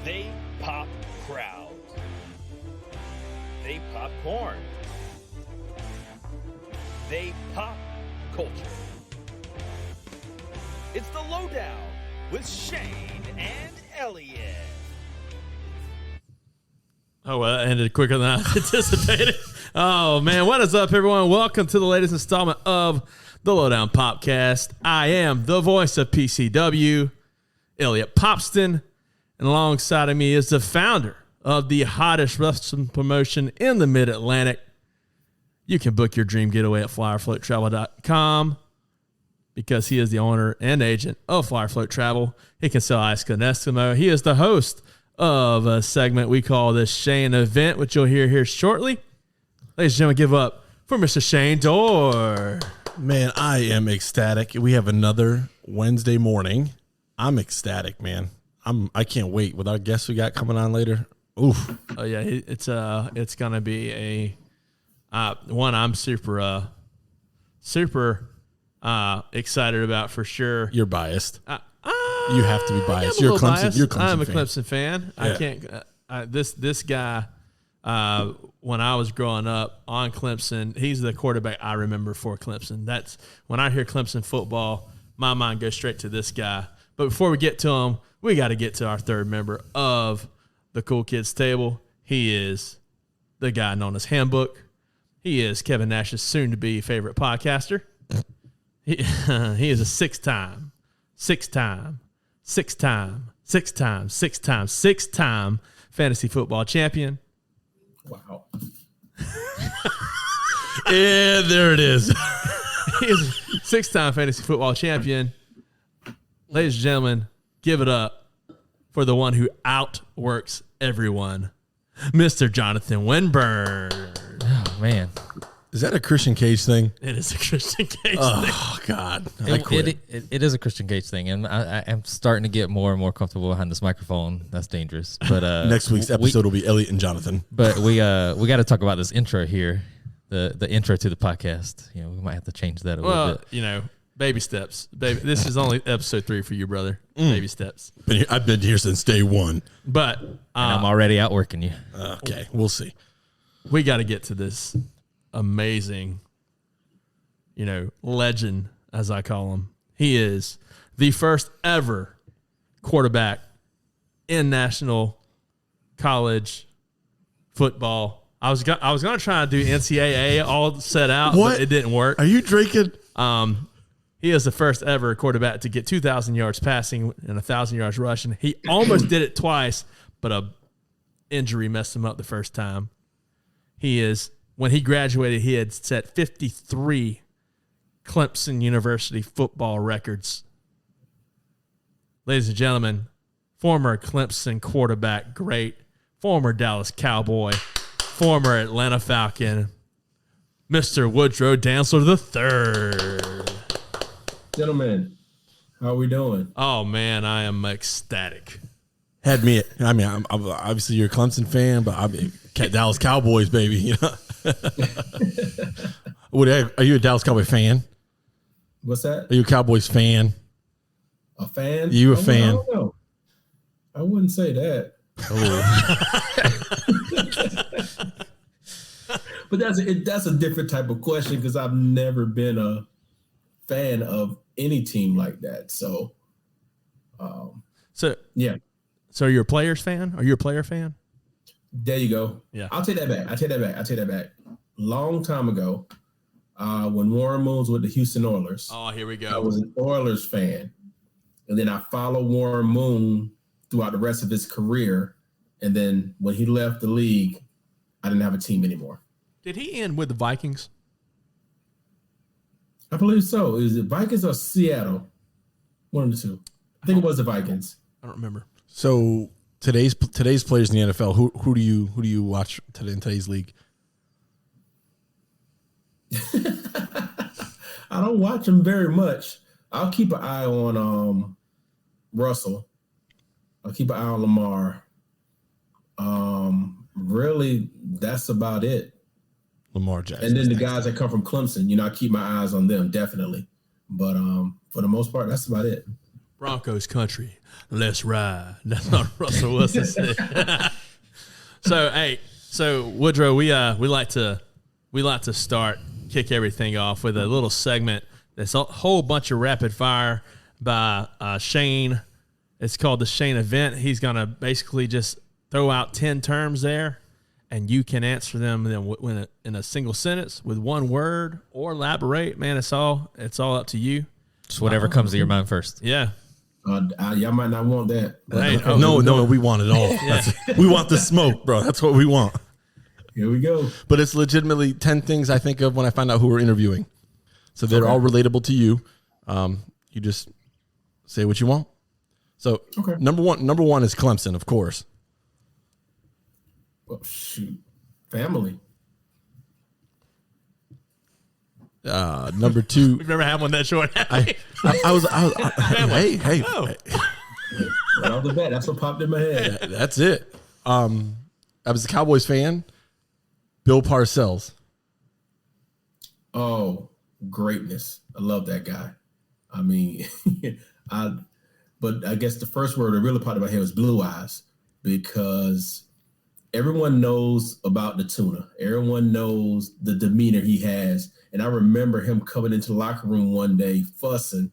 They pop crowds. They pop corn. They pop culture. It's the Lowdown with Shane and Elliot. Oh, well, that ended quicker than I anticipated. Oh, man. What is up, everyone? Welcome to the latest installment of the Lowdown Popcast. I am the voice of PCW, Elliot Popston, and alongside of me is the founder of the hottest wrestling promotion in the Mid-Atlantic. You can book your dream getaway at flyerfloattravel.com because he is the owner and agent of Flyer Float Travel. He can sell ice cream and Eskimo. He is the host of a segment we call the Shane Event, which you'll hear here shortly. Ladies and gentlemen, give up for Mr. Shane Dorr. Man, I am ecstatic. We have another Wednesday morning. I'm ecstatic, man. I can't wait with our guests we got coming on later. Oof. Oh yeah, it's gonna be a one I'm super excited about for sure. You're biased. You have to be biased. You're Clemson. You're Clemson. I'm a fan. Clemson fan. Yeah. I can't. This guy. When I was growing up on Clemson, he's the quarterback I remember for Clemson. That's when I hear Clemson football, my mind goes straight to this guy. But before we get to him, we got to get to our third member of the Cool Kids table. He is the guy known as Handbook. He is Kevin Nash's soon-to-be favorite podcaster. He is a six-time fantasy football champion. Wow. Yeah, there it is. He is a six-time fantasy football champion. Ladies and gentlemen, give it up for the one who outworks everyone, Mr. Jonathan Winburn. Oh, man. Is that a Christian Cage thing? It is a Christian Cage thing. Oh, God. I quit. It is a Christian Cage thing, and I'm starting to get more and more comfortable behind this microphone. That's dangerous. But Next week's episode will be Elliot and Jonathan. But we got to talk about this intro here, the intro to the podcast. You know, we might have to change that a little bit. You know, baby steps. This is only episode 3 for you, brother. Baby steps. I've been here since day one. But And I'm already outworking you. Okay, we'll see. We got to get to this amazing, legend, as I call him. He is the first ever quarterback in national college football. I was going to try to do NCAA all set out, but it didn't work. Are you drinking? He is the first ever quarterback to get 2,000 yards passing and 1,000 yards rushing. He almost did it twice, but a injury messed him up the first time. When he graduated, he had set 53 Clemson University football records. Ladies and gentlemen, former Clemson quarterback great, former Dallas Cowboy, former Atlanta Falcon, Mr. Woodrow Dantzler III. Gentlemen, how are we doing? Oh, man, I am ecstatic. I'm obviously you're a Clemson fan, but I'm Dallas Cowboys, baby. You know. Are you a Dallas Cowboy fan? What's that? Are you a Cowboys fan? A fan? You a fan? I don't know. I wouldn't say that. But that's a different type of question because I've never been a fan of any team like that. So yeah. So are you a Players fan? Are you a player fan? There you go. Yeah. I'll take that back. Long time ago, when Warren Moon was with the Houston Oilers. Oh, here we go. I was an Oilers fan. And then I followed Warren Moon throughout the rest of his career. And then when he left the league, I didn't have a team anymore. Did he end with the Vikings? I believe so. Is it Vikings or Seattle? One of the two. I think it was the Vikings. I don't remember. So today's players in the NFL, who do you watch today in today's league? I don't watch them very much. I'll keep an eye on Russell. I'll keep an eye on Lamar. Really, that's about it. Lamar Jackson. And then the guys that come from Clemson, I keep my eyes on them, definitely. But for the most part, that's about it. Broncos country, let's ride. That's what Russell Wilson said. So Woodrow, we like to kick everything off with a little segment. That's a whole bunch of rapid fire by Shane. It's called the Shane event. He's gonna basically just throw out 10 terms there, and you can answer them in a single sentence with one word or elaborate. Man, it's all up to you. Just whatever comes to your mind first. Yeah. Y'all might not want that. Hey, No, we want it all. We want the smoke, bro. That's what we want. Here we go. But it's legitimately 10 things I think of when I find out who we're interviewing. So they're all relatable to you. You just say what you want. So number one is Clemson, of course. Oh, shoot. Family. Number two. We've never had one that short. Hey. Right off the bat, that's what popped in my head. That's it. I was a Cowboys fan. Bill Parcells. Oh, greatness. I love that guy. I mean, but I guess the first word that really popped in my head was blue eyes, because everyone knows about the tuna. Everyone knows the demeanor he has. And I remember him coming into the locker room one day fussing,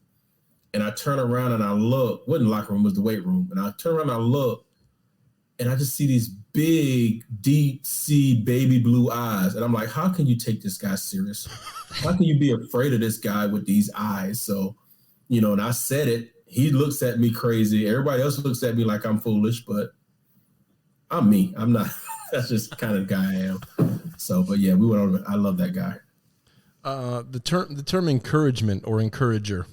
and I turn around and I look. Wasn't the locker room, it was the weight room. And I turn around and I look, and I just see these big, deep sea baby blue eyes. And I'm like, how can you take this guy serious? How can you be afraid of this guy with these eyes? So, and I said it. He looks at me crazy. Everybody else looks at me like I'm foolish, but I'm me. I'm not. That's just the kind of guy I am. So, but yeah, we went on. I love that guy. The term encouragement or encourager.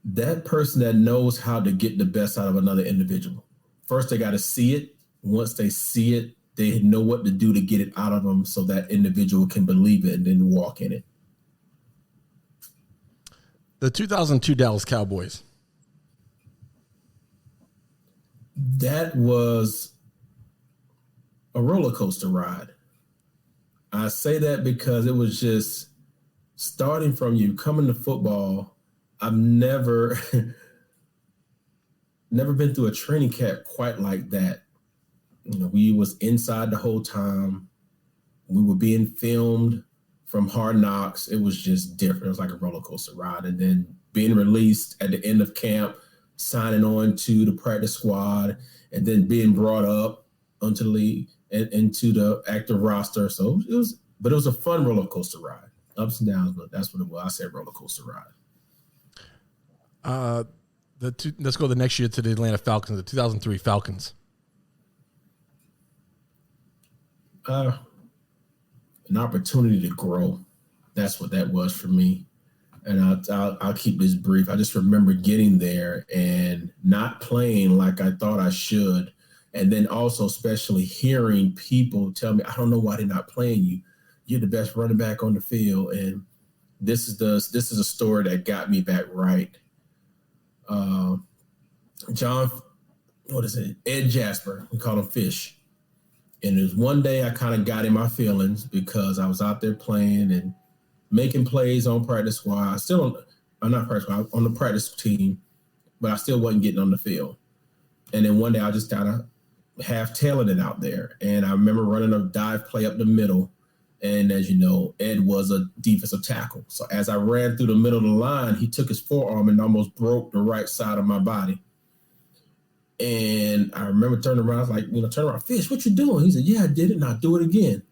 That person that knows how to get the best out of another individual. First, they got to see it. Once they see it, they know what to do to get it out of them so that individual can believe it and then walk in it. The 2002 Dallas Cowboys. That was a roller coaster ride. I say that because it was just starting from you coming to football. I've never been through a training camp quite like that. We was inside the whole time. We were being filmed from Hard Knocks. It was just different. It was like a roller coaster ride. And then being released at the end of camp, signing on to the practice squad, and then being brought up onto the league and into the active roster. So it was a fun roller coaster ride. Ups and downs, but that's what it was. I said roller coaster ride. Let's go the next year to the Atlanta Falcons, the 2003 Falcons. An opportunity to grow. That's what that was for me. And I'll keep this brief. I just remember getting there and not playing like I thought I should. And then also especially hearing people tell me, I don't know why they're not playing you. You're the best running back on the field. And this is a story that got me back right. Ed Jasper, we call him Fish. And there's one day I kind of got in my feelings because I was out there playing and making plays on practice squad. On the practice team, but I still wasn't getting on the field. And then one day I just kind of half-tailing it out there. And I remember running a dive play up the middle. And as you know, Ed was a defensive tackle. So as I ran through the middle of the line, he took his forearm and almost broke the right side of my body. And I remember turning around, I was like, turn around, Fish, what you doing? He said, yeah, I did it, and I'll do it again.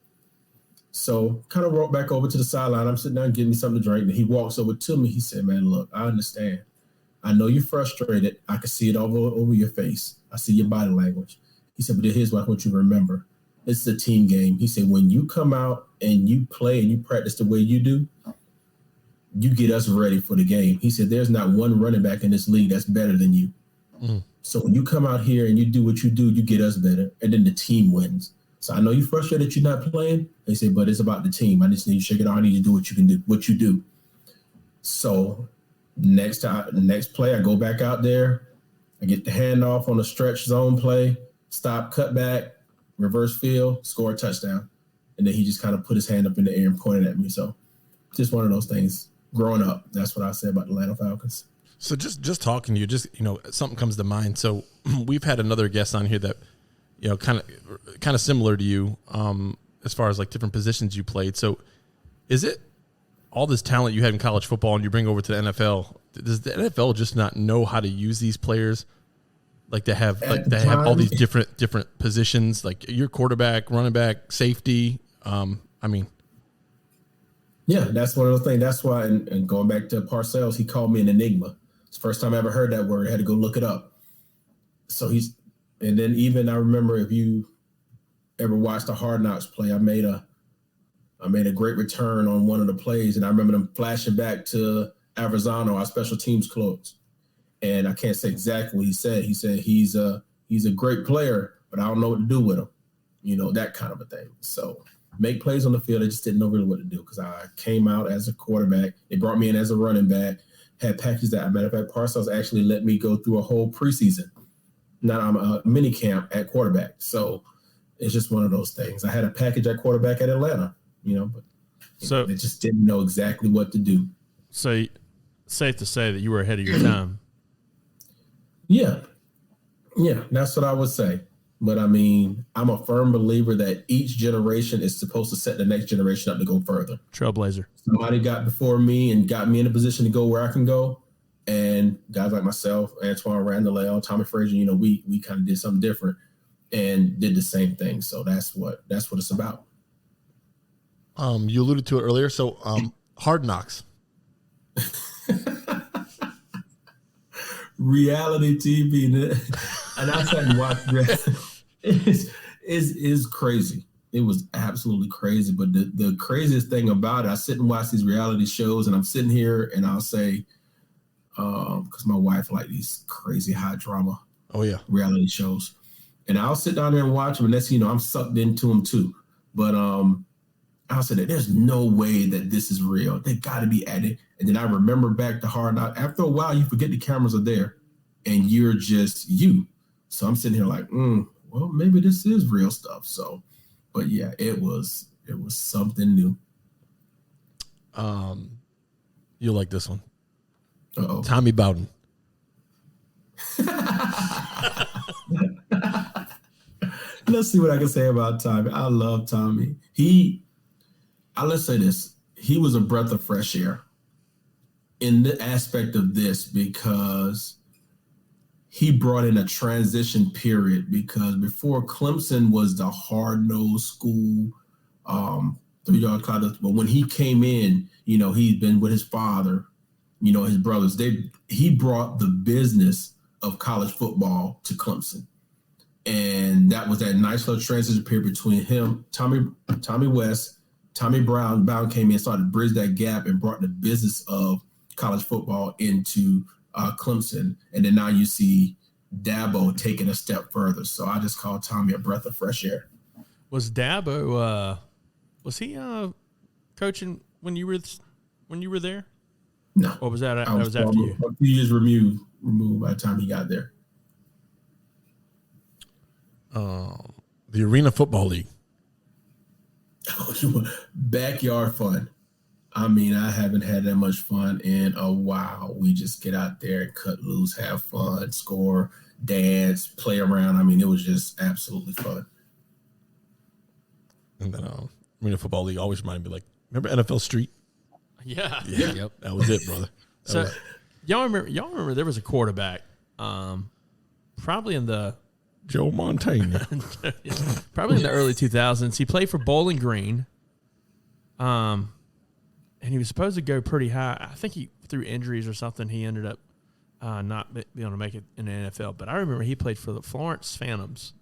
So kind of walked back over to the sideline. I'm sitting down getting me something to drink. And he walks over to me. He said, man, look, I understand. I know you're frustrated. I can see it over your face. I see your body language. He said, but here's what I want you to remember. It's a team game. He said, when you come out and you play and you practice the way you do, you get us ready for the game. He said, there's not one running back in this league that's better than you. So when you come out here and you do what you do, you get us better. And then the team wins. So I know you're frustrated that you're not playing. They say, but it's about the team. I just need you to shake it out. I need you to do what you do. So next play, I go back out there. I get the handoff on a stretch zone play, stop, cut back, reverse field, score a touchdown. And then he just kind of put his hand up in the air and pointed at me. So just one of those things growing up. That's what I say about the Atlanta Falcons. So just talking to you, something comes to mind. So we've had another guest on here that, kind of similar to you, as far as like different positions you played. So is it all this talent you had in college football and you bring over to the NFL? Does the NFL just not know how to use these players? Like they have all these different positions, like your quarterback, running back, safety. Yeah, that's one of the things. That's why, and going back to Parcells, he called me an enigma. It's the first time I ever heard that word. I had to go look it up. So and then even I remember, if you ever watched a Hard Knocks play, I made a great return on one of the plays, and I remember them flashing back to Averzano, our special teams coach. And I can't say exactly what he said. He said he's a great player, but I don't know what to do with him. That kind of a thing. So make plays on the field. I just didn't know really what to do because I came out as a quarterback. They brought me in as a running back, had packages that, as a matter of fact, Parcells actually let me go through a whole preseason, not a mini camp at quarterback. So it's just one of those things. I had a package at quarterback at Atlanta, but they just didn't know exactly what to do. So safe to say that you were ahead of your time. Yeah, that's what I would say. But I'm a firm believer that each generation is supposed to set the next generation up to go further. Trailblazer. Somebody got before me and got me in a position to go where I can go. And guys like myself, Antoine Randall, Tommy Frazier, we kind of did something different and did the same thing. So that's what it's about. You alluded to it earlier. So Hard Knocks. Reality TV, and I sat and watched it. Is crazy. It was absolutely crazy. But the craziest thing about it, I sit and watch these reality shows, and I'm sitting here and I'll say, because my wife likes these crazy high drama reality shows, and I'll sit down there and watch them, and that's I'm sucked into them too. But I'll say that there's no way that this is real. They got to be at it. And then I remember back to Hard Knocks. After a while, you forget the cameras are there, and you're just you. So I'm sitting here like, well, maybe this is real stuff. So, but yeah, it was something new. You'll like this one. Uh-oh. Tommy Bowden. Let's see what I can say about Tommy. I love Tommy. Let's say this. He was a breath of fresh air in the aspect of this because he brought in a transition period, because before Clemson was the hard-nosed school, 3-yard cloud. But when he came in, he'd been with his father, his brothers. He brought the business of college football to Clemson. And that was that nice little transition period between him, Tommy West, Tommy Brown came in, started to bridge that gap and brought the business of college football into Clemson. And then now you see Dabo taking a step further. So I just call Tommy a breath of fresh air. Was Dabo, was he coaching when you were there? No. Or was that was after you? A few years removed by the time he got there. The Arena Football League. Backyard fun. I haven't had that much fun in a while. We just get out there and cut loose, have fun, score, dance, play around. It was just absolutely fun. And then Arena Football League always reminded me, remember NFL Street? Yeah. Yep. That was it, brother. Y'all remember there was a quarterback, probably in the Joe Montana. probably in the early 2000s. He played for Bowling Green. And he was supposed to go pretty high. I think through injuries or something, he ended up not being able to make it in the NFL. But I remember he played for the Florence Phantoms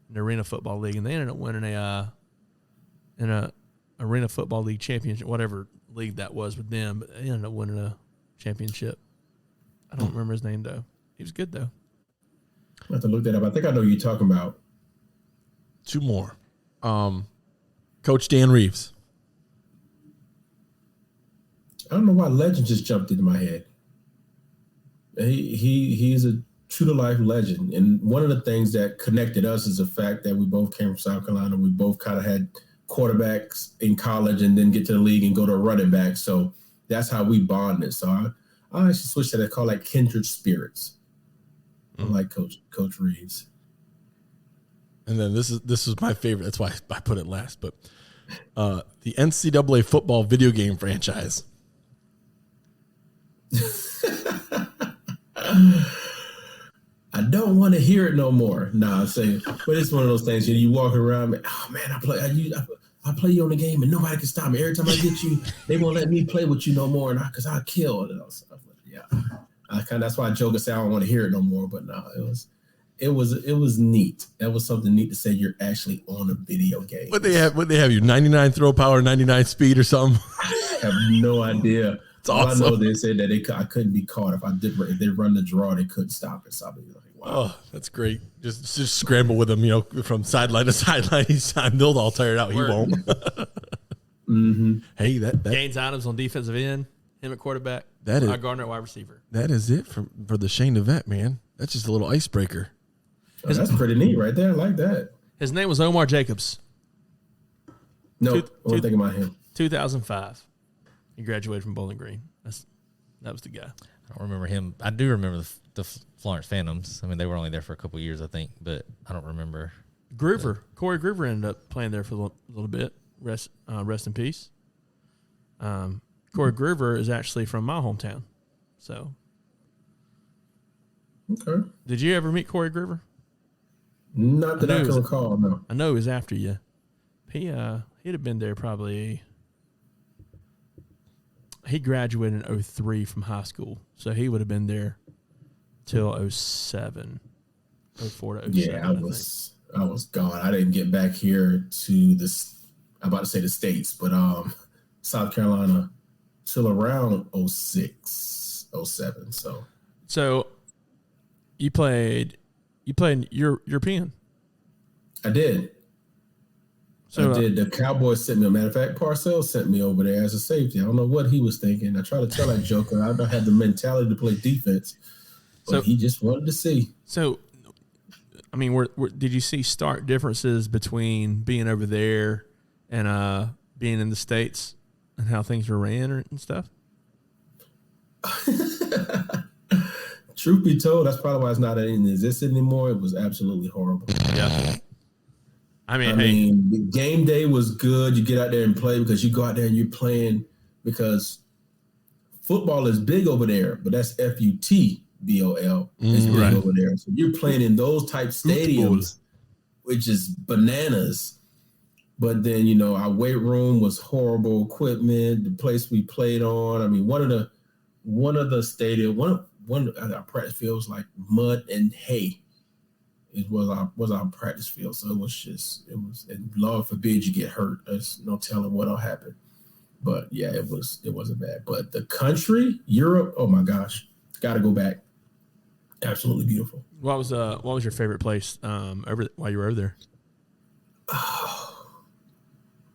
in the Arena Football League, and they ended up winning a Arena Football League championship, whatever league that was with them. But they ended up winning a championship. I don't remember his name, though. He was good, though. I have to look that up. I think I know who you're talking about. Two more. Coach Dan Reeves. I don't know why legend just jumped into my head. He's a true to life legend, and one of the things that connected us is the fact that we both came from South Carolina. We both kind of had quarterbacks in college, and then get to the league and go to a running back. So that's how we bonded. So I actually switched to that called like kindred spirits. I like Coach Reeves. And then this is my favorite. That's why I put it last. But the NCAA football video game franchise. I don't want to hear it no more. Nah, I'm saying, but it's one of those things. You walk around, oh man, I play you on the game, and nobody can stop me. Every time I get you, they won't let me play with you no more, and because I kill it. Yeah, that's why I joke and say I don't want to hear it no more. But no, it was neat. That was something neat to say you're actually on a video game. What they have you 99 throw power, 99 speed or something? I have no idea. It's awesome. I know they said that I couldn't be caught if they run the draw, they couldn't stop it. So I'll be like, wow. Oh, that's great. Just scramble with him, from sideline to sideline each time. They'll all tire it out. He won't. Mm-hmm. Hey, that Gaines Adams on defensive end, him at quarterback. That is Gardner at wide receiver. That is it for the Shane DeVette, man. That's just a little icebreaker. Oh, that's pretty neat right there. I like that. His name was Omar Jacobs. No, I wasn't thinking about him. 2005. He graduated from Bowling Green. That was the guy. I don't remember him. I do remember the Florence Phantoms. I mean, they were only there for a couple of years, I think, but I don't remember. Corey Groover ended up playing there for a little bit. Rest in peace. Corey Groover is actually from my hometown. So, okay. Did you ever meet Corey Groover? Not that I can recall. No. I know he was after you. He'd have been there probably. He graduated in 2003 from high school, so he would have been there till 2007, 2004 to 2007. Yeah, I was gone. I didn't get back here to this. I'm about to say the States, but South Carolina till around 2006, 2007. So you played European. I did. So I did. The Cowboys sent me. A matter of fact, Parcells sent me over there as a safety. I don't know what he was thinking. I tried to tell that joker I don't have the mentality to play defense, but he just wanted to see. So, I mean, did you see stark differences between being over there and being in the States and how things were ran and stuff? Truth be told, that's probably why it's not in existence anymore. It was absolutely horrible. Yeah. I mean, the game day was good. You get out there and play because you go out there and you're playing because football is big over there, but that's FUTBOL. It's big over there. So you're playing in those type stadiums, which is bananas. But then, our weight room was horrible equipment. The place we played on, I mean, one of the stadium, one of our practice fields like mud and hay. It was our practice field, so it was, and Lord forbid you get hurt. There's no telling what'll happen. But yeah, it wasn't bad. But the country, Europe, oh my gosh, got to go back. Absolutely beautiful. What was your favorite place while you were over there?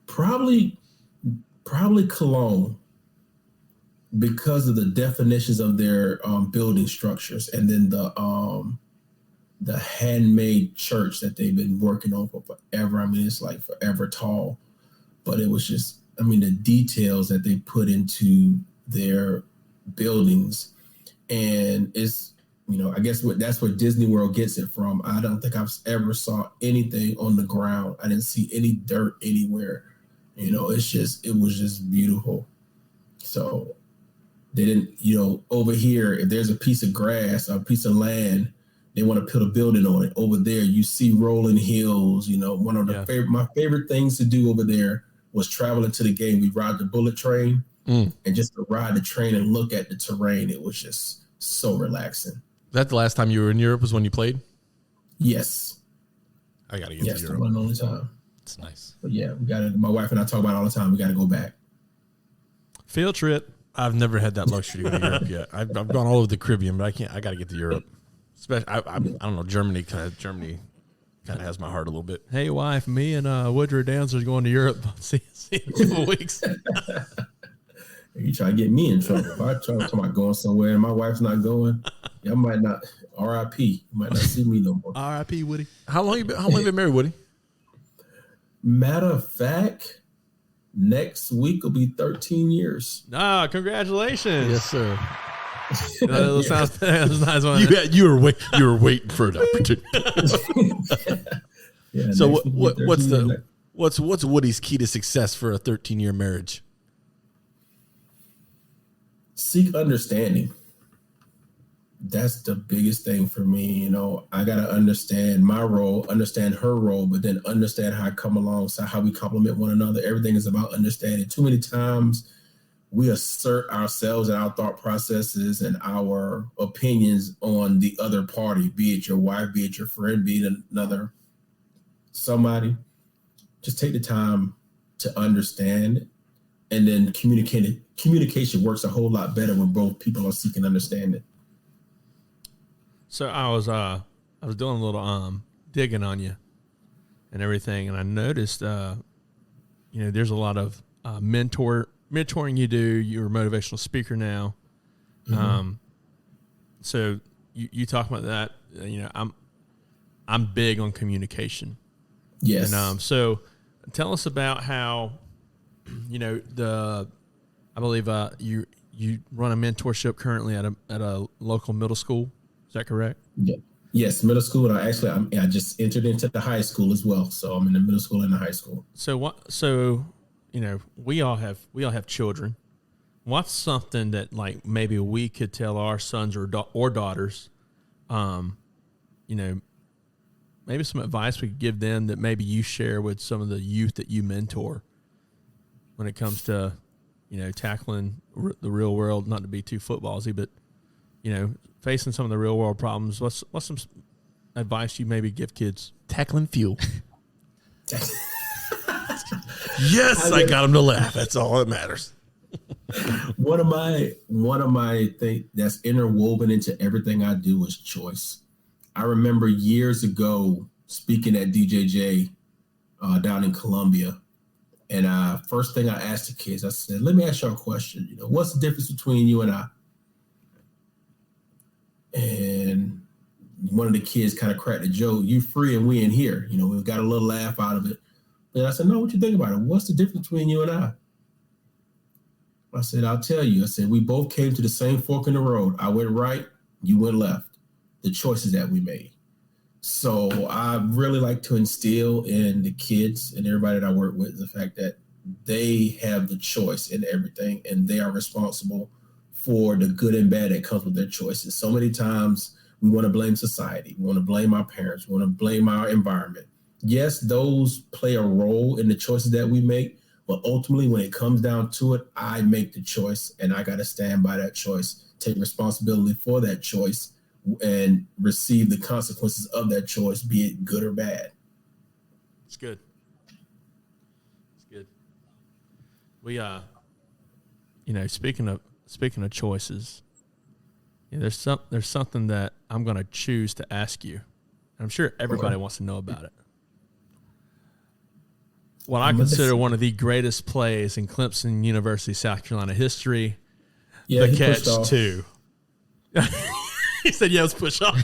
Probably Cologne, because of the definitions of their building structures, and then the handmade church that they've been working on for forever. I mean, it's like forever tall, but it was just, I mean, the details that they put into their buildings, and it's, I guess that's where Disney World gets it from. I don't think I've ever saw anything on the ground. I didn't see any dirt anywhere. It was just beautiful. So they didn't, over here, if there's a piece of grass, or a piece of land, they want to put a building on it. Over there, you see rolling hills. One of my favorite things to do over there was traveling to the game. We ride the bullet train, and just to ride the train and look at the terrain. It was just so relaxing. That the last time you were in Europe was when you played? Yes. I got to get to Europe. Yes, one only time. It's nice. But yeah, my wife and I talk about it all the time. We got to go back. Field trip. I've never had that luxury to go to Europe yet. I've gone all over the Caribbean, but I got to get to Europe. Especially, I don't know, Germany kind of has my heart a little bit. Hey, wife, me and Woodrow Dantzler going to Europe. See in a couple weeks. You try to get me in trouble. If I try to talk about going somewhere and my wife's not going, I might not. R.I.P. You might not see me no more. R.I.P. Woody. How long you been married, Woody? Matter of fact, next week will be 13 years. Ah, congratulations. Yes, sir. That was a nice one. You were waiting for an opportunity. So what's Woody's key to success for a 13-year marriage? Seek understanding. That's the biggest thing for me. I got to understand my role, understand her role, but then understand how I come alongside, how we complement one another. Everything is about understanding. Too many times we assert ourselves and our thought processes and our opinions on the other party, be it your wife, be it your friend, be it another somebody. Just take the time to understand, and then communication works a whole lot better when both people are seeking understanding. So I was doing a little digging on you and everything, and I noticed there's a lot of mentoring you do. You're a motivational speaker now. Mm-hmm. So you talk about that. I'm big on communication. Yes. And so tell us about how I believe you run a mentorship currently at a local middle school. Is that correct? Yeah. Yes, middle school. And I just entered into the high school as well. So I'm in the middle school and the high school. So what? So we all have children. What's something that like maybe we could tell our sons or daughters? Maybe some advice we could give them that maybe you share with some of the youth that you mentor when it comes to tackling the real world. Not to be too footballsy, but facing some of the real world problems. What's some advice you maybe give kids? Tackling fuel. Yes, I got him to laugh. That's all that matters. One of my things that's interwoven into everything I do is choice. I remember years ago speaking at DJJ down in Columbia, and first thing I asked the kids, I said, "Let me ask y'all a question. What's the difference between you and I?" And one of the kids kind of cracked a joke, "You free and we in here." We got a little laugh out of it. And I said, "No, what you think about it? What's the difference between you and I?" I said, "I'll tell you." I said, "We both came to the same fork in the road. I went right, you went left. The choices that we made." So I really like to instill in the kids and everybody that I work with the fact that they have the choice in everything, and they are responsible for the good and bad that comes with their choices. So many times we want to blame society. We want to blame our parents. We want to blame our environment. Yes, those play a role in the choices that we make, but ultimately when it comes down to it, I make the choice, and I got to stand by that choice, take responsibility for that choice, and receive the consequences of that choice, be it good or bad. It's good. It's good. We speaking of choices, there's something that I'm going to choose to ask you. I'm sure everybody wants to know about it. What I consider one of the greatest plays in Clemson University, South Carolina history, the catch 2. He said, "Yeah, let's push off."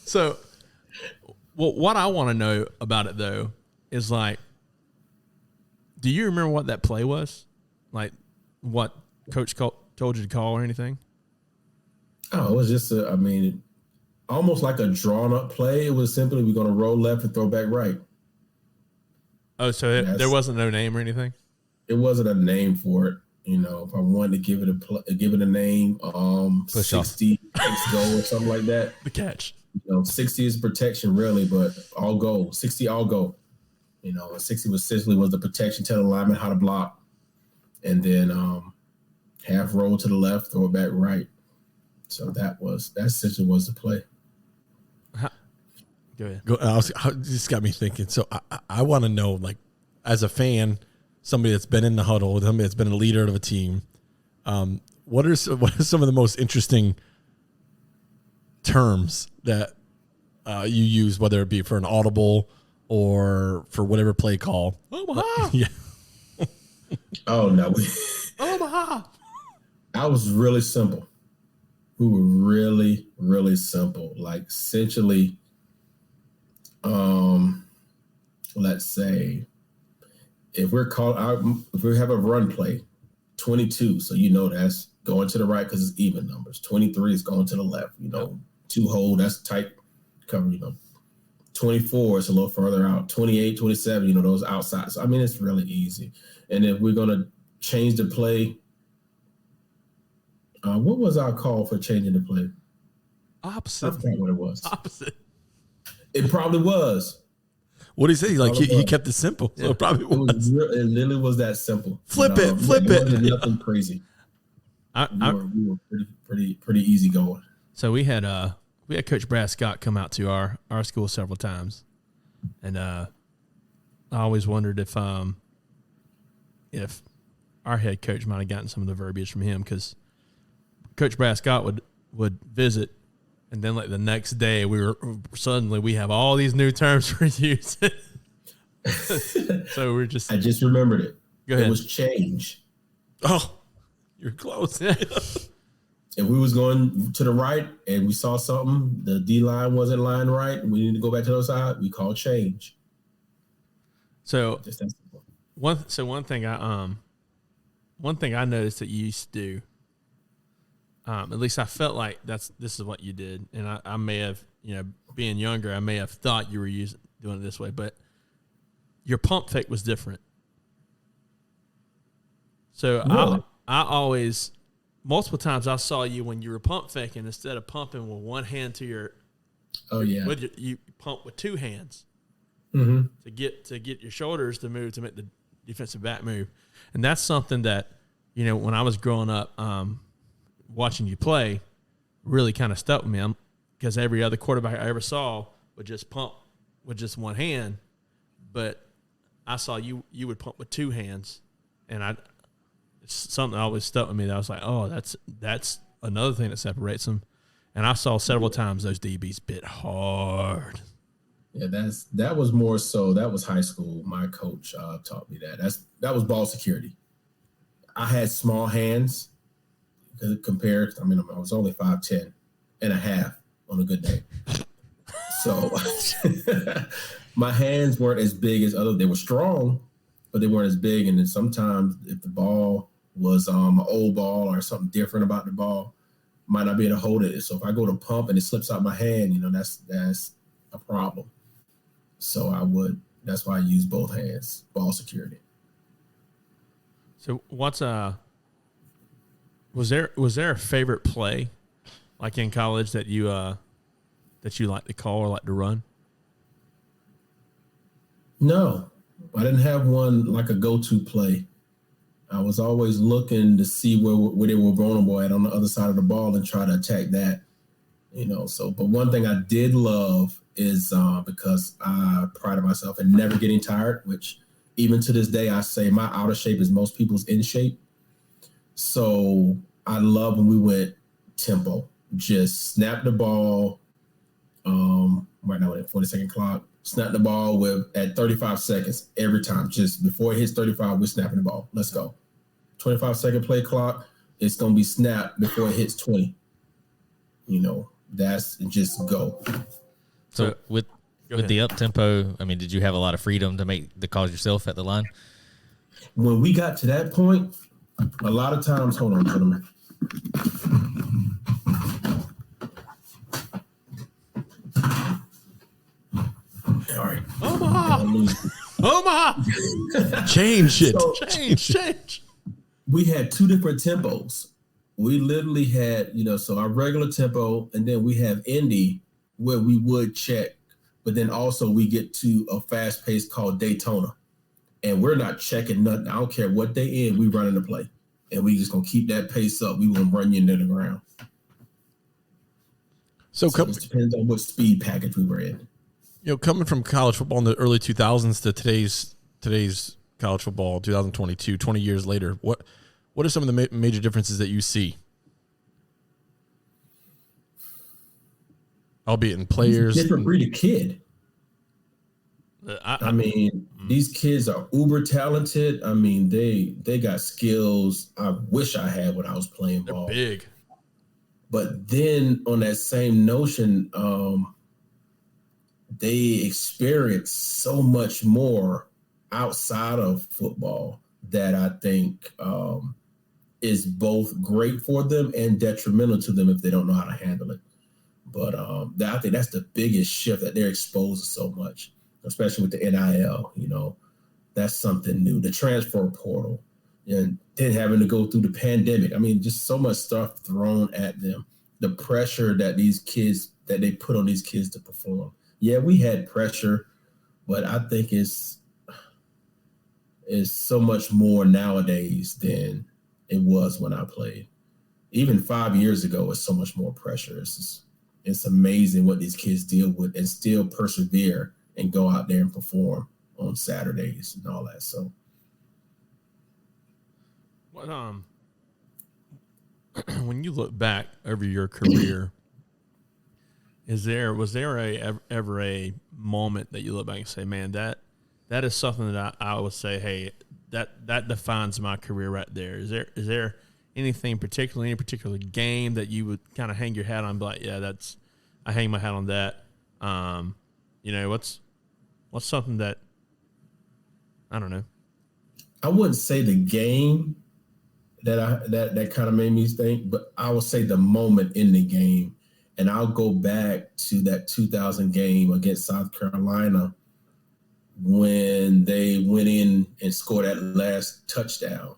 So, what I want to know about it though is like, do you remember what that play was? Like, what Coach told you to call or anything? Oh, it was just almost like a drawn up play. It was simply, we're going to roll left and throw back right. Oh, so there wasn't no name or anything? It wasn't a name for it. If I wanted to give it a name, 60 X goal or something like that. The catch. 60 is protection really, but all go. 60 all go. 60 was essentially the protection, tell the lineman how to block, and then half roll to the left, throw it back right. So that essentially was the play. Go ahead. This got me thinking. So I want to know, like, as a fan, somebody that's been in the huddle, somebody that's been a leader of a team, what are some of the most interesting terms that you use, whether it be for an audible or for whatever play call? Omaha. Yeah. Oh no. Omaha. I was really simple. We were really, really simple. Like essentially, let's say, if we have a run play, 22, so that's going to the right because it's even numbers. 23 is going to the left. 2 hold, that's tight cover. 24 is a little further out. 28, 27, those outside. So it's really easy. And if we're gonna change the play, what was our call for changing the play? Opposite. I forgot what it was. Opposite. It probably was. What did he say? Like he kept it simple. So it probably was. It literally was that simple. Flip it. Wasn't nothing crazy. We were pretty easy going. So we had Coach Brad Scott come out to our school several times, and I always wondered if our head coach might have gotten some of the verbiage from him, because Coach Brad Scott would visit. And then, like, the next day, we have all these new terms for use. So I just remembered it. Go ahead. It was change. Oh, you're close. If we was going to the right and we saw something, the D line wasn't lined right, and we need to go back to the other side, we call change. So just that simple. One thing I noticed that you used to do. At least I felt like this is what you did, and I may have, being younger, I may have thought you were doing it this way, but your pump fake was different. So really? I always, multiple times I saw you when you were pump faking, instead of pumping with one hand to your, you pump with 2 hands to get your shoulders to move, to make the defensive back move, and that's something that when I was growing up. Watching you play really kind of stuck with me, because every other quarterback I ever saw would just pump with just one hand, but I saw you would pump with 2 hands, and it's something that always stuck with me, that I was like, oh, that's another thing that separates them. And I saw several times those DBs bit hard. Yeah, that was more so. That was high school. My coach taught me that. That was ball security. I had small hands. Compared, I was only 5'10" and a half on a good day. So my hands weren't as big as others. They were strong, but they weren't as big. And then sometimes if the ball was an old ball or something different about the ball, might not be able to hold it. So if I go to pump and it slips out my hand, that's a problem. So that's why I use both hands, ball security. So was there a favorite play, like in college, that you like to call or like to run? No, I didn't have one like a go-to play. I was always looking to see where they were vulnerable at on the other side of the ball and try to attack that. But one thing I did love is because I prided myself in never getting tired, which even to this day I say my out of shape is most people's in shape. So I love when we went tempo, just snap the ball. Right now we're at 40-second clock. Snap the ball at 35 seconds every time. Just before it hits 35, we're snapping the ball. Let's go. 25-second play clock. It's gonna be snapped before it hits 20. That's just go. So with the up tempo, did you have a lot of freedom to make the calls yourself at the line? When we got to that point, a lot of times, hold on, gentlemen. All right. Omaha. Change it. Change. We had 2 different tempos. We literally had, so our regular tempo, and then we have Indy where we would check, but then also we get to a fast pace called Daytona. And we're not checking nothing. I don't care what they in, we running the play. And we just gonna keep that pace up. We gonna run you into the ground. So it depends on what speed package we were in. Coming from college football in the early 2000s to today's college football, 2022, 20 years later, what are some of the major differences that you see? Albeit in players. Different breed of kid. These kids are uber talented. They got skills I wish I had when I was playing ball. They're big. But then on that same notion, they experience so much more outside of football that I think is both great for them and detrimental to them if they don't know how to handle it. But I think that's the biggest shift, that they're exposed to so much, especially with the NIL. You know, that's something new. The transfer portal, and then having to go through the pandemic. I mean, just so much stuff thrown at them. The pressure that they put on these kids to perform. Yeah, we had pressure, but I think it's so much more nowadays than it was when I played. Even 5 years ago, it's so much more pressure. It's amazing what these kids deal with and still persevere and go out there and perform on Saturdays and all that. So, what when you look back over your career, was there ever a moment that you look back and say, man, that is something that I would say, hey, that defines my career right there. Is there anything particular, any particular game that you would kind of hang your hat on and be like, yeah, I hang my hat on that. You know, what's something that, I don't know. I wouldn't say the game that kind of made me think, but I would say the moment in the game. And I'll go back to that 2000 game against South Carolina when they went in and scored that last touchdown.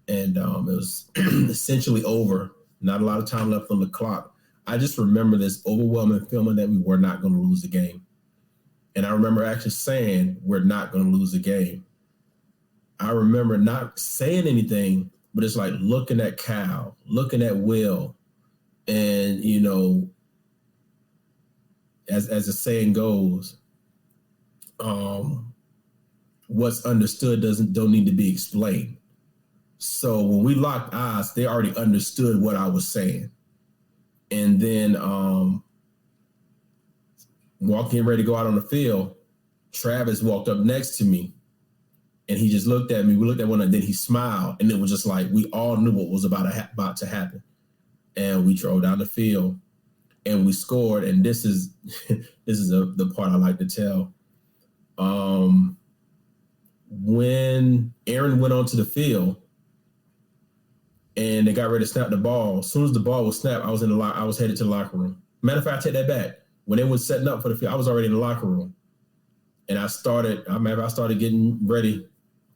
And it was essentially over. Not a lot of time left on the clock. I just remember this overwhelming feeling that we were not going to lose the game. And I remember actually saying, we're not going to lose the game. I remember not saying anything, but it's like looking at Cal, looking at Will, and, you know, as the saying goes, what's understood don't need to be explained. So when we locked eyes, they already understood what I was saying. And then getting ready to go out on the field, Travis walked up next to me, and he just looked at me. We looked at one another, then he smiled, and it was just like we all knew what was about to happen. And we drove down the field, and we scored. And this is the part I like to tell. When Aaron went onto the field, and they got ready to snap the ball, as soon as the ball was snapped, I was headed to the locker room. Matter of fact, I take that back. When they was setting up for the field, I was already in the locker room, and I started getting ready.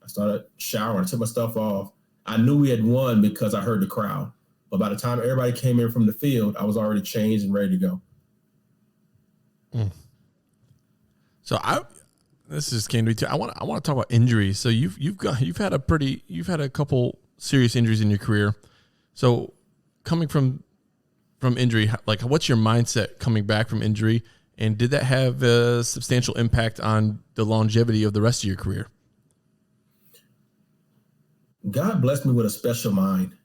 I started showering, I took my stuff off. I knew we had won because I heard the crowd. But by the time everybody came in from the field, I was already changed and ready to go. So this just came to me too. I want to talk about injuries. So you've had a couple serious injuries in your career. So coming from injury, like what's your mindset coming back from injury, and did that have a substantial impact on the longevity of the rest of your career? God blessed me with a special mind.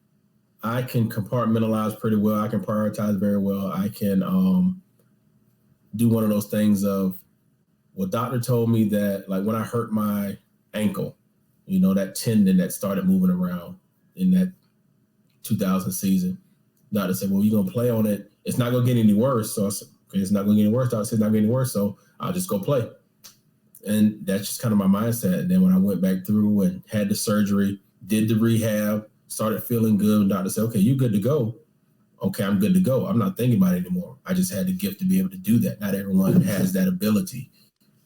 I can compartmentalize pretty well. I can prioritize very well. I can do one of those things of, well, doctor told me that, like when I hurt my ankle, you know, that tendon that started moving around in that 2000 season, doctor said, well, you're going to play on it. It's not going to get any worse. So I said, okay, it's not going to get any worse. Doctor said it's not getting any worse. So I'll just go play. And that's just kind of my mindset. And then when I went back through and had the surgery, did the rehab, started feeling good, and doctor said, okay, you good to go. Okay, I'm good to go. I'm not thinking about it anymore. I just had the gift to be able to do that. Not everyone has that ability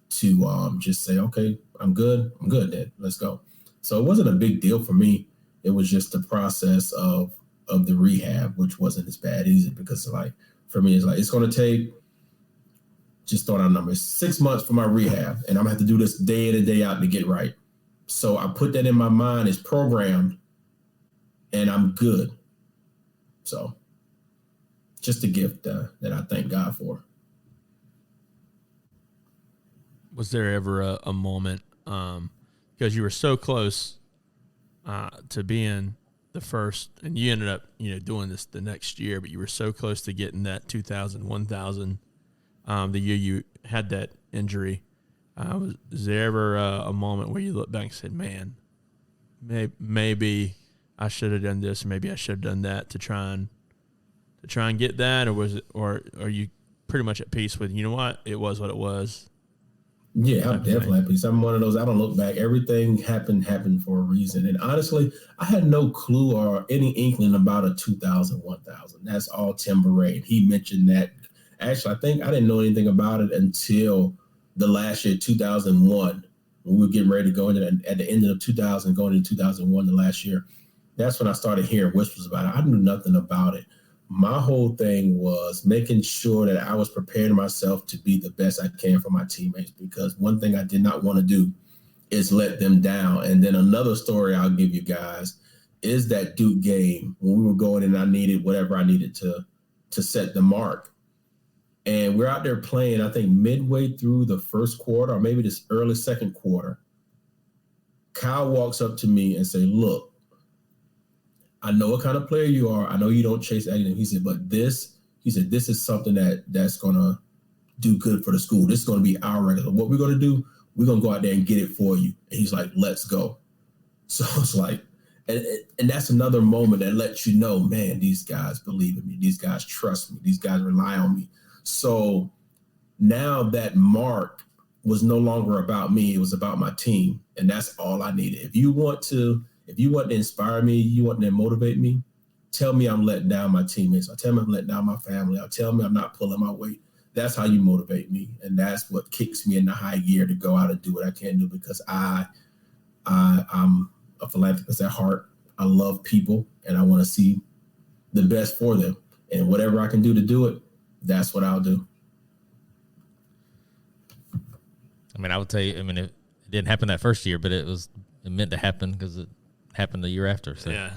to just say, okay, I'm good then, let's go. So it wasn't a big deal for me. It was just the process of the rehab, which wasn't as bad easy, because like for me, it's like, it's going to take, just throwing out numbers, 6 months for my rehab, and I'm going to have to do this day in and day out to get right. So I put that in my mind as programmed, and I'm good. So just a gift that I thank God for. Was there ever a moment, because you were so close to being the first, and you ended up, doing this the next year, but you were so close to getting that 2000, 1000, the year you had that injury. Was there ever a moment where you look back and said, man, maybe I should have done this, or maybe I should have done that to try and get that? Or was it, or are you pretty much at peace with, you know what, it was what it was. Yeah, I'm definitely at peace. I'm one of those, I don't look back. Everything happened for a reason. And honestly, I had no clue or any inkling about a 2000, 1000. That's all Tim Beret. He mentioned that. Actually, I think I didn't know anything about it until the last year, 2001, when we were getting ready to go into at the end of 2000, going into 2001, the last year. That's when I started hearing whispers about it. I knew nothing about it. My whole thing was making sure that I was preparing myself to be the best I can for my teammates, because one thing I did not want to do is let them down. And then another story I'll give you guys is that Duke game when we were going and I needed whatever I needed to set the mark. And we're out there playing, I think midway through the first quarter or maybe this early second quarter. Kyle walks up to me and say, look, I know what kind of player you are. I know you don't chase anything. He said, but this is something that's going to do good for the school. This is going to be our regular. What we're going to do, we're going to go out there and get it for you. And he's like, let's go. So it's like, and that's another moment that lets you know, man, these guys believe in me. These guys trust me. These guys rely on me. So now that mark was no longer about me. It was about my team. And that's all I needed. If you want to inspire me, you want to motivate me, tell me I'm letting down my teammates. I'll tell me I'm letting down my family. I'll tell me I'm not pulling my weight. That's how you motivate me. And that's what kicks me in the high gear to go out and do what I can do, because I'm a philanthropist at heart. I love people and I want to see the best for them. And whatever I can do to do it, that's what I'll do. I mean, I would tell you, it didn't happen that first year, but it meant to happen because it happened the year after. So yeah.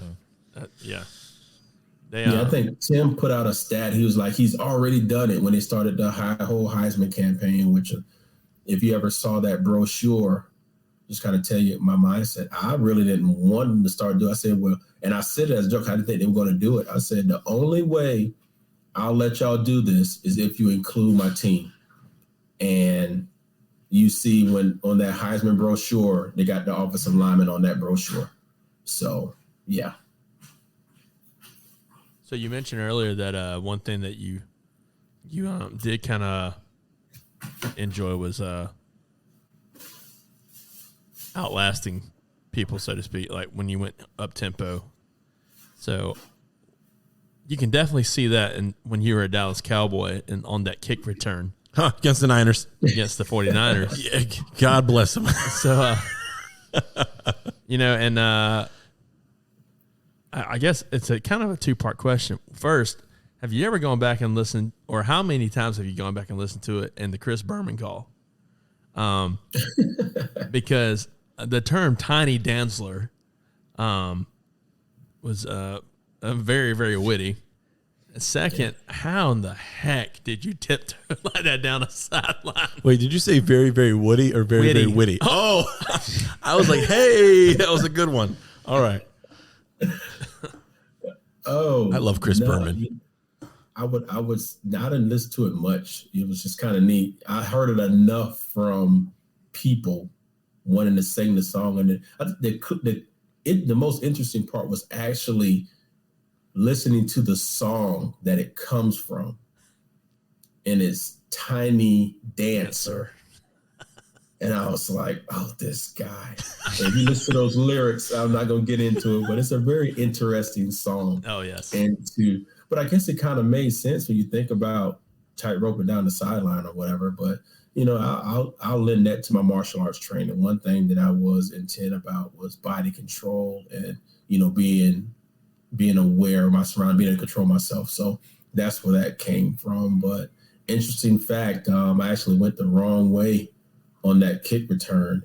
Yeah. I think Tim put out a stat. He was like, he's already done it when they started the whole Heisman campaign, which if you ever saw that brochure, just kind of tell you my mindset. I really didn't want them to start doing. I said, well, and I said it as a joke. I didn't think they were going to do it. I said, the only way I'll let y'all do this is if you include my team. And you see when on that Heisman brochure, they got the offensive lineman on that brochure. So, yeah. So you mentioned earlier that one thing that you did kind of enjoy was outlasting people, so to speak, like when you went up tempo. So you can definitely see that when you were a Dallas Cowboy and on that kick return. Against the Niners. Against the 49ers. Yeah, God bless them. So, and I guess it's a kind of a two-part question. First, have you ever gone back and listened, or how many times have you gone back and listened to it in the Chris Berman call? Because the term "tiny Dantzler" was very, very witty. Second, how in the heck did you tiptoe like that down a sideline? Wait, did you say very, very woody or very, very witty? Oh, I was like, hey, that was a good one. All right. Oh, I love Chris Berman. I didn't listen to it much. It was just kind of neat. I heard it enough from people wanting to sing the song, and the most interesting part was actually listening to the song that it comes from, and it's Tiny Dancer. And I was like, oh, this guy. If you listen to those lyrics, I'm not going to get into it, but it's a very interesting song. Oh, yes. But I guess it kind of made sense when you think about tightroping down the sideline or whatever. But, I'll lend that to my martial arts training. One thing that I was intent about was body control and, being aware of my surroundings, being able to control myself. So that's where that came from. But interesting fact, I actually went the wrong way on that kick return.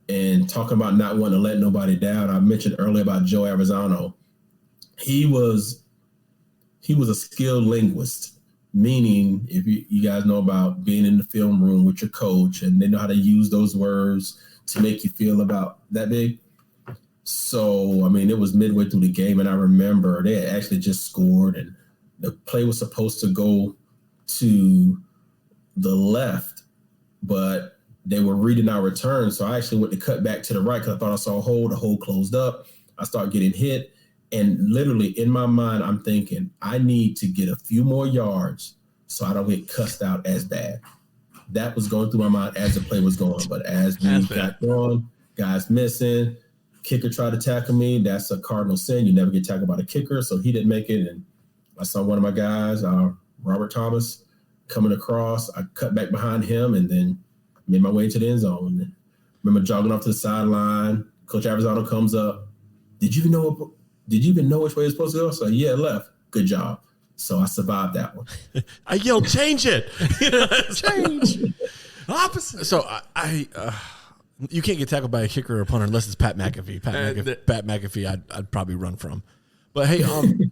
And talking about not wanting to let nobody down, I mentioned earlier about Joe Arizano. He was a skilled linguist, meaning if you guys know about being in the film room with your coach and they know how to use those words to make you feel about that big. So, it was midway through the game, and I remember they had actually just scored, and the play was supposed to go to the left, but they were reading our return. So I actually went to cut back to the right because I thought I saw a hole. The hole closed up. I started getting hit. And literally in my mind, I'm thinking, I need to get a few more yards so I don't get cussed out as bad. That was going through my mind as the play was going. But as we got going, guys missing, kicker tried to tackle me. That's a cardinal sin. You never get tackled by the kicker, so he didn't make it. And I saw one of my guys, Robert Thomas, coming across. I cut back behind him and then made my way to the end zone. And remember jogging off to the sideline. Coach Aversano comes up. Did you even know which way you're supposed to go? So yeah, left. Good job. So I survived that one. I yelled, change it. Change. Opposite. So I you can't get tackled by a kicker or a punter unless it's Pat McAfee. Pat McAfee, I'd probably run from. But hey,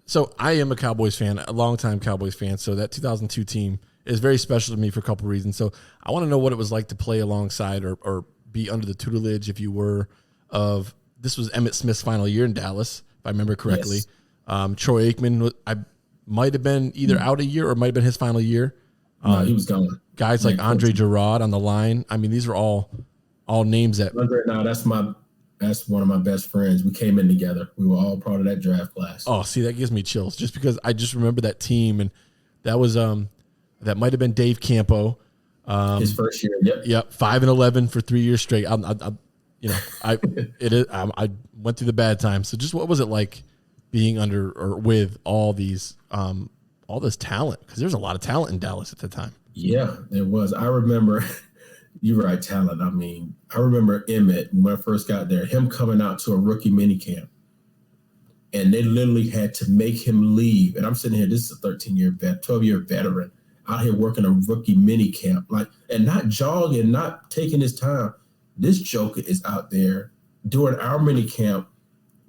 so I am a Cowboys fan, a longtime Cowboys fan. So that 2002 team is very special to me for a couple of reasons. So I want to know what it was like to play alongside or be under the tutelage, if you were, of this was Emmitt Smith's final year in Dallas, if I remember correctly. Yes. Troy Aikman, I might have been either out a year or might have been his final year. No, he was gone. Guys like Andre Gerard on the line. I mean, these are all names that. No, that's one of my best friends. We came in together. We were all part of that draft class. Oh, see, that gives me chills just because I just remember that team, and that was that might have been Dave Campo. His first year. Yep. 5-11 for 3 years straight. I went through the bad times. So just what was it like being under or with all this talent? Because there's a lot of talent in Dallas at the time. Yeah, there was. I remember, you're right, talent. I mean, I remember Emmett when I first got there, him coming out to a rookie minicamp. And they literally had to make him leave. And I'm sitting here, this is a 12-year veteran out here working a rookie minicamp, and not jogging, not taking his time. This joker is out there doing our minicamp,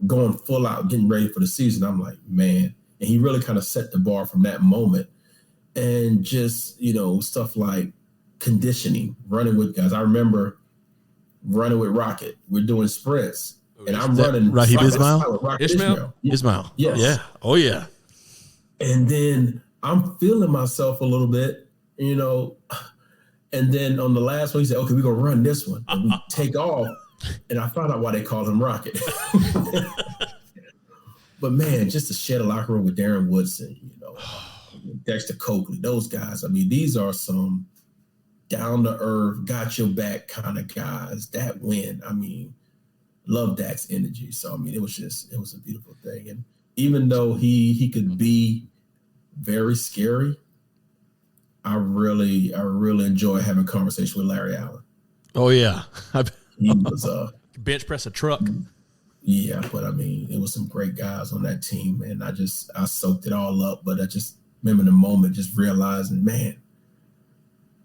going full out, getting ready for the season. I'm like, man. And he really kind of set the bar from that moment. And just, stuff like conditioning, running with guys. I remember running with Rocket. We're doing sprints. And I'm running. Rahib Ismail? Ismail. Yes. Yeah. Oh, yeah. And then I'm feeling myself a little bit, And then on the last one, he said, okay, we're going to run this one. And we take off. And I found out why they called him Rocket. But, man, just to share the locker room with Darren Woodson, Dexter Coakley, those guys. I mean, these are some down-to-earth, got-your-back kind of guys that win. I mean, love Dak's energy. So, I mean, it was a beautiful thing. And even though he could be very scary, I really enjoy having conversation with Larry Allen. Oh yeah, he was bench press a truck. Yeah, but I mean, it was some great guys on that team, and I soaked it all up. But I just remember the moment, just realizing, man,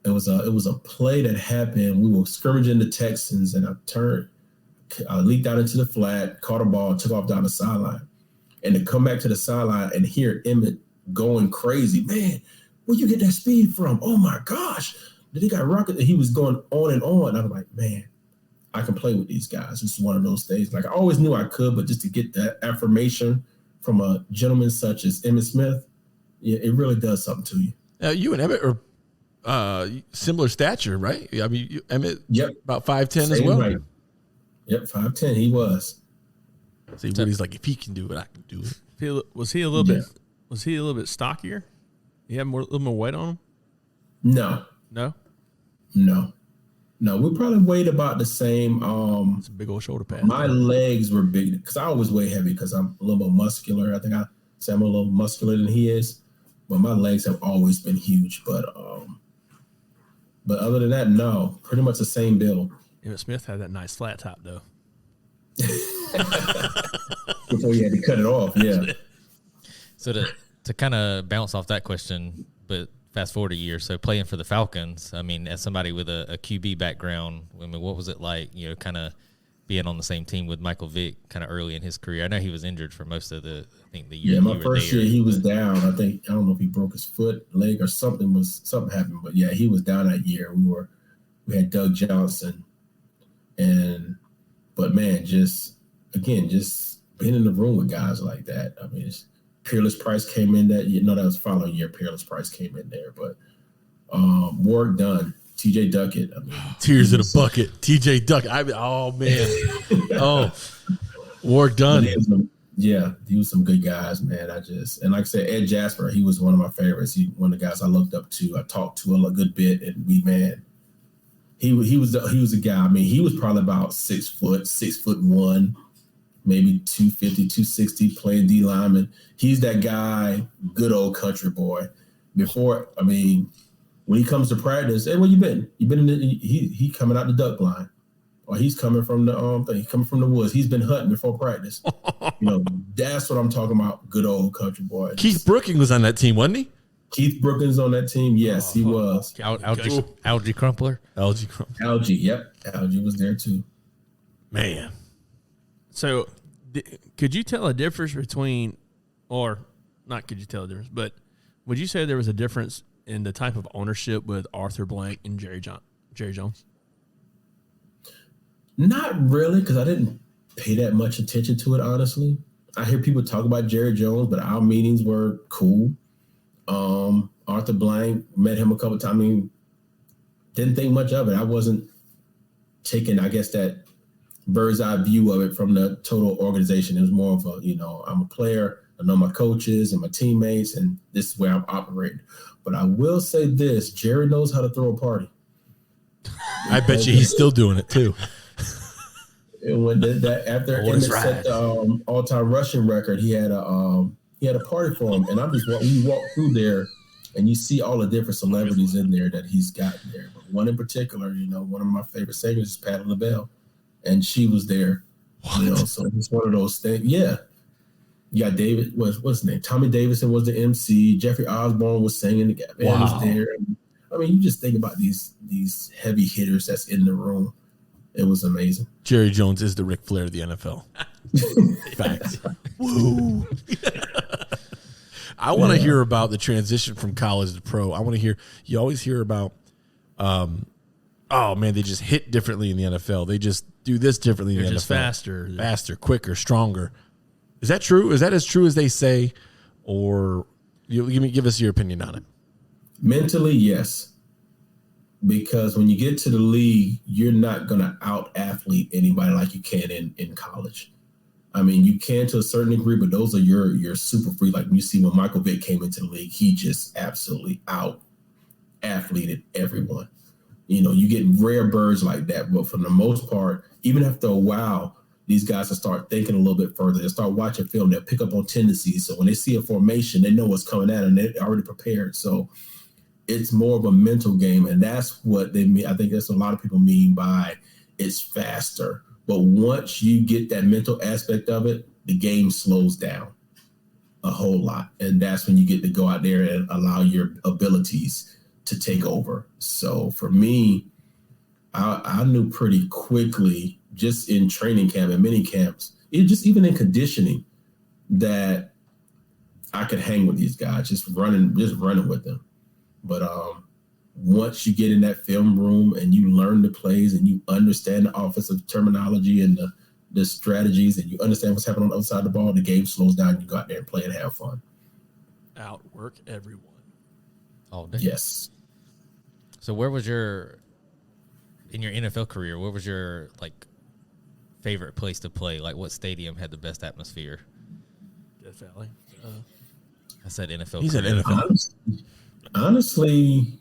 it was a play that happened. We were scrimmaging the Texans, and I leaked out into the flat, caught a ball, took off down the sideline, and to come back to the sideline and hear Emmett going crazy, man. Where'd you get that speed from? Oh my gosh. He got rocket. He was going on and on. I'm like, man, I can play with these guys. It's one of those days. Like I always knew I could, but just to get that affirmation from a gentleman such as Emmitt Smith, yeah, it really does something to you. You and Emmett are similar stature, right? I mean, Emmett, about 5'10" as well. Right. Yep, 5'10" he was. See, Woody's like, if he can do it, I can do it. Was he a little bit stockier? You have a little more weight on him? No. We probably weighed about the same. It's a big old shoulder pad. My legs were big because I always weigh heavy because I'm a little more muscular. I think I say I'm a little muscular than he is, but my legs have always been huge. But other than that, no, pretty much the same build. Emmitt Smith had that nice flat top though. Before he had to cut it off, yeah. So to kind of bounce off that question, but fast forward a year, so playing for the Falcons, I mean, as somebody with a QB background, I mean, what was it like, kind of being on the same team with Michael Vick kind of early in his career? I know he was injured for most of the year. Yeah, my first year he was down. I don't know if he broke his foot, leg, or something happened, but yeah, he was down that year. We had Doug Johnson, but man, just being in the room with guys like that. I mean, Peerless Price came in that year. No, that was following year. Peerless Price came in there, but Warwick Dunn, TJ Duckett. I mean, tears in a bucket. TJ Duckett. Oh man. Warwick Dunn. Yeah, he was some good guys, man. And like I said, Ed Jasper, he was one of my favorites. He one of the guys I looked up to. I talked to a good bit, and he was a guy. I mean, he was probably about 6'1", maybe 250, 260, playing D lineman. He's that guy, good old country boy. Before, I mean, when he comes to practice, hey, where you been? You been in he coming out the duck line. Or he's coming from the he's coming from the woods. He's been hunting before practice. That's what I'm talking about. Good old country boy. Keith Brookings was on that team, wasn't he? Keith Brookings on that team. Yes, he was. Algie Crumpler. Algie. Yep. Algie was there too. Man. So, could you tell a difference between, or not? Could you tell a difference? But would you say there was a difference in the type of ownership with Arthur Blank and Jerry Jones? Not really, because I didn't pay that much attention to it, honestly. I hear people talk about Jerry Jones, but our meetings were cool. Arthur Blank, met him a couple of times. I mean, didn't think much of it. I wasn't taking, I guess, that bird's eye view of it from the total organization. It was more of a, I'm a player. I know my coaches and my teammates, and this is where I'm operating. But I will say this, Jerry knows how to throw a party. I bet you he's still doing it too. When after Emmett set the all-time rushing record, he had a party for him, and we walk through there, and you see all the different celebrities in there that he's got there. But one in particular, one of my favorite singers is Patti LaBelle, and she was there. So it's one of those things. Yeah, you got David. What's his name? Tommy Davidson was the MC. Jeffrey Osborne was singing. The band was there. I mean, you just think about these heavy hitters that's in the room. It was amazing. Jerry Jones is the Ric Flair of the NFL. Facts. Woo. I want to hear about the transition from college to pro. I want to hear. You always hear about, they just hit differently in the NFL. They just do this differently in the just NFL. Faster, quicker, stronger. Is that true? Is that as true as they say? Or give us your opinion on it. Mentally, yes. Because when you get to the league, you're not going to out-athlete anybody like you can in college. I mean, you can to a certain degree, but those are your super free. Like you see when Michael Vick came into the league, he just absolutely out-athleted everyone. You get rare birds like that. But for the most part, even after a while, these guys will start thinking a little bit further. They'll start watching film. They'll pick up on tendencies. So when they see a formation, they know what's coming at them. They're already prepared. So it's more of a mental game, and that's what they mean. I think that's what a lot of people mean by it's faster. But once you get that mental aspect of it, the game slows down a whole lot. And that's when you get to go out there and allow your abilities to take over. So for me, I knew pretty quickly, just in training camp and mini camps, even in conditioning, that I could hang with these guys, just running with them. But once you get in that film room and you learn the plays and you understand the offensive terminology and the strategies and you understand what's happening on the other side of the ball, the game slows down and you go out there and play and have fun. Outwork everyone. All day. Yes. So in your NFL career, what was your favorite place to play? Like what stadium had the best atmosphere? Death Valley. I said NFL. He said NFL. Honestly,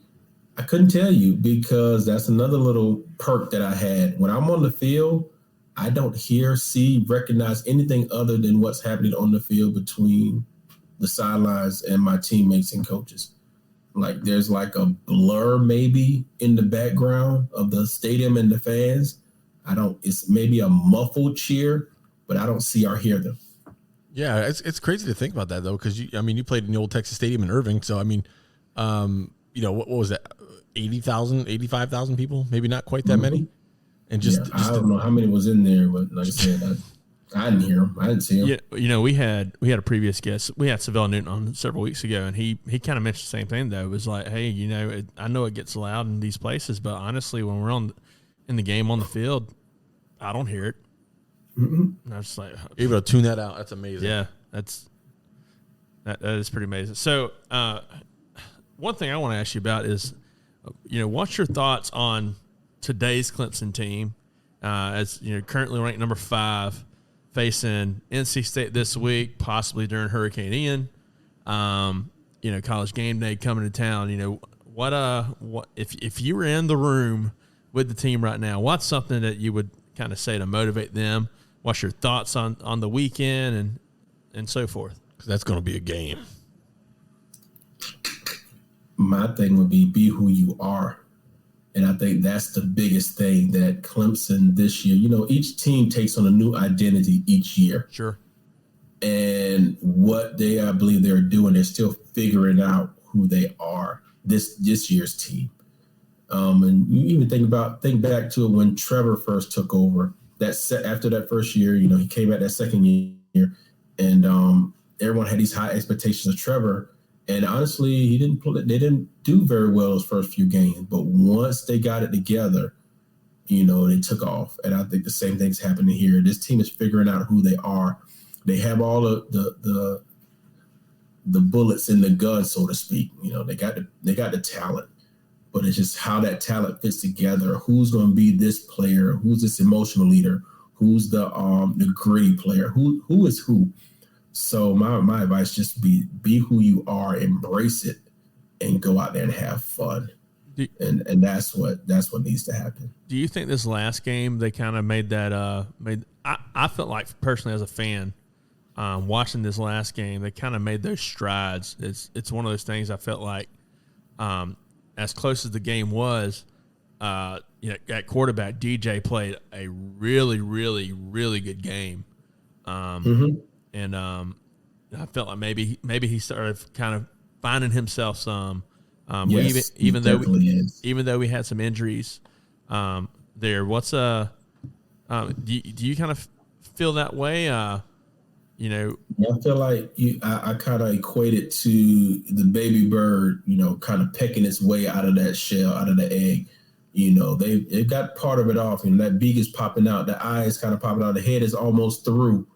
I couldn't tell you because that's another little perk that I had. When I'm on the field, I don't recognize anything other than what's happening on the field between the sidelines and my teammates and coaches. Like there's like a blur maybe in the background of the stadium and the fans. It's maybe a muffled cheer, but I don't see or hear them. Yeah, it's crazy to think about that though, because you played in the old Texas Stadium in Irving, so I mean, what was that? 80,000, 85,000 people, maybe not quite that many. And I don't know how many was in there, but like I said, I didn't hear him. I didn't see him. Yeah, we had a previous guest. We had Savell Newton on several weeks ago, and he kind of mentioned the same thing though. It was like, hey, I know it gets loud in these places, but honestly, when we're in the game on the field, I don't hear it. And I was like, you're able to tune that out. That's amazing. Yeah, that is pretty amazing. So, one thing I want to ask you about is, what's your thoughts on today's Clemson team? As currently ranked number 5, facing NC State this week, possibly during Hurricane Ian. College game day coming to town. What if you were in the room with the team right now, what's something that you would kind of say to motivate them? What's your thoughts on the weekend and so forth? Because that's going to be a game. My thing would be who you are. And I think that's the biggest thing that Clemson this year, each team takes on a new identity each year. Sure. And what I believe they're doing, they're still figuring out who they are, this year's team. And you even think back to it when Trevor first took over. After that first year, he came back that second year, and everyone had these high expectations of Trevor. And honestly, they didn't do very well those first few games. But once they got it together, they took off. And I think the same thing's happening here. This team is figuring out who they are. They have all of the bullets in the gun, so to speak. They got the talent, but it's just how that talent fits together. Who's going to be this player? Who's this emotional leader? Who's the gritty player? Who is who? So my advice, just be who you are, embrace it, and go out there and have fun. And that's what needs to happen. Do you think this last game they kind of made that? I felt like personally as a fan, watching this last game, they kind of made those strides. It's one of those things I felt like, as close as the game was, at quarterback, DJ played a really, really, really good game. And I felt like maybe he started kind of finding himself some. Yes, even though we had some injuries there. What's do you kind of feel that way? I feel like I kind of equate it to the baby bird, kind of pecking its way out of that shell, out of the egg. They've got part of it off, and that beak is popping out, the eye is kind of popping out, the head is almost through.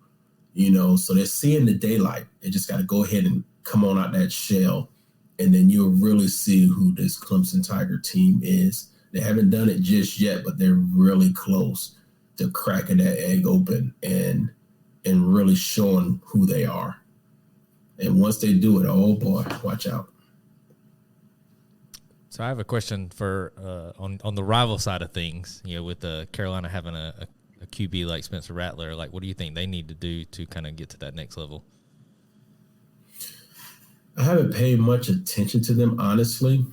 So they're seeing the daylight. They just got to go ahead and come on out that shell, and then you'll really see who this Clemson Tiger team is. They haven't done it just yet, but they're really close to cracking that egg open and really showing who they are. And once they do it, oh boy, watch out. So I have a question for on the rival side of things. With Carolina having a QB like Spencer Rattler, like what do you think they need to do to kind of get to that next level? I haven't paid much attention to them, honestly,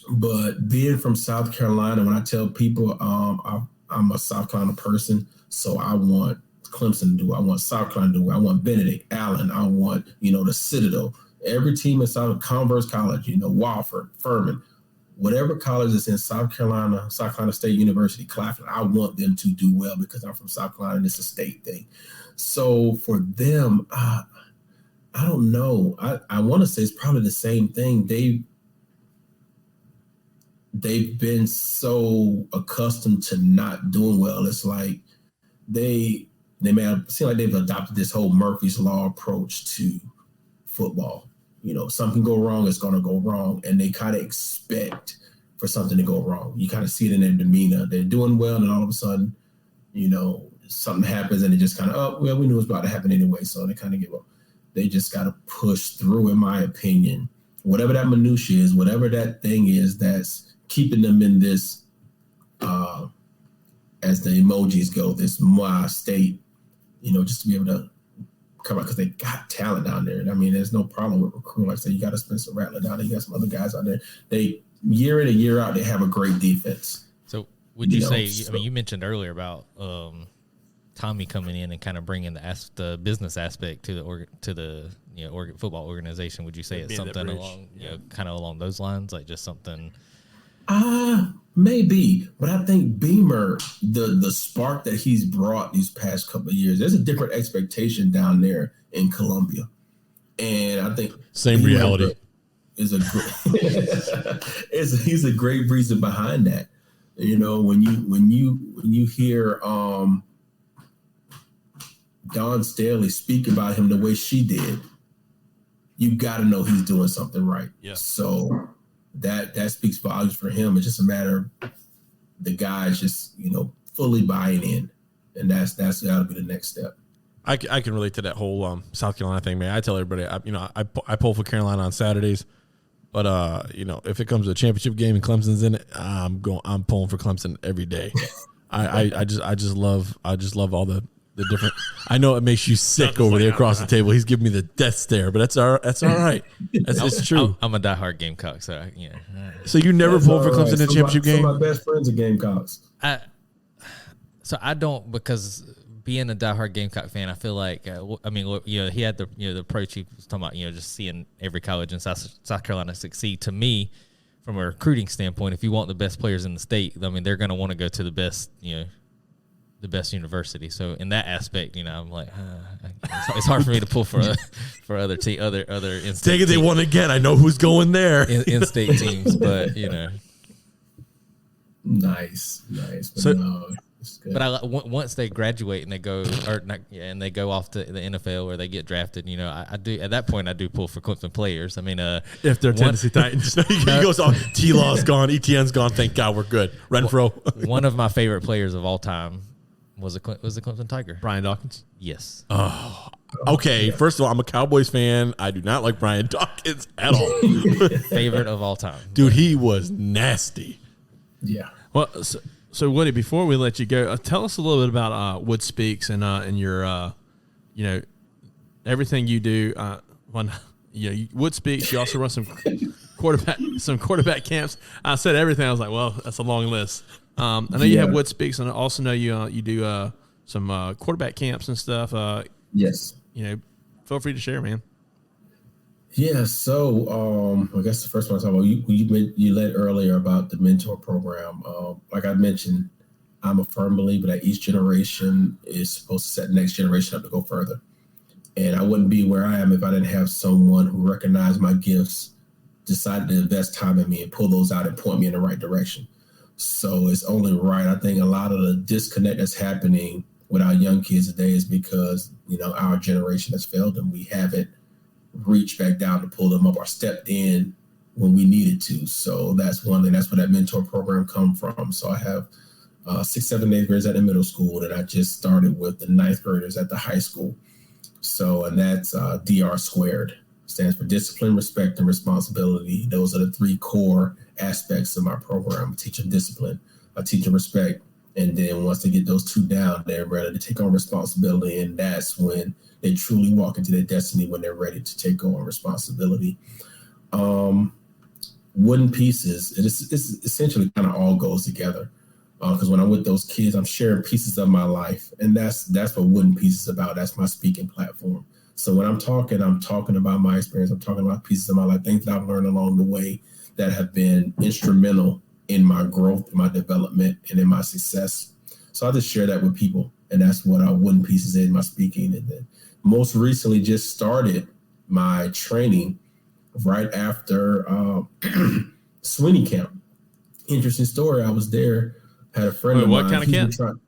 but being from South Carolina, when I tell people I'm a South Carolina person, so I want Clemson to do, I want South Carolina to do, I want Benedict, Allen, I want, the Citadel, every team in Converse College, Wofford, Furman, whatever college is in South Carolina State University, Claflin, I want them to do well because I'm from South Carolina and it's a state thing. So for them, I don't know. I want to say it's probably the same thing. They've been so accustomed to not doing well. It's like they may have seem like they've adopted this whole Murphy's Law approach to football. Something go wrong, it's going to go wrong. And they kind of expect for something to go wrong. You kind of see it in their demeanor. They're doing well, and all of a sudden, something happens, and it just kind of, we knew it was about to happen anyway. So they kind of give up. They just got to push through, in my opinion. Whatever that minutia is, whatever that thing is that's keeping them in this, as the emojis go, this moi state, just to be able to come out because they got talent down there. I mean, there's no problem with recruiting. Like I said, you got a Spencer Rattler down there. You got some other guys out there. They, year in and year out, they have a great defense. So would you say, you mentioned earlier about Tommy coming in and kind of bringing the business aspect to the Oregon football organization. Would you say it's something along, kind of along those lines, like just something? Maybe, but I think Beamer, the spark that he's brought these past couple of years, there's a different expectation down there in Columbia, and I think same Beamer reality is a great. He's a great reason behind that. When you hear Dawn Staley speak about him the way she did, you got to know he's doing something right. Yeah. So that speaks volumes for him. It's just a matter of the guys just fully buying in, and that'll be the next step. I can relate to that whole South Carolina thing, man. I tell everybody, I pull for Carolina on Saturdays, but if it comes to a championship game and Clemson's in it, I'm pulling for Clemson every day. I just love all the different. I know it makes you sick over there across the table. He's giving me the death stare, but that's all right. It's true. I'm a diehard Gamecock, so yeah. So you never pulled for Clemson in a championship game? Some of my best friends are Gamecocks. So I don't, because being a diehard Gamecock fan, I feel like he had the approach he was talking about, just seeing every college in South Carolina succeed. To me, from a recruiting standpoint, if you want the best players in the state, I mean, they're going to want to go to the best university. So in that aspect, I'm like, it's hard for me to pull for other in-state Take it, they won again. I know who's going there. In-state teams, but Nice. But So- no, it's good. But once they graduate and they go and they go off to the NFL or they get drafted, I do at that point I do pull for Clemson players. I mean, If they're Tennessee Titans, he goes off. T-Law's gone. ETN's gone. Thank God we're good. Renfro. one of my favorite players of all time was the Clemson Tiger. Brian Dawkins. Yes. Okay, first of all, I'm a Cowboys fan. I do not like Brian Dawkins at all. Favorite of all time. Dude, he was nasty. Yeah. Well, so Woody, before we let you go, tell us a little bit about Wood Speaks and your everything you do. Wood Speaks. You also run some quarterback camps. I said everything. I was like, well, that's a long list. I know you have Wood Speaks, and I also know you do some quarterback camps and stuff. Yes. Feel free to share, man. Yeah, so I guess the first one I talk about, you led earlier about the mentor program. Like I mentioned, I'm a firm believer that each generation is supposed to set the next generation up to go further. And I wouldn't be where I am if I didn't have someone who recognized my gifts, decided to invest time in me and pull those out and point me in the right direction. So it's only right. I think a lot of the disconnect that's happening with our young kids today is because, our generation has failed them. We haven't reached back down to pull them up or stepped in when we needed to. So that's one thing. That's where that mentor program come from. So I have 6th, 7th, 8th graders at the middle school, and I just started with the 9th graders at the high school. So, and that's DR squared. Stands for discipline, respect, and responsibility. Those are the 3 core aspects of my program. I teach them discipline, I teach them respect, and then once they get those 2 down, they're ready to take on responsibility, and that's when they truly walk into their destiny, when they're ready to take on responsibility. Wooden pieces, it's essentially kind of all goes together. Because when I'm with those kids, I'm sharing pieces of my life, and that's what Wooden Pieces is about. That's my speaking platform. So when I'm talking about my experience. I'm talking about pieces of my life, things that I've learned along the way that have been instrumental in my growth, in my development, and in my success. So I just share that with people, and that's what Wooden Pieces is, my speaking. And then most recently just started my training right after Sweeney camp. Interesting story. I was there, had a friend of mine. What kind of camp?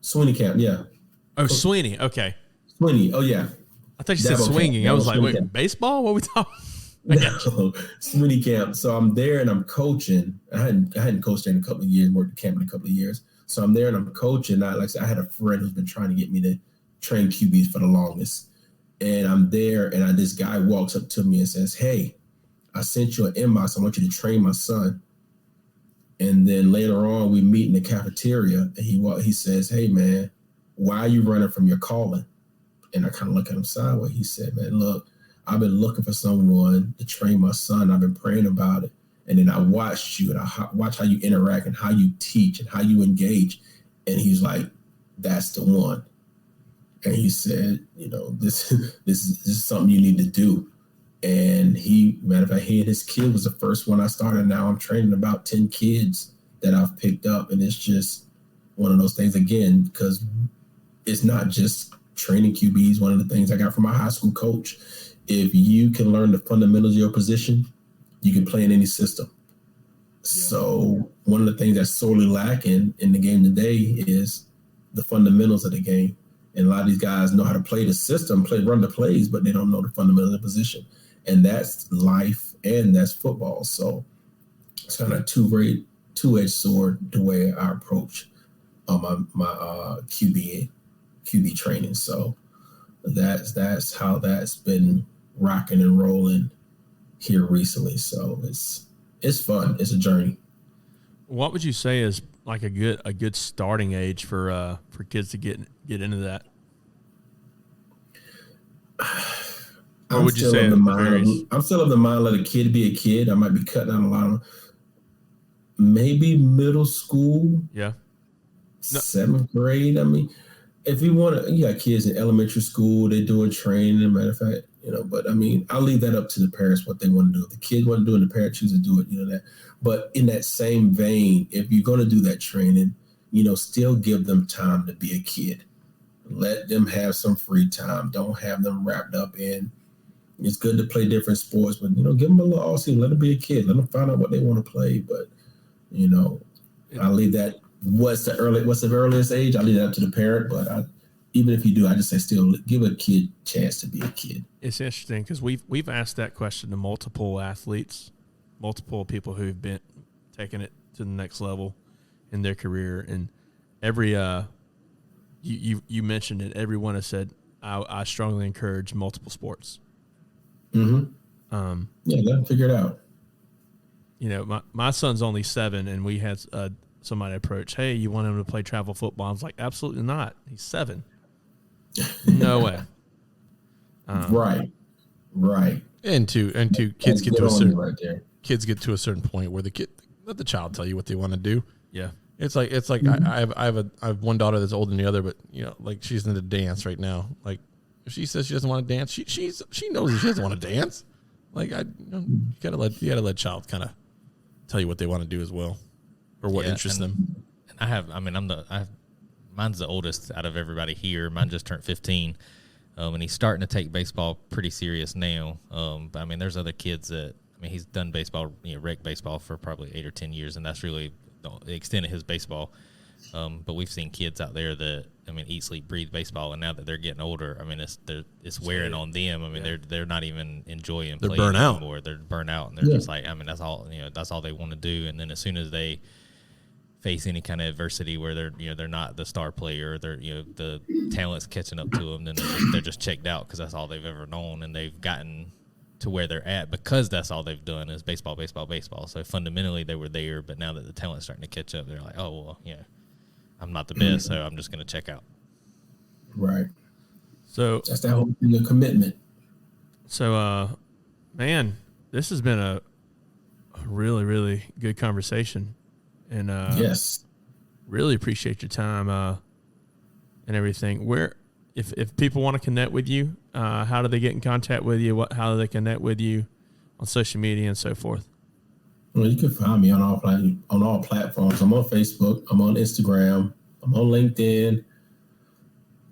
Sweeney camp, yeah. Oh, Sweeney. Okay. Sweeney, oh yeah. I thought you said Dabo swinging. camp. I was like, wait, Camp. baseball? What are we talking? No, Sweeney camp. So I'm there and I'm coaching. I hadn't coached there in a couple of years, worked at camp in a couple of years. So I'm there and I'm coaching. Like I said, I had a friend who's been trying to get me to train QBs for the longest. And I'm there, and this guy walks up to me and says, "Hey, I sent you an inbox. I want you to train my son." And then later on, we meet in the cafeteria, and he says, "Hey, man, why are you running from your calling?" And I kind of look at him sideways. He said, "Man, look, I've been looking for someone to train my son. I've been praying about it. And then I watched you, and I watch how you interact and how you teach and how you engage." And he's like, "That's the one." And he said, this is something you need to do. And matter of fact, he and his kid was the first one I started. Now I'm training about 10 kids that I've picked up. And it's just one of those things, again, because it's not just training QBs. One of the things I got from my high school coach, if you can learn the fundamentals of your position, you can play in any system. Yeah. So one of the things that's sorely lacking in the game today is the fundamentals of the game. And a lot of these guys know how to play the system, run the plays, but they don't know the fundamentals of the position. And that's life and that's football. So it's kind of a two-edged sword the way I approach my QB training. So that's how that's been rocking and rolling here recently. So it's fun. It's a journey. What would you say is like a good starting age for kids to get into that? Or would you say I'm still of the mind let a kid be a kid. I might be cutting out a lot of maybe middle school. Yeah. No. 7th grade. I mean, if you want to, you got kids in elementary school, they're doing training, as a matter of fact, but I mean, I'll leave that up to the parents, what they want to do. If the kids want to do it, and the parents choose to do it, that. But in that same vein, if you're going to do that training, still give them time to be a kid. Let them have some free time. Don't have them wrapped up in, it's good to play different sports, but, give them a little off-season. Let them be a kid. Let them find out what they want to play. But, I'll leave that. What's the earliest age? I'll leave that up to the parent, but even if you do, I just say still give a kid a chance to be a kid. It's interesting because we've asked that question to multiple athletes, multiple people who've been taking it to the next level in their career, and every you mentioned it. Everyone has said I strongly encourage multiple sports. Mm-hmm. Yeah, let them figure it out. My son's only 7, and we had somebody approach, hey, you want him to play travel football? I was like, absolutely not. He's 7. No way. Right. And kids get to a certain point where let the child tell you what they want to do. Yeah. It's like Mm-hmm. I have one daughter that's older than the other, but like she's into dance right now. Like if she says she doesn't want to dance, she knows that she doesn't want to dance. Like you gotta let child kind of tell you what they want to do as well, or what interests them. Mine's the oldest out of everybody here. Mine just turned 15, and he's starting to take baseball pretty serious now. But there's other kids that he's done baseball, rec baseball for probably 8 or 10 years, and that's really the extent of his baseball. But we've seen kids out there that eat, sleep, breathe baseball, and now that they're getting older, it's wearing on them. They're not even enjoying playing anymore. They're burnt out, and they're just like, that's all they want to do. And then as soon as they face any kind of adversity where they're not the star player, the talent's catching up to them, then they're just checked out because that's all they've ever known, and they've gotten to where they're at because that's all they've done is baseball. So fundamentally they were there, but now that the talent's starting to catch up, they're like, oh well, I'm not the best, so I'm just going to check out. Right. So that's that whole thing of commitment. So, man, this has been a really, really good conversation, and yes, really appreciate your time and everything. If people want to connect with you, how do they get in contact with you? How do they connect with you on social media and so forth? Well, you can find me on all platforms. I'm on Facebook. I'm on Instagram. I'm on LinkedIn.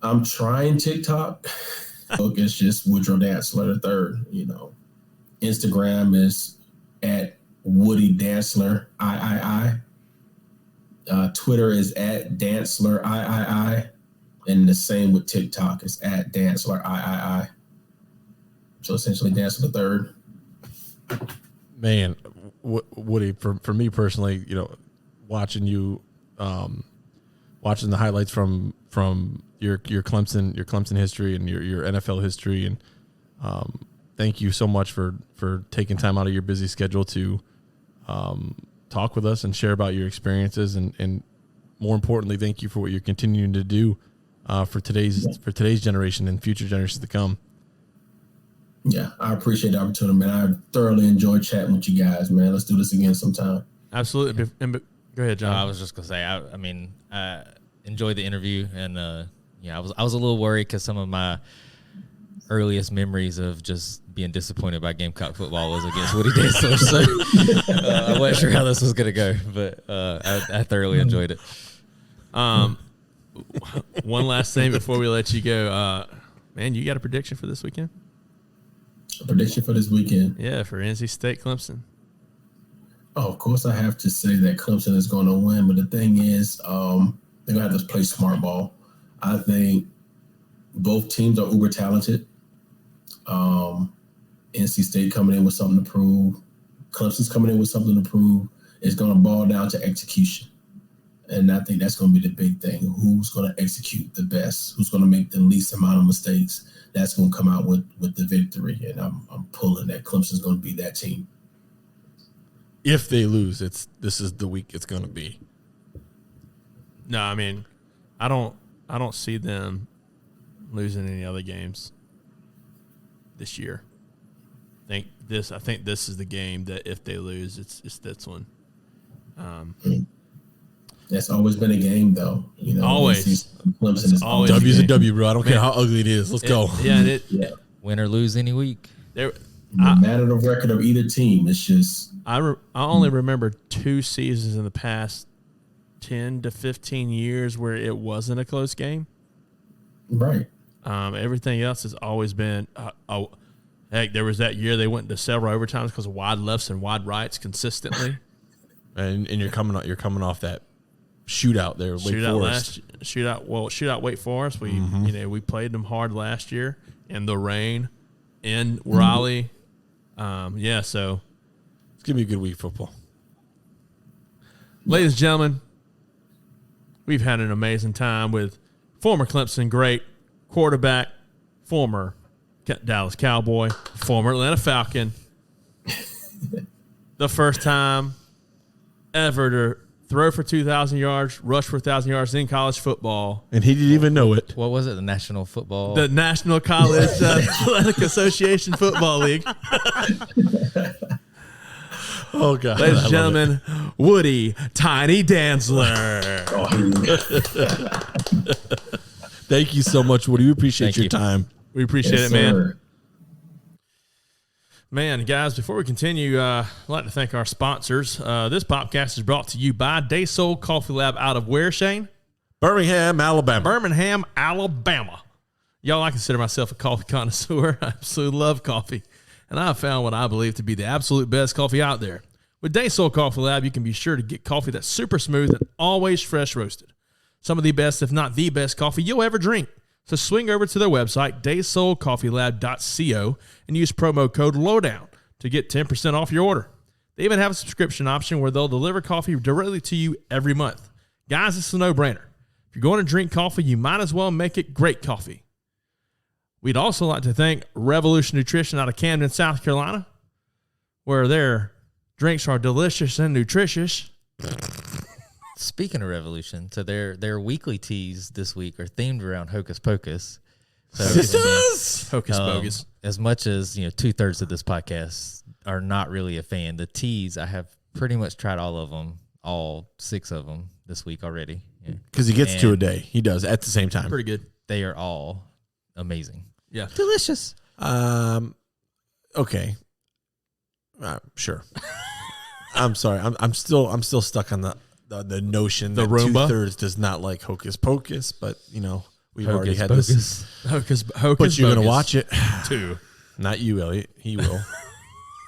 I'm trying TikTok. It's just Woodrow Dantzler III. Instagram is at Woody Dantzler III. Twitter is at Dantzler III. And the same with TikTok. It's at Dantzler III. So essentially Dantzler III. Man, Woody, for me personally, watching you, watching the highlights from your Clemson history and your NFL history, and thank you so much for taking time out of your busy schedule to talk with us and share about your experiences, and more importantly, thank you for what you're continuing to do for today's generation and future generations to come. Yeah, I appreciate the opportunity, man. I thoroughly enjoyed chatting with you guys, man. Let's do this again sometime. Absolutely. Go ahead, John. I was just gonna say, I enjoyed the interview, and I was a little worried because some of my earliest memories of just being disappointed by Gamecock football was against Woody Dantzler, so I wasn't sure how this was gonna go, but I thoroughly enjoyed it. One last thing before we let you go, man, you got a prediction for this weekend? A prediction for this weekend? Yeah, for NC State Clemson. Oh, of course I have to say that Clemson is going to win, but the thing is, they're going to have to play smart ball. I think both teams are uber talented. NC State coming in with something to prove. Clemson's coming in with something to prove. It's going to boil down to execution. And I think that's going to be the big thing. Who's going to execute the best? Who's going to make the least amount of mistakes? That's going to come out with the victory. And I'm pulling that Clemson's going to be that team. If they lose, this is the week it's going to be. No, I mean, I don't see them losing any other games this year. I think this is the game that if they lose, it's this one. That's always been a game, though. Always. Clemson is always W's a W, bro. I don't care how ugly it is. Let's go. Yeah, Win or lose any week. No matter the record of either team, it's just. I only remember 2 seasons in the past 10 to 15 years where it wasn't a close game. Right. Everything else has always been. Heck, there was that year they went into several overtimes because of wide lefts and wide rights consistently. and you're coming off that shootout there. Shootout Wake Forest. We played them hard last year in the rain in Raleigh. So it's gonna be a good week of football. Ladies and gentlemen, we've had an amazing time with former Clemson great quarterback, former Dallas Cowboy, former Atlanta Falcon. The first time ever to throw for 2,000 yards, rush for 1,000 yards in college football. And he didn't even know it. What was it? The National College Athletic Association Football League. Oh, God. Ladies and gentlemen, Woody Tiny Dantzler. Thank you so much, Woody. We appreciate your time. We appreciate Yes, it, man. sir. Man, guys, before we continue, I'd like to thank our sponsors. This podcast is brought to you by Day Soul Coffee Lab out of where, Shane? Birmingham, Alabama. Y'all, I consider myself a coffee connoisseur. I absolutely love coffee. And I've found what I believe to be the absolute best coffee out there. With Day Soul Coffee Lab, you can be sure to get coffee that's super smooth and always fresh roasted. Some of the best, if not the best, coffee you'll ever drink. So swing over to their website, daysoulcoffeelab.co, and use promo code LOWDOWN to get 10% off your order. They even have a subscription option where they'll deliver coffee directly to you every month. Guys, it's a no-brainer. If you're going to drink coffee, you might as well make it great coffee. We'd also like to thank Revolution Nutrition out of Camden, South Carolina, where their drinks are delicious and nutritious. Speaking of Revolution, so their weekly teas this week are themed around Hocus Pocus. So, Hocus Pocus. As much as 2/3 of this podcast are not really a fan, the teas I have pretty much tried all of them, all 6 of them this week already. Because he gets 2 a day. He does at the same time. Pretty good. They are all amazing. Yeah, delicious. Okay. Sure. I'm sorry. I'm still stuck on the notion that Roomba 2/3 does not like Hocus Pocus, but we've already had Pocus. this. Hocus But you're gonna watch it too. Not you, Elliot. He will.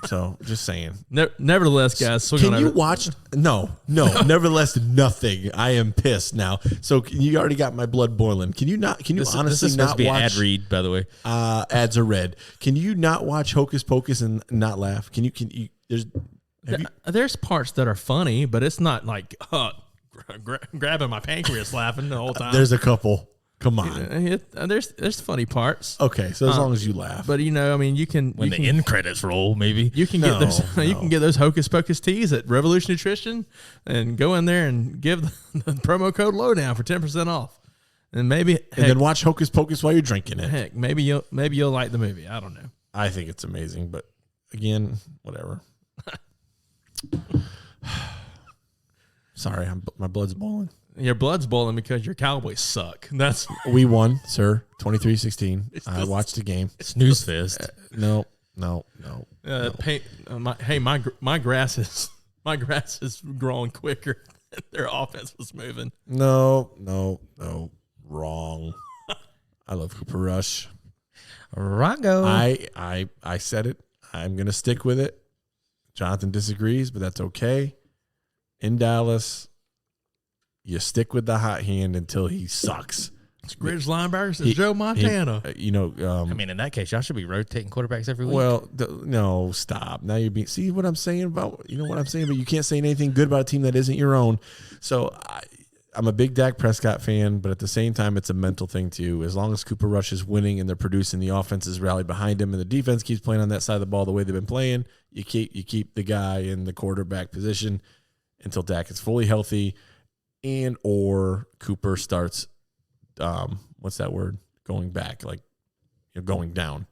So just saying. Nevertheless, guys, Can you watch? No. Nevertheless, nothing. I am pissed now. So you already got my blood boiling. Can you not? Can you honestly this is supposed not to be watch? an ad read, by the way. Ads are red. Can you not watch Hocus Pocus and not laugh? Can you? There's parts that are funny, but it's not like grabbing my pancreas laughing the whole time. There's a couple. Come on. There's funny parts. Okay, so as long as you laugh. But you can When the end credits roll, maybe you can get those. You can get those Hocus Pocus teas at Revolution Nutrition, and go in there and give the promo code LOWDOWN for 10% off. And then watch Hocus Pocus while you're drinking it. Heck, maybe you'll like the movie. I don't know. I think it's amazing, but again, whatever. Sorry, my blood's boiling. Your blood's boiling because your Cowboys suck. We won, sir. 23-16. I watched the game. Snooze fest. No. My grass is growing quicker than their offense was moving. No. Wrong. I love Cooper Rush. Rongo. I said it. I'm gonna stick with it. Jonathan disagrees, but that's okay. In Dallas, you stick with the hot hand until he sucks. Greatest linebackers is Joe Montana. I mean, in that case, y'all should be rotating quarterbacks every week. Well, no, stop. Now you're being. See what I'm saying about? You know what I'm saying, but you can't say anything good about a team that isn't your own. So I'm a big Dak Prescott fan, but at the same time, it's a mental thing too. As long as Cooper Rush is winning and they're producing, the offense is rallied behind him, and the defense keeps playing on that side of the ball the way they've been playing. You keep the guy in the quarterback position until Dak is fully healthy, and or Cooper starts, what's that word? Going back, like going down.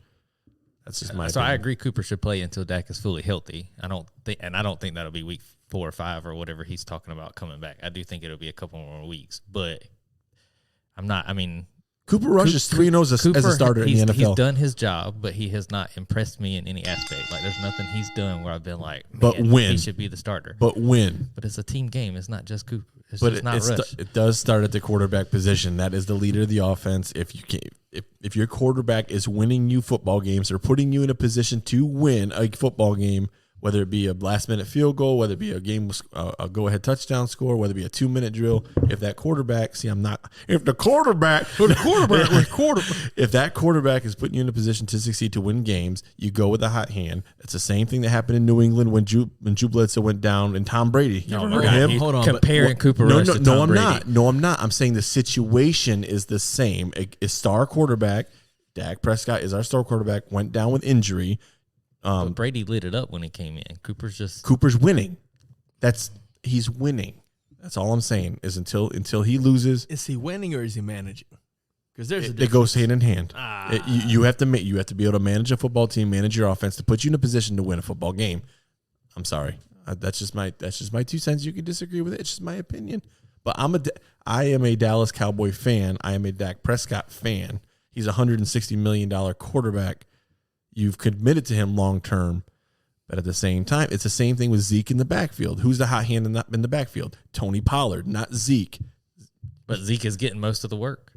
That's just my. So opinion. I agree. Cooper should play until Dak is fully healthy. I don't think that'll be week 4 or 5 or whatever he's talking about coming back. I do think it'll be a couple more weeks, but I'm not. I mean, Cooper Rush is 3-0 as a starter in the NFL. He's done his job, but he has not impressed me in any aspect. Like, there's nothing he's done where I've been like, man, but when he should be the starter. But when? But it's a team game. It's not just Cooper. It's but just not Rush. It does start at the quarterback position. That is the leader of the offense. If your quarterback is winning you football games or putting you in a position to win a football game, whether it be a last-minute field goal, whether it be a go-ahead touchdown score, whether it be a 2-minute drill, if that quarterback, if that quarterback is putting you in a position to succeed, to win games, you go with a hot hand. It's the same thing that happened in New England when Drew Bledsoe went down and Tom Brady. You ever heard of him? Hold on. Comparing Cooper Rush to Tom Brady. No, I'm not. I'm saying the situation is the same. A star quarterback, Dak Prescott is our star quarterback, went down with injury. But Brady lit it up when he came in. Cooper's winning. He's winning. That's all I'm saying is until he loses. Is he winning or is he managing? Because there's a difference. It goes hand in hand. You have to be able to manage a football team, manage your offense to put you in a position to win a football game. I'm sorry. That's just my 2 cents. You can disagree with it. It's just my opinion. But I am a Dallas Cowboy fan. I am a Dak Prescott fan. He's a $160 million quarterback. You've committed to him long term, but at the same time, it's the same thing with Zeke in the backfield. Who's the hot hand in the backfield? Tony Pollard, not Zeke. But Zeke is getting most of the work.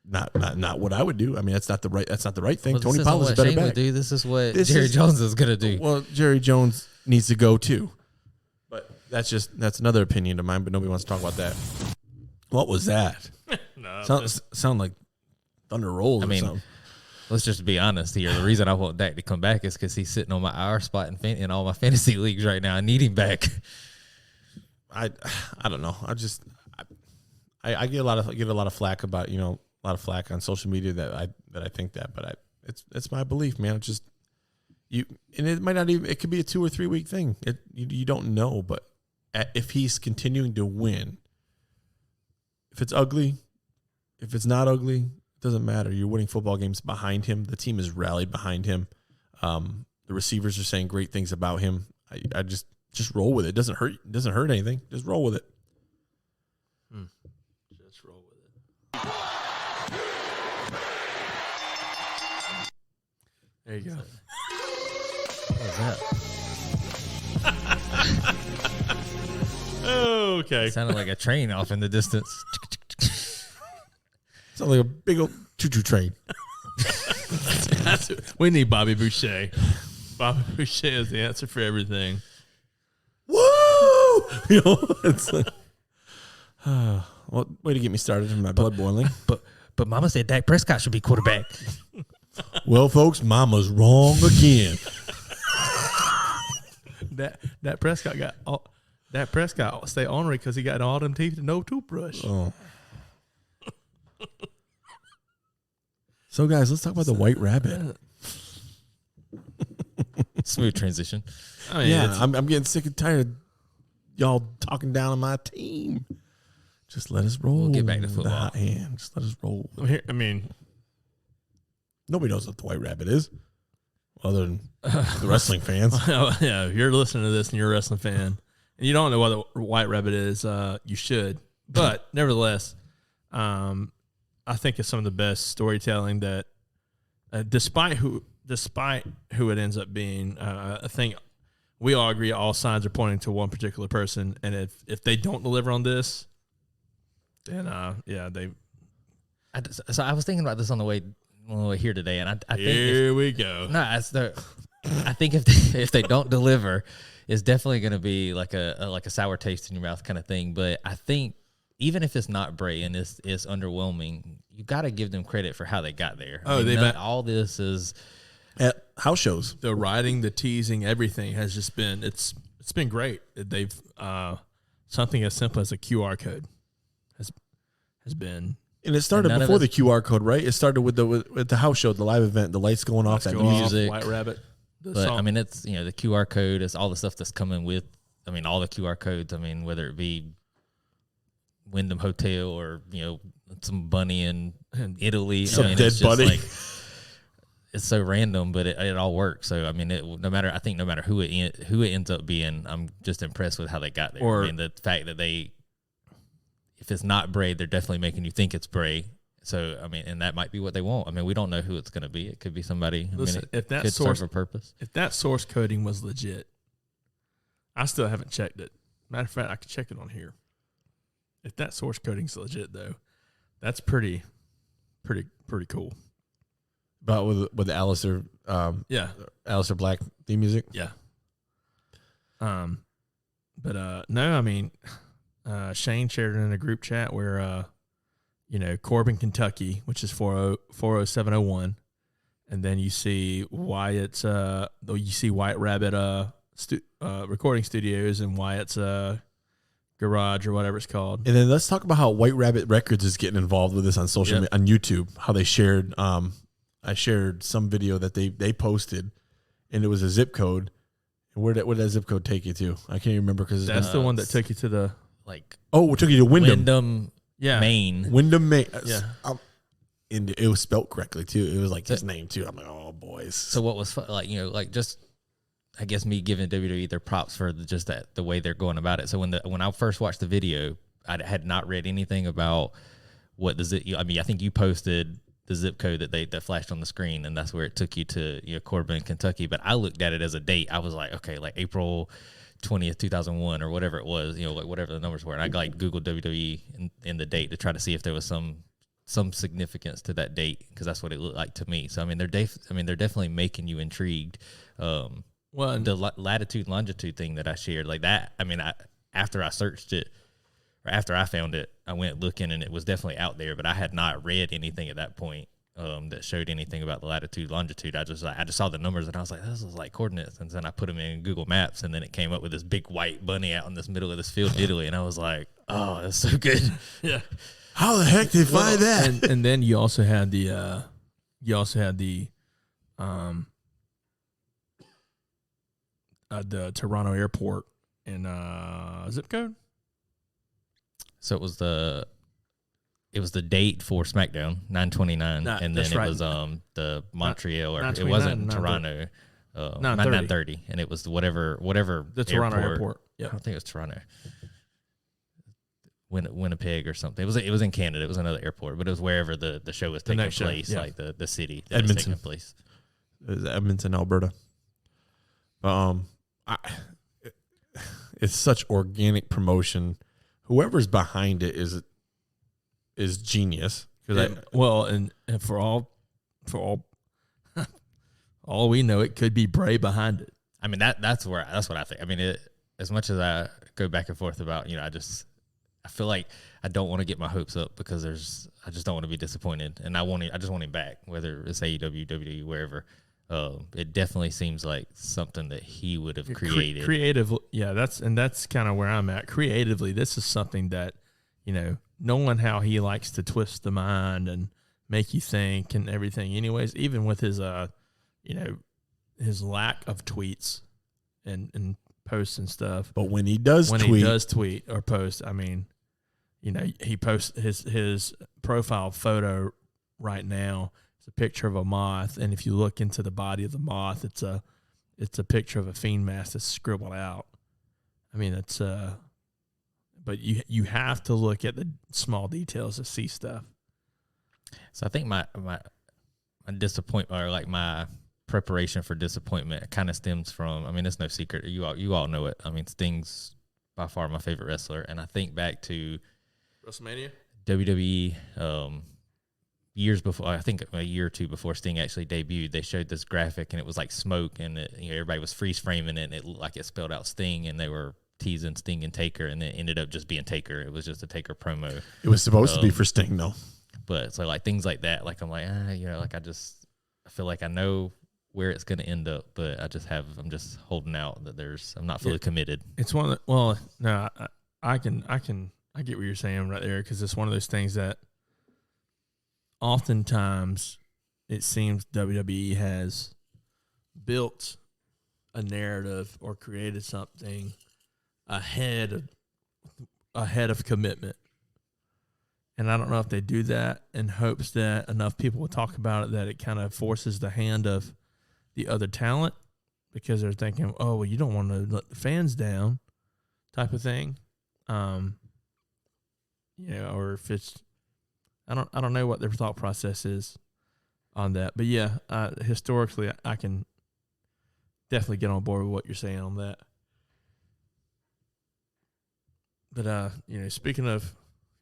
Not what I would do. I mean, that's not the right thing. Well, Tony Pollard's a better back. This is what Jerry Jones is gonna do. Well, Jerry Jones needs to go too. But that's another opinion of mine. But nobody wants to talk about that. What was that? Sound like thunder rolls or something. Let's just be honest here. The reason I want Dak to come back is because he's sitting on my IR spot in all my fantasy leagues right now. I need him back. I don't know. I get a lot of flack about a lot of flack on social media that I think that, but it's my belief, man. It's just and it might not even. It could be a 2 or 3 week thing. You don't know, but if he's continuing to win, if it's ugly, if it's not ugly. Doesn't matter. You're winning football games behind him. The team is rallied behind him. The receivers are saying great things about him. I just roll with it. It doesn't hurt. It doesn't hurt anything. Just roll with it. Just roll with it. There you go. What was that? Okay. It sounded like a train off in the distance. Sounds like a big old choo-choo train. We need Bobby Boucher. Bobby Boucher is the answer for everything. Woo! It's like, well, way to get me started in my blood boiling. But Mama said Dak Prescott should be quarterback. Well, folks, Mama's wrong again. That Prescott stay ornery because he got all them teeth and no toothbrush. Oh. So, guys, let's talk about the White Rabbit. Smooth transition. I mean, Yeah, I'm getting sick and tired of y'all talking down on my team. Just let us roll. We'll get back to with football. the hot hand. Just let us roll. I mean, Nobody knows what the White Rabbit is, other than the wrestling fans. yeah, if you're listening to this and you're a wrestling fan and you don't know what the White Rabbit is, you should. But nevertheless, I think it's some of the best storytelling that, despite who it ends up being, I think we all agree all signs are pointing to one particular person, and if they don't deliver on this, then they. So I was thinking about this on the way here today, and I think here we go. No, I think if they don't deliver, it's definitely going to be like a sour taste in your mouth kind of thing. But I think even if it's not Bray and it's underwhelming, you got to give them credit for how they got there. Oh, all this is At house shows. The writing, the teasing, everything has just been it's been great. They've something as simple as a QR code. has been. And it started before the QR code, right? It started with the house show, the live event, the lights going off, that music, White Rabbit. But song. I mean, it's the QR code is all the stuff that's coming with. I mean, all the QR codes. I mean, whether it be Wyndham Hotel or some bunny in Italy. Some dead it's just bunny. It's so random, but it all works. So I mean, no matter who it ends up being, I'm just impressed with how they got there. I mean, the fact that if it's not Bray, they're definitely making you think it's Bray. So I mean, and that might be what they want. I mean, we don't know who it's going to be. It could be somebody. Listen, if that could source serve a purpose, if that source coding was legit, I still haven't checked it. Matter of fact, I could check it on here. If that source coding's legit, though, that's pretty cool. But with the Alistair, Alistair Black theme music, yeah. But no, I mean, Shane shared it in a group chat where, Corbin, Kentucky, which is 40701, and then you see Wyatt's, White Rabbit recording studios and Wyatt's garage or whatever it's called. And then let's talk about how White Rabbit Records is getting involved with this on social media, on YouTube. How they shared, I shared some video that they posted, and it was a zip code. And where did that zip code take you to? I can't even remember because that's the one that took you to the it took you to Wyndham. Maine. Wyndham, Maine. Yeah. And it was spelled correctly too. It was like his name too. I'm like, oh boys. So what was just I guess me giving WWE their props for the way they're going about it. So when I first watched the video, I had not read anything about what the zip. I mean, I think you posted the zip code that flashed on the screen, and that's where it took you to Corbin, Kentucky. But I looked at it as a date. I was like, okay, like April 20th, 2001, or whatever it was, whatever the numbers were. And I Googled WWE in the date to try to see if there was some significance to that date, because that's what it looked like to me. So I mean, they're definitely making you intrigued. The latitude longitude thing that I shared, like that. I mean, after I searched it, or after I found it, I went looking, and it was definitely out there. But I had not read anything at that point that showed anything about the latitude longitude. I just saw the numbers, and I was like, this is like coordinates. And then I put them in Google Maps, and then it came up with this big white bunny out in this middle of this field in Italy, and I was like, oh, that's so good. Yeah. How the heck did you find that? And then you also had the Toronto airport in zip code. So it was the date for SmackDown 9/29, and then it was the Montreal, or it wasn't Toronto, 9/30, and it was whatever the Toronto airport. Yeah, I don't think it was Toronto, Winnipeg or something. It was in Canada. It was another airport, but it was wherever the show was taking place, like the city that was taking place. It was Edmonton, Alberta. It's such organic promotion. Whoever's behind it is genius. And for all we know, it could be Bray behind it. I mean, that's what I think. I mean, as much as I go back and forth about, I feel like I don't want to get my hopes up, because I just don't want to be disappointed, and I just want him back, whether it's AEW, WWE, wherever. It definitely seems like something that he would have created. Creative, yeah. That's kind of where I'm at. Creatively, this is something that, knowing how he likes to twist the mind and make you think and everything. Anyways, even with his his lack of tweets and posts and stuff. But when he does tweet or post, I mean, he posts his profile photo right now. It's a picture of a moth, and if you look into the body of the moth, it's a picture of a Fiend mask that's scribbled out. I mean, but you have to look at the small details to see stuff. So I think my disappointment, or like my preparation for disappointment, kind of stems from, I mean, it's no secret. You all know it. I mean, Sting's by far my favorite wrestler, and I think back to WrestleMania, WWE. Years before, I think a year or two before Sting actually debuted, they showed this graphic, and it was like smoke, and everybody was freeze framing it, and it looked like it spelled out Sting, and they were teasing Sting and Taker, and it ended up just being Taker. It was just a Taker promo. It was supposed to be for Sting, though. But so like things like that, like I'm like, like I feel like I know where it's going to end up, but I'm just holding out that I'm not fully committed. It's one of the, I can I get what you're saying right there, because it's one of those things that oftentimes it seems WWE has built a narrative or created something ahead of commitment. And I don't know if they do that in hopes that enough people will talk about it that it kind of forces the hand of the other talent, because they're thinking, oh, well, you don't want to let the fans down type of thing. Or if it's, I don't know what their thought process is on that. But yeah, historically, I can definitely get on board with what you're saying on that. But, speaking of,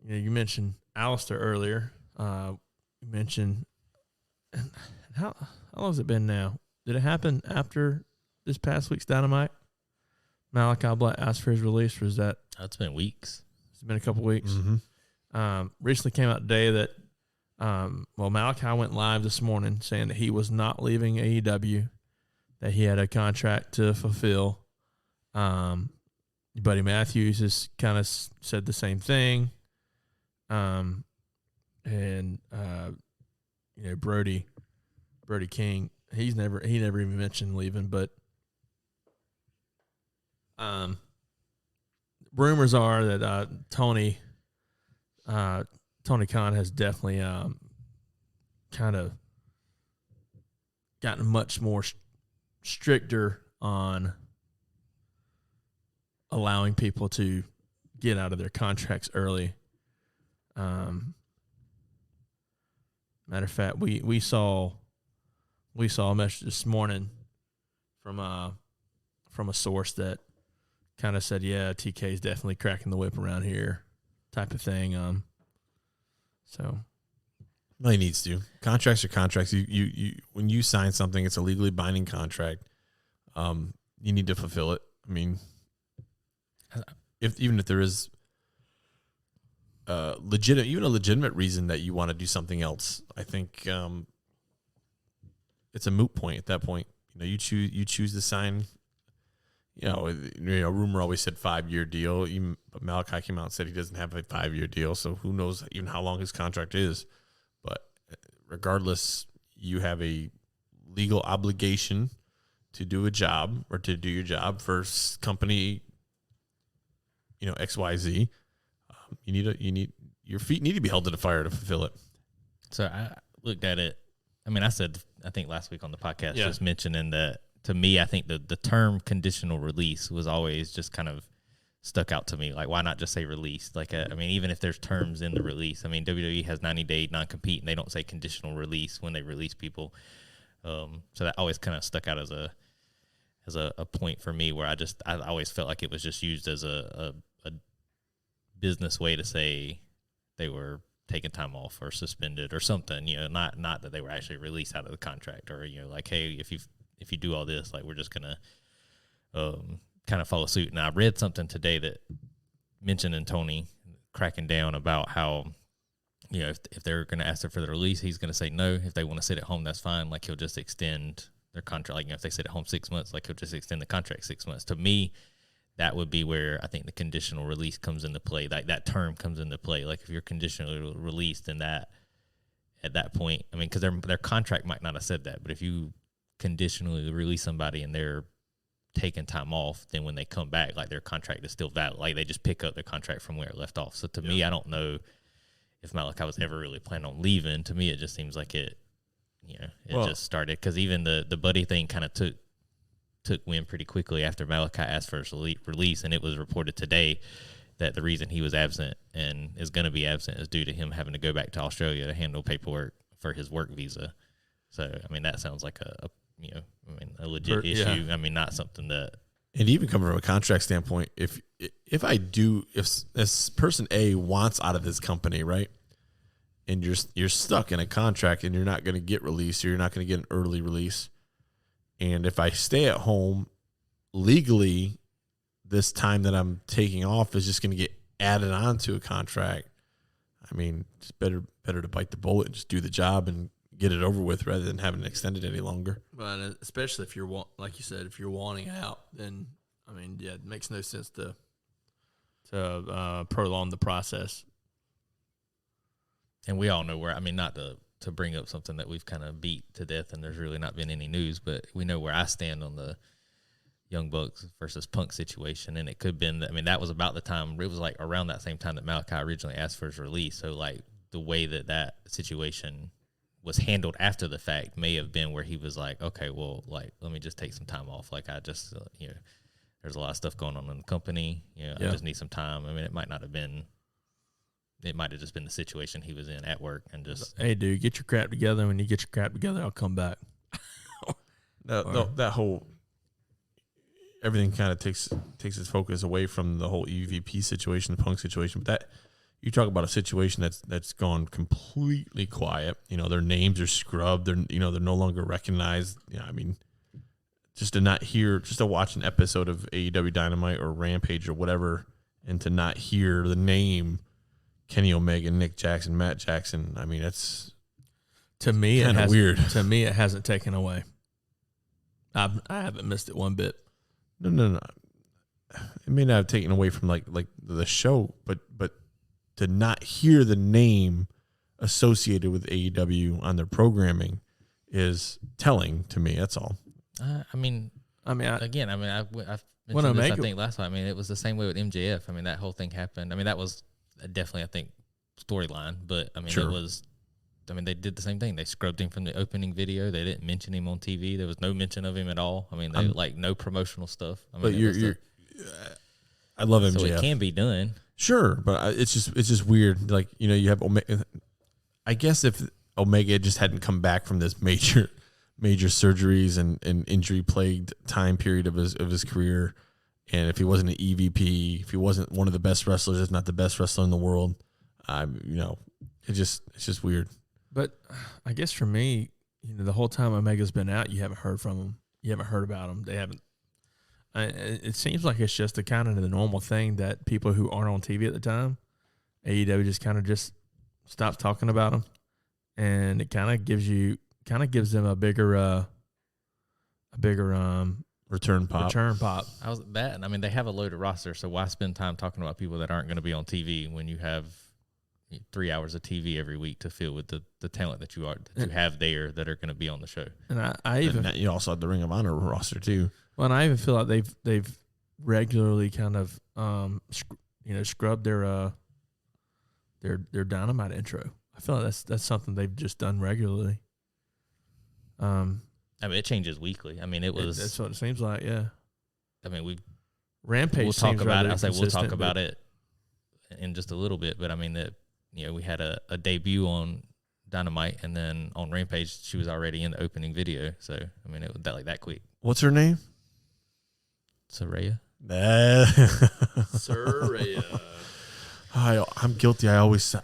you mentioned Alistair earlier. You mentioned, how long has it been now? Did it happen after this past week's Dynamite? Malachi Black asked for his release, or is that? It's been weeks. It's been a couple weeks. Mm-hmm. Recently came out today that, Malachi went live this morning saying that he was not leaving AEW, that he had a contract to fulfill. Buddy Matthews has kind of said the same thing. Brody King, he never even mentioned leaving, but rumors are that Tony Khan has definitely kind of gotten much more stricter on allowing people to get out of their contracts early. Matter of fact, we saw a message this morning from a source that kind of said, yeah, TK is definitely cracking the whip around here, type of thing. Well, he needs to. Contracts are contracts. You when you sign something, it's a legally binding contract. You need to fulfill it. I mean, even if there is a legitimate reason that you want to do something else, I think it's a moot point at that point. You choose to sign. Rumor always said 5-year deal. But Malachi came out and said he doesn't have a 5-year deal, so who knows even how long his contract is. But regardless, you have a legal obligation to do a job or to do your job for company, XYZ. Your feet need to be held to the fire to fulfill it. So I looked at it. I mean, I think last week on the podcast, just mentioning that, to me, I think the term conditional release was always just kind of stuck out to me. Like, why not just say release? Like, even if there's terms in the release, WWE has 90-day non-compete, and they don't say conditional release when they release people. So that always kind of stuck out as a point for me, where I always felt like it was just used as a business way to say they were taking time off or suspended or something. Not that they were actually released out of the contract, or like, hey, if you do all this, like, we're just gonna kind of follow suit. And I read something today that mentioned Tony cracking down about how, if they're going to ask them for the release, he's going to say no. If they want to sit at home, that's fine. Like, he'll just extend their contract. Like, if they sit at home 6 months, like, he'll just extend the contract 6 months. To me, that would be where I think the conditional release comes into play. Like, that term comes into play. Like, if you're conditionally released, then that at that point, I mean, because their contract might not have said that, but if you conditionally release somebody and they're taking time off, then when they come back, like, their contract is still valid. Like, they just pick up their contract from where it left off. So to me, I don't know if Malachi was ever really planning on leaving. To me, it just seems like it just started, because even the buddy thing kind of took wind pretty quickly after Malachi asked for his release, and it was reported today that the reason he was absent and is going to be absent is due to him having to go back to Australia to handle paperwork for his work visa. So, I mean, that sounds like a legit issue. I mean, not something that. And even coming from a contract standpoint, if person A wants out of this company, right, and you're stuck in a contract and you're not going to get released, or you're not going to get an early release, and if I stay at home legally, this time that I'm taking off is just going to get added on to a contract. I mean, it's better to bite the bullet and just do the job and get it over with, rather than having it extended any longer. But especially if you're, like you said, if you're wanting out, then, I mean, yeah, it makes no sense to prolong the process. And we all know where, I mean, not to bring up something that we've kind of beat to death and there's really not been any news, but we know where I stand on the Young Bucks versus Punk situation. And it could have been, I mean, that was about the time, it was like around that same time that Malachi originally asked for his release. So like the way that situation was handled after the fact may have been where he was like, okay, well, like, let me just take some time off. Like I just, there's a lot of stuff going on in the company. I just need some time. I mean, it might not have been, it might have just been the situation he was in at work and just, hey, dude, get your crap together. When you get your crap together, I'll come back. That whole everything kind of takes its focus away from the whole EVP situation, the Punk situation. But that you talk about a situation that's gone completely quiet. Their names are scrubbed. They're no longer recognized. I mean, just to watch an episode of AEW Dynamite or Rampage or whatever, and to not hear the name Kenny Omega, Nick Jackson, Matt Jackson. I mean, that's to me kind of weird. To me, it hasn't taken away. I haven't missed it one bit. No. It may not have taken away from like the show, but to not hear the name associated with AEW on their programming is telling to me. That's all. I mentioned this, I think last time. I mean, it was the same way with MJF. I mean, that whole thing happened. I mean, that was definitely, I think, storyline. But I mean, Sure. It was. I mean, they did the same thing. They scrubbed him from the opening video. They didn't mention him on TV. There was no mention of him at all. I mean, no promotional stuff. I mean, I love MJF. So it can be done. Sure, but it's just weird. Like, you have Omega. I guess if Omega just hadn't come back from this major surgeries and injury plagued time period of his career, and if he wasn't an EVP, if he wasn't one of the best wrestlers, if not the best wrestler in the world, it's just weird. But I guess for me, the whole time Omega's been out, you haven't heard from him. You haven't heard about him. They haven't. It seems like it's just the kind of the normal thing that people who aren't on TV at the time, AEW just kind of just stops talking about them, and it kind of gives them a bigger Return pop. I was that, and I mean, they have a loaded roster, so why spend time talking about people that aren't going to be on TV when you have 3 hours of TV every week to fill with the talent that you have there that are going to be on the show. And I even you also have the Ring of Honor roster too. Well, and I even feel like they've regularly kind of scrubbed their Dynamite intro. I feel like that's something they've just done regularly. I mean, it changes weekly. I mean, that's what it seems like. Yeah. I mean, Rampage. We'll talk about it. We'll talk about it in just a little bit. But I mean, we had a debut on Dynamite, and then on Rampage, she was already in the opening video. So I mean, it was that quick. What's her name? Saraya. Saraya. I'm guilty. I always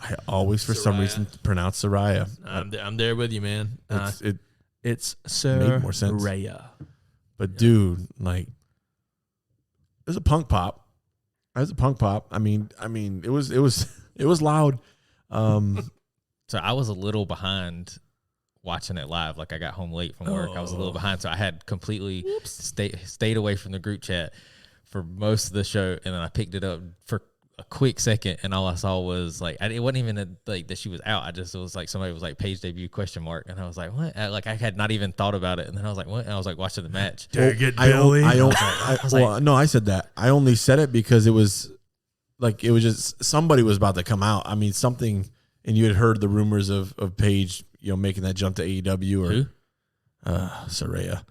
for some reason pronounce Saraya. I'm there with you, man. It's made more sense. Saraya. But dude, like, there's a punk pop. I mean, it was loud. So I was a little behind watching it live. Like, I got home late from work. I was a little behind, so I had completely stayed away from the group chat for most of the show, and then I picked it up for a quick second, and all I saw was like, it wasn't even that she was out. It was like somebody was like page debut ? And I was like, what? I had not even thought about it, and then I was like, what? And I was like watching the match. Dang it, Billy. No, I said that. I only said it because it was just somebody was about to come out. I mean, something, and you had heard the rumors of Paige, making that jump to AEW or who? Saraya.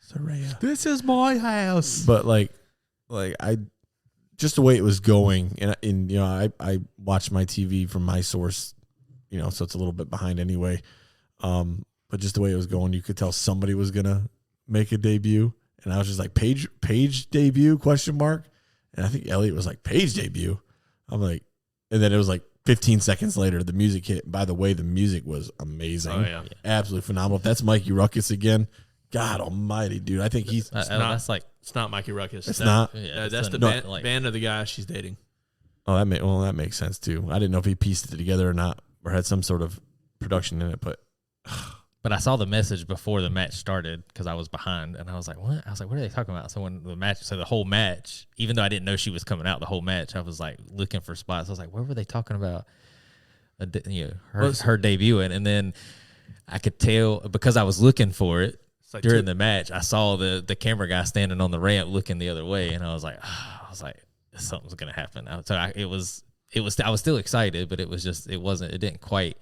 Saraya. This is my house. But I just the way it was going, and I watch my TV from my source, so it's a little bit behind anyway. But just the way it was going, you could tell somebody was gonna make a debut, and I was just like, Paige debut ? And I think Elliot was like, Paige debut. I'm like, and then it was like 15 seconds later, the music hit. By the way, the music was amazing. Oh, yeah. Absolutely phenomenal. If that's Mikey Ruckus again, God almighty, dude. I think he's It's not Mikey Ruckus. It's not. Yeah, That's the band of the guy she's dating. Oh, that makes sense too. I didn't know if he pieced it together or not, or had some sort of production in it, but But I saw the message before the match started because I was behind, and I was like, "What?" I was like, "What are they talking about?" So when the whole match, even though I didn't know she was coming out, the whole match, I was like looking for spots. I was like, "What were they talking about?" Her debuting, and then I could tell because I was looking for it during the match. I saw the camera guy standing on the ramp looking the other way, and I was like, something's gonna happen. I was still excited, but it didn't quite.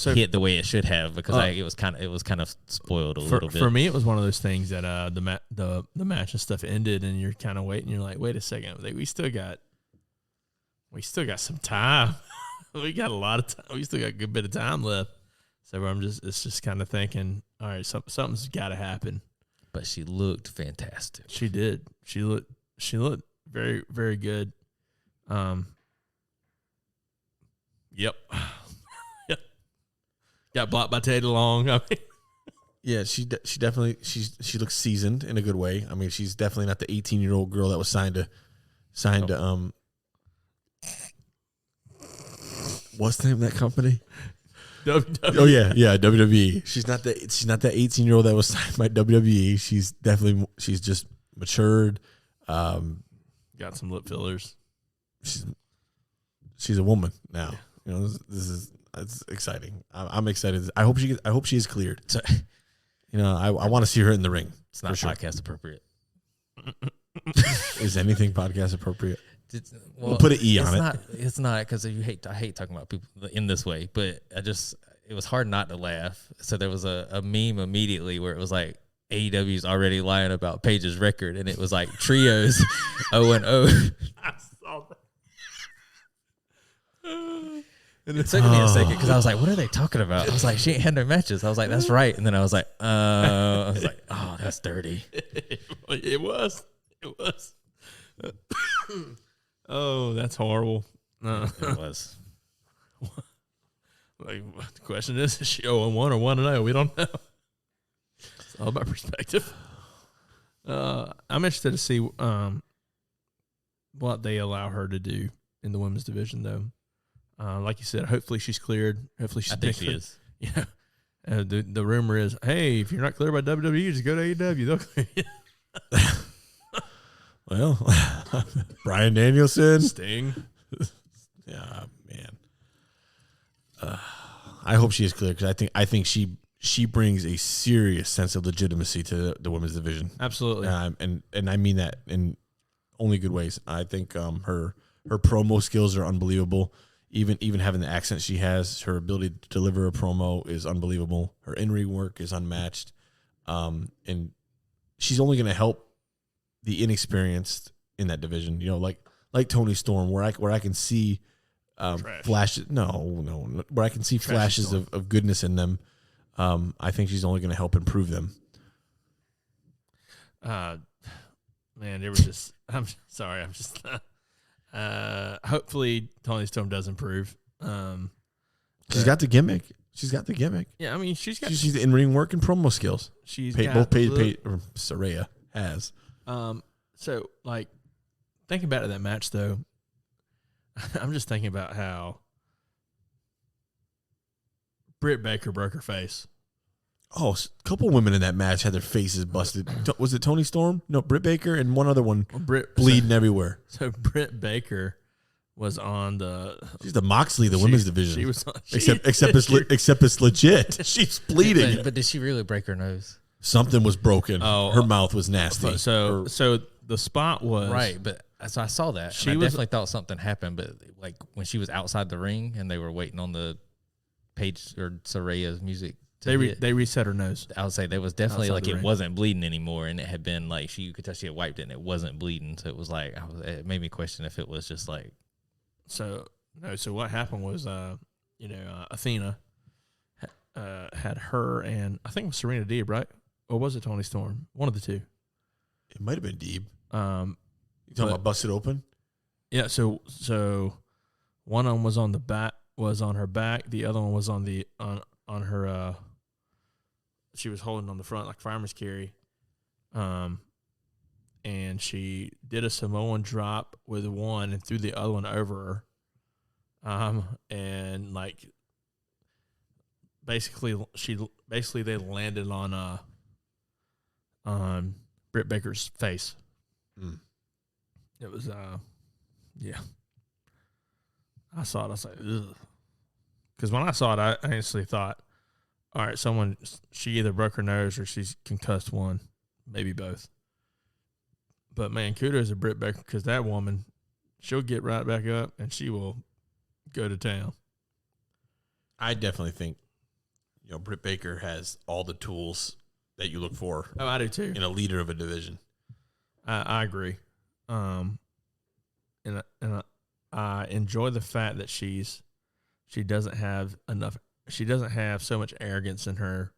Hit the way it should have because it was kind of spoiled a little bit. For me, it was one of those things that the match and stuff ended, and you're kind of waiting. You're like, wait a second, we still got some time. We got a lot of time. We still got a good bit of time left. So it's just kind of thinking, all right, something's got to happen. But she looked fantastic. She did. She looked very, very good. Yep. Got blocked by Teddy Long. I mean, yeah, she definitely she looks seasoned in a good way. I mean, she's definitely not the 18-year-old girl that was signed to what's the name of that company? WWE. Oh yeah, WWE. She's not that 18-year-old that was signed by WWE. She's just matured. Got some lip fillers. She's a woman now. You know, it's exciting. I'm excited. I hope she is cleared. So, you know, I want to see her in the ring. It's not podcast appropriate. Is anything podcast appropriate? Well, we'll put an E on it. It's not because I hate talking about people in this way, but it was hard not to laugh. So there was a meme immediately where it was like AEW's already lying about Paige's record, and it was like trios 0-0. I saw that. And it took me a second because I was like, what are they talking about? I was like, she ain't had no matches. I was like, that's right. And then I was like, oh, that's dirty. It was. Oh, that's horrible. It was. Like, the question is she 0-1 or 1-0? We don't know. It's all about perspective. I'm interested to see what they allow her to do in the women's division, though. Like you said, hopefully she's cleared. Hopefully she's she is. Yeah. The rumor is, hey, if you're not cleared by WWE, just go to AEW. They'll clear you. Well, Bryan Danielson, Sting. Yeah, man. I hope she is clear because I think she brings a serious sense of legitimacy to the women's division. Absolutely, and I mean that in only good ways. I think her promo skills are unbelievable. Even having the accent she has, her ability to deliver a promo is unbelievable. Her in-ring work is unmatched, and she's only going to help the inexperienced in that division. You know, like Tony Storm, where I can see flashes. No, where I can see flashes of goodness in them. I think she's only going to help improve them. Man, they were just. I'm sorry. I'm just. Hopefully Tony Storm does improve. She's got the gimmick. Yeah, I mean she's the in-ring work and promo skills. Saraya has. So like thinking back to that match though, I'm just thinking about how Britt Baker broke her face. Oh, a couple women in that match had their faces busted. Was it Tony Storm? No, Britt Baker and one other one bleeding everywhere. So Britt Baker was on she's the Moxley of the women's division. She was on, except it's legit. She's bleeding. But did she really break her nose? Something was broken. Oh, her mouth was nasty. So the spot was right, but so I saw that. I definitely thought something happened, but like when she was outside the ring and they were waiting on the Paige or Saraya's music. They reset her nose. I would say there was definitely like it wasn't bleeding anymore, and it had been like you could tell she had wiped it, and it wasn't bleeding. So it was like it made me question if it was just like. So what happened was Athena had her and I think it was Serena Deeb, right? Or was it Tony Storm? One of the two. It might have been Deeb. You talking about busted open? Yeah. So one of them was on her back. The other one was on her. She was holding on the front like fireman's carry, and she did a Samoan drop with one and threw the other one over her, and like basically they landed on Britt Baker's face. It was yeah. I saw it. I was like, ugh. Because when I saw it, I instantly thought, all right, she either broke her nose or she's concussed one, maybe both. But man, kudos to Britt Baker, because that woman, she'll get right back up and she will go to town. I definitely think, Britt Baker has all the tools that you look for. Oh, I do too. In a leader of a division. I agree. And I enjoy the fact that she doesn't have so much arrogance in her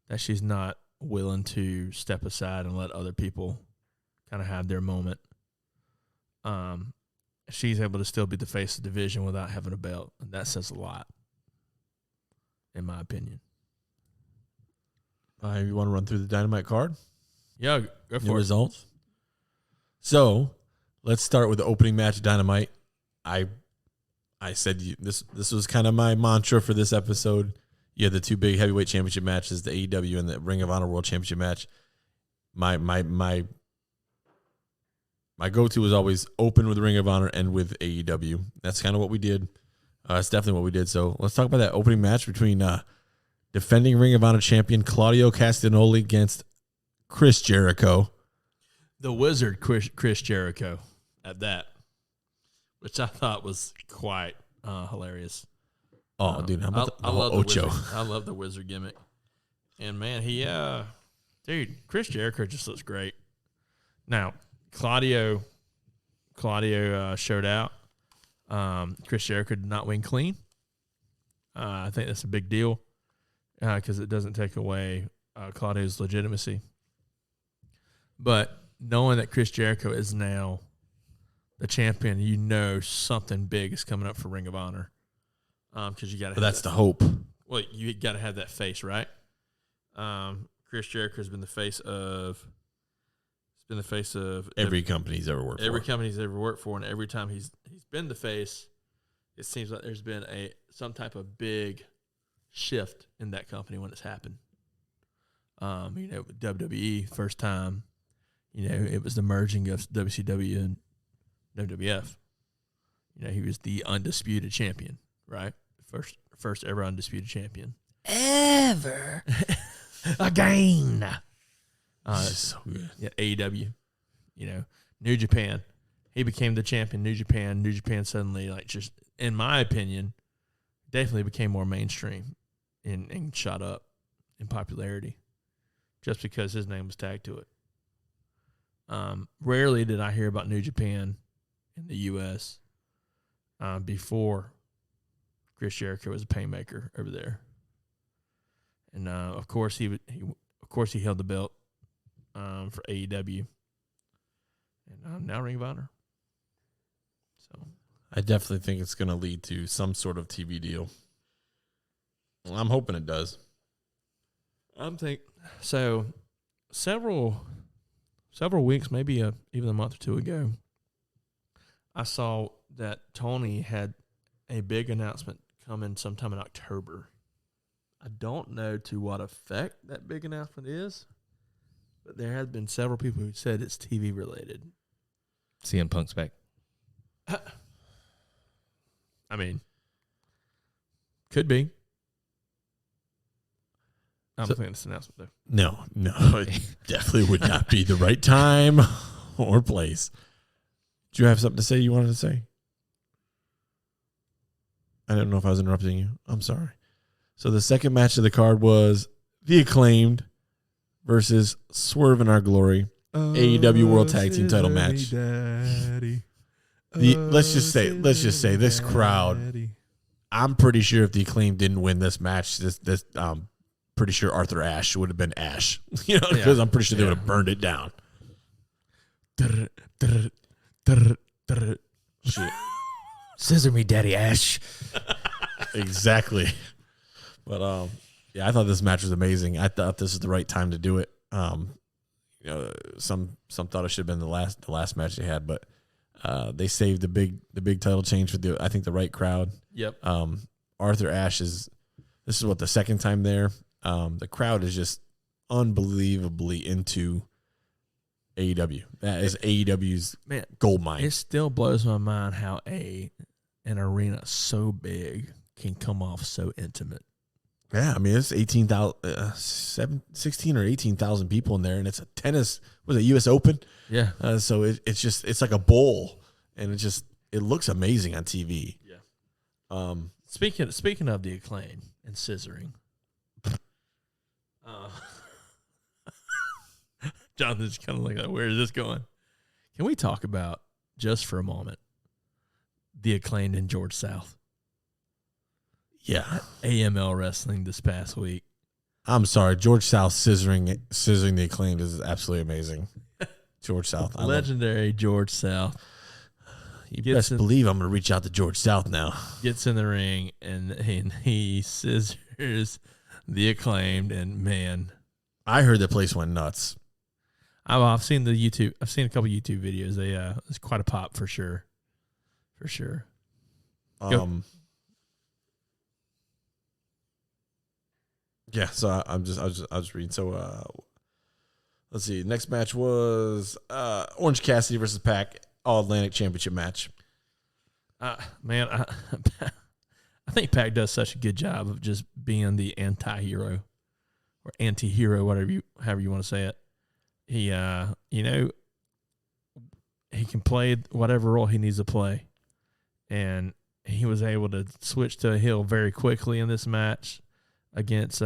that she's not willing to step aside and let other people kind of have their moment. She's able to still be the face of the division without having a belt, and that says a lot, in my opinion. You want to run through the Dynamite card? Yeah, go for New it. results. So let's start with the opening match of Dynamite. I said this was kind of my mantra for this episode. You had the two big heavyweight championship matches, the AEW and the Ring of Honor World Championship match. My go-to was always open with Ring of Honor and with AEW. That's kind of what we did. That's definitely what we did. So let's talk about that opening match between defending Ring of Honor champion Claudio Castagnoli against Chris Jericho. The Wizard, Chris Jericho, at that, which I thought was quite hilarious. Oh, dude, how about I love Ocho? The Wizard. I love the Wizard gimmick. And man, Chris Jericho just looks great. Now, Claudio showed out. Chris Jericho did not win clean. I think that's a big deal because it doesn't take away Claudio's legitimacy. But knowing that Chris Jericho is now the champion, something big is coming up for Ring of Honor. Because you got to. That's the hope. Well, you got to have that face, right? Chris Jericho has been the face of. It's been the face of every company he's ever worked for. Every company he's ever worked for, and every time he's been the face, it seems like there's been some type of big shift in that company when it's happened. WWE first time, it was the merging of WCW and WWF. He was the undisputed champion, right? First ever undisputed champion. Ever. Again. So good. Yeah, AEW. New Japan. He became the champion, New Japan. New Japan suddenly, just in my opinion, definitely became more mainstream and shot up in popularity just because his name was tagged to it. Rarely did I hear about New Japan in the U.S. Before Chris Jericho was a painmaker over there, and of course he held the belt for AEW, and now Ring of Honor. So I definitely think it's going to lead to some sort of TV deal. Well, I'm hoping it does. So. Several weeks, maybe even a month or two ago, I saw that Tony had a big announcement coming sometime in October. I don't know to what effect that big announcement is, but there have been several people who said it's TV related. CM Punk's back. I mean, could be. I don't think it's an announcement, though. No, it definitely would not be the right time or place. Do you have something to say you wanted to say? I don't know if I was interrupting you. I'm sorry. So the second match of the card was The Acclaimed versus Swerve in Our Glory, AEW World Tag Team title match. Let's just say this crowd. I'm pretty sure if The Acclaimed didn't win this match, pretty sure Arthur Ashe would have been Ash. Because I'm pretty sure they would have burned it down. Shit. Scissor me, Daddy Ash. Exactly. But I thought this match was amazing. I thought this was the right time to do it. Some thought it should have been the last match they had, but they saved the big title change for the right crowd. Yep. Arthur Ashe is This is the second time there. The crowd is just unbelievably into AEW. That is AEW's gold mine. It still blows my mind how an arena so big can come off so intimate. Yeah, I mean, it's 16 or 18,000 people in there, and it's a tennis, was it US Open? Yeah. So it's like a bowl, and it looks amazing on TV. Yeah. Speaking of the Acclaim and scissoring, Jonathan's kind of like, where is this going? Can we talk about, just for a moment, the Acclaimed and George South? Yeah. AML Wrestling this past week. I'm sorry. George South scissoring the Acclaimed is absolutely amazing. George South. Legendary George South. You best believe I'm going to reach out to George South now. Gets in the ring, and he scissors the Acclaimed, and man. I heard the place went nuts. I've seen a couple YouTube videos. It's quite a pop for sure. For sure. Yeah, so I'll just read. So let's see. Next match was Orange Cassidy versus Pac, All Atlantic Championship match. Man, I think Pac does such a good job of just being the anti-hero or anti-hero, however you want to say it. He he can play whatever role he needs to play, and he was able to switch to a heel very quickly in this match against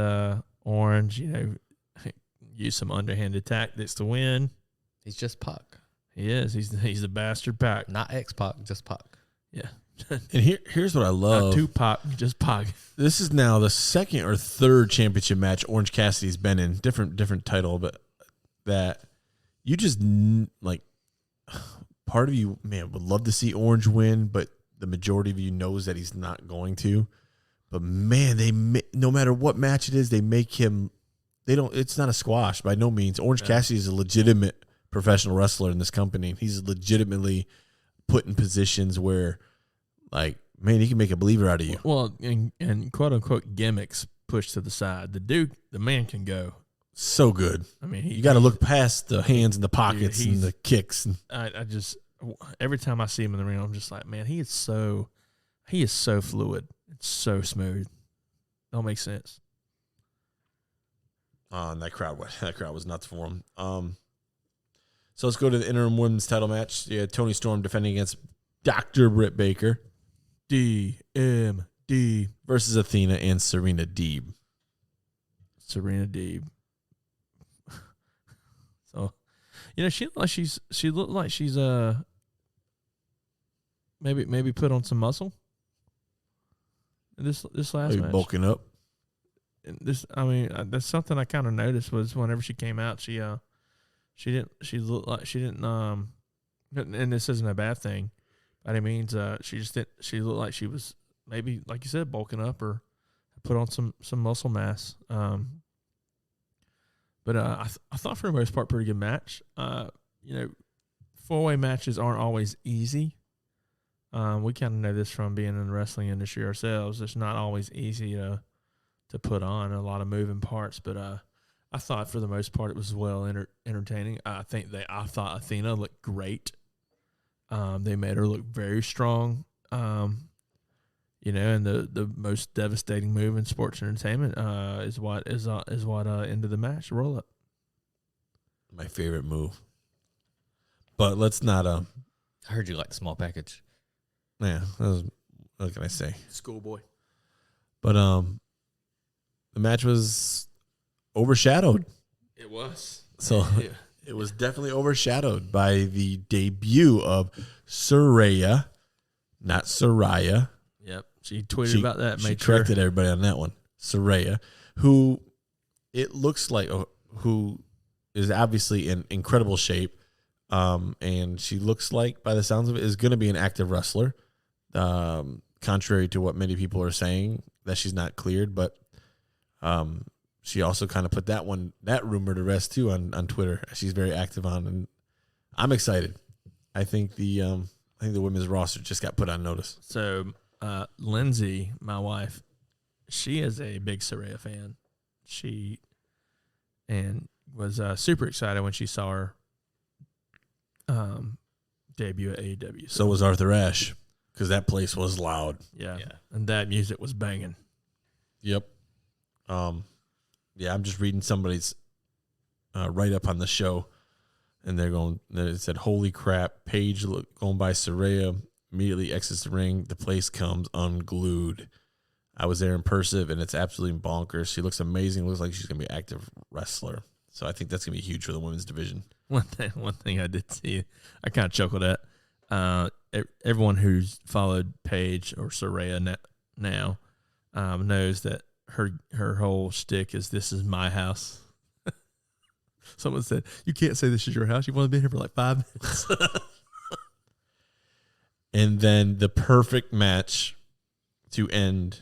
Orange. Use some underhanded tactics to win. He's just Pac. He is. He's the bastard Pac. Not X-Pac, just Pac. Yeah. And here's what I love. Not Tupac, just Pac. This is now the second or third championship match Orange Cassidy's been in. Different title, but that you just like part of you, man, would love to see Orange win, but the majority of you knows that he's not going to. But man, no matter what match it is, they make him. They don't. It's not a squash by no means. Orange Cassidy is a legitimate professional wrestler in this company. He's legitimately put in positions where, like, man, he can make a believer out of you. Well, and quote unquote gimmicks pushed to the side. The man can go. So good. I mean, you got to look past the hands and the pockets and the kicks. I just every time I see him in the ring, I'm just like, man, he is so fluid. It's so smooth. Don't make sense. And that crowd was nuts for him. So let's go to the interim women's title match. Yeah, Toni Storm defending against Dr. Britt Baker. DMD versus Athena and Serena Deeb. Serena Deeb. So, she looked like she's maybe put on some muscle. This last match, bulking up. And that's something I kind of noticed was whenever she came out, she looked like she didn't and this isn't a bad thing, by any means. She looked like she was maybe, like you said, bulking up or put on some muscle mass. But I thought for the most part, pretty good match. Four-way matches aren't always easy. We kind of know this from being in the wrestling industry ourselves. It's not always easy to put on, a lot of moving parts. But I thought for the most part it was well entertaining. I thought Athena looked great. They made her look very strong. And the most devastating move in sports entertainment is what ended the match. Roll up. My favorite move. But let's not. I heard you like the small package. Yeah, what can I say? Schoolboy. But the match was overshadowed. It was. So it was definitely overshadowed by the debut of Saraya, not Saraya. Yep. She tweeted about that. She corrected everybody on that one. Saraya, who it looks like who is obviously in incredible shape. And she looks like, by the sounds of it, is going to be an active wrestler. Contrary to what many people are saying, that she's not cleared, but she also kind of put that rumor to rest too on Twitter. She's very active on, and I'm excited. I think the women's roster just got put on notice. So Lindsay, my wife, she is a big Saraya fan. She was super excited when she saw her debut at AEW. So was Arthur Ashe, because that place was loud. Yeah, and that music was banging. Yep. Yeah, I'm just reading somebody's write-up on the show, and it said, holy crap, Paige going by Saraya, immediately exits the ring. The place comes unglued. I was there in person, and it's absolutely bonkers. She looks amazing. Looks like she's going to be an active wrestler. So I think that's going to be huge for the women's division. One thing I did see, I kind of chuckled at. Everyone who's followed Paige or Saraya now knows that her whole shtick is, this is my house. Someone said, you can't say this is your house. You've only been here for like 5 minutes. And then the perfect match to end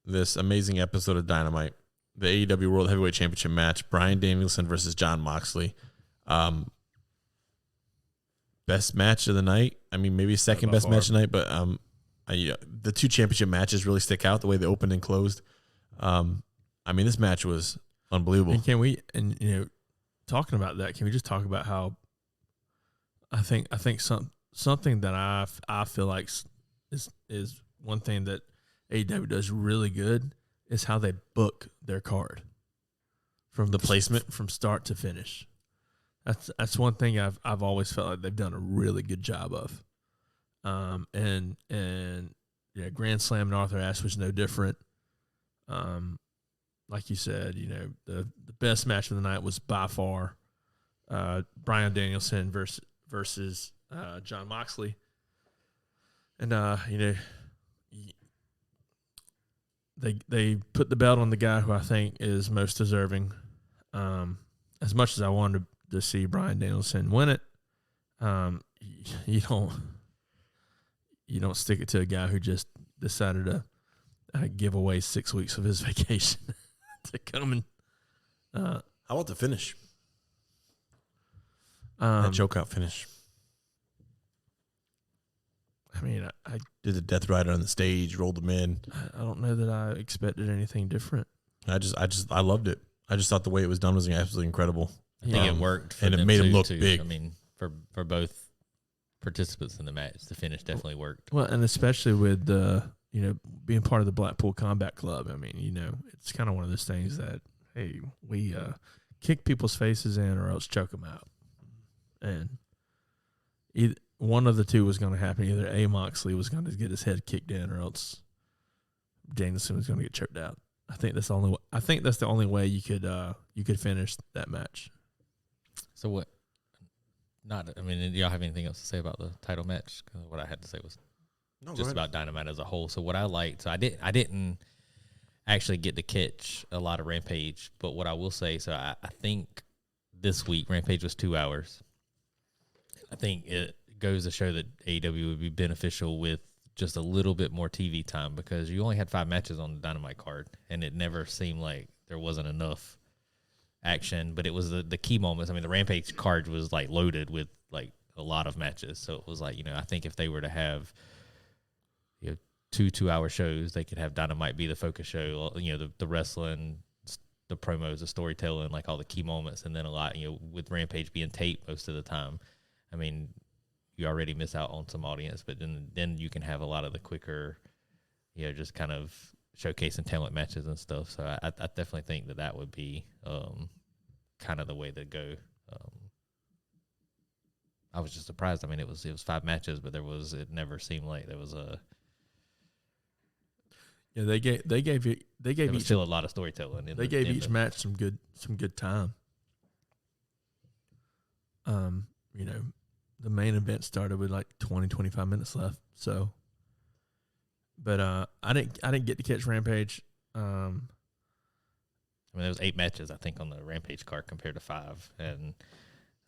this amazing episode of Dynamite, the AEW World Heavyweight Championship match, Bryan Danielson versus Jon Moxley. Best match of the night. I mean, maybe second best match of the night, but the two championship matches really stick out, the way they opened and closed. I mean, this match was unbelievable. And talking about that, can we just talk about how I think something that I feel like is one thing that AEW does really good is how they book their card from the placement from start to finish. That's one thing I've always felt like they've done a really good job of. And Grand Slam and Arthur Ashe was no different. Like you said, the best match of the night was by far Bryan Danielson versus Jon Moxley. And they put the belt on the guy who I think is most deserving. As much as I wanted to see Bryan Danielson win it, you don't stick it to a guy who just decided to give away 6 weeks of his vacation to come and. How about the finish? That chokeout finish. I mean, I did the Death Rider on the stage, rolled him in. I don't know that I expected anything different. I loved it. I just thought the way it was done was absolutely incredible. I think it worked, and it made him look big. I mean, for both participants in the match, the finish definitely worked. Well, and especially with being part of the Blackpool Combat Club. I mean, it's kind of one of those things that, hey, we kick people's faces in or else choke them out, and either one of the two was going to happen. Either A, Moxley was going to get his head kicked in, or else Danielson was going to get choked out. I think that's the only way you could finish that match. So what? I mean, did y'all have anything else to say about the title match? 'Cause what I had to say was just about Dynamite as a whole. So what I liked, I didn't actually get to catch a lot of Rampage, but what I will say, so I think this week Rampage was 2 hours. I think it goes to show that AEW would be beneficial with just a little bit more TV time, because you only had 5 matches on the Dynamite card, and it never seemed like there wasn't enough action, but it was the key moments. I mean, the Rampage card was like loaded with like a lot of matches, so it was like, I think if they were to have 2 2-hour shows, they could have Dynamite be the focus show, the wrestling, the promos, the storytelling, like all the key moments, and then a lot, with Rampage being taped most of the time, I mean, you already miss out on some audience, but then you can have a lot of the quicker, just kind of showcasing talent matches and stuff. So I definitely think that would be kind of the way to go. I was just surprised. I mean, it was 5 matches, but it never seemed like there was a. Yeah, they gave each, still a lot of storytelling. They gave each match some good time. The main event started with like 20-25 minutes left. So, but I didn't get to catch Rampage. I mean, there was 8 matches, I think, on the Rampage card compared to 5, and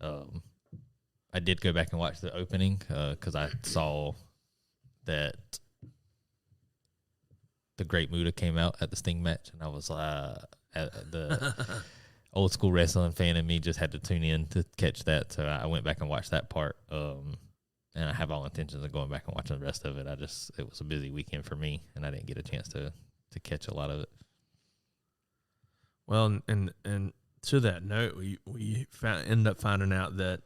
I did go back and watch the opening because I saw that the Great Muta came out at the Sting match, and I was the old school wrestling fan in me just had to tune in to catch that. So I went back and watched that part, and I have all intentions of going back and watching the rest of it. It was a busy weekend for me, and I didn't get a chance to to catch a lot of it. Well, and to that note, we ended up finding out that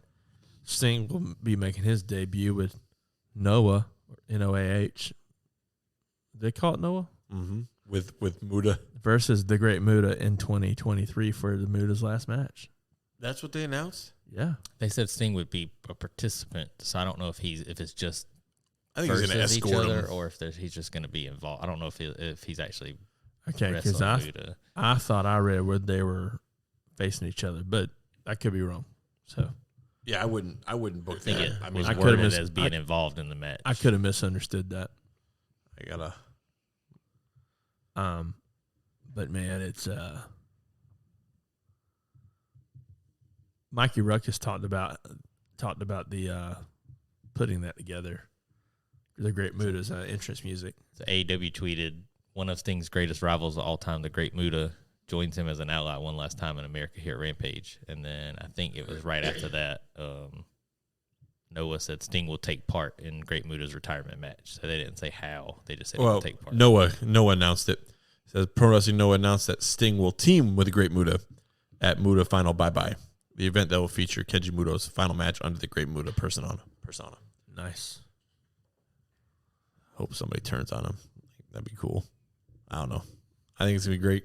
Sting will be making his debut with Noah, Noah. They call it Noah? Mm-hmm. With Muda. Versus the Great Muda in 2023 for the Muda's last match. That's what they announced? Yeah. They said Sting would be a participant, so I don't know if it's just I think he's going to escort him. or if he's just going to be involved. I don't know if he's actually okay, because I thought I read where they were facing each other, but I could be wrong. So yeah, I wouldn't book that. I mean, I could have as being involved in the match. I could have misunderstood that. I gotta. But man, it's Mikey Ruckus talked about the putting that together. The Great Muda's entrance music. So AEW tweeted, one of Sting's greatest rivals of all time, the Great Muda, joins him as an ally one last time in America here at Rampage. And then I think it was right after that, Noah said Sting will take part in Great Muda's retirement match. So they didn't say how. They just said he will take part. Noah announced it. It says Pro Wrestling Noah announced that Sting will team with the Great Muda at Muda Final Bye Bye, the event that will feature Kenji Muto's final match under the Great Muda persona. Nice. Hope somebody turns on him. That'd be cool. I don't know. I think it's going to be great.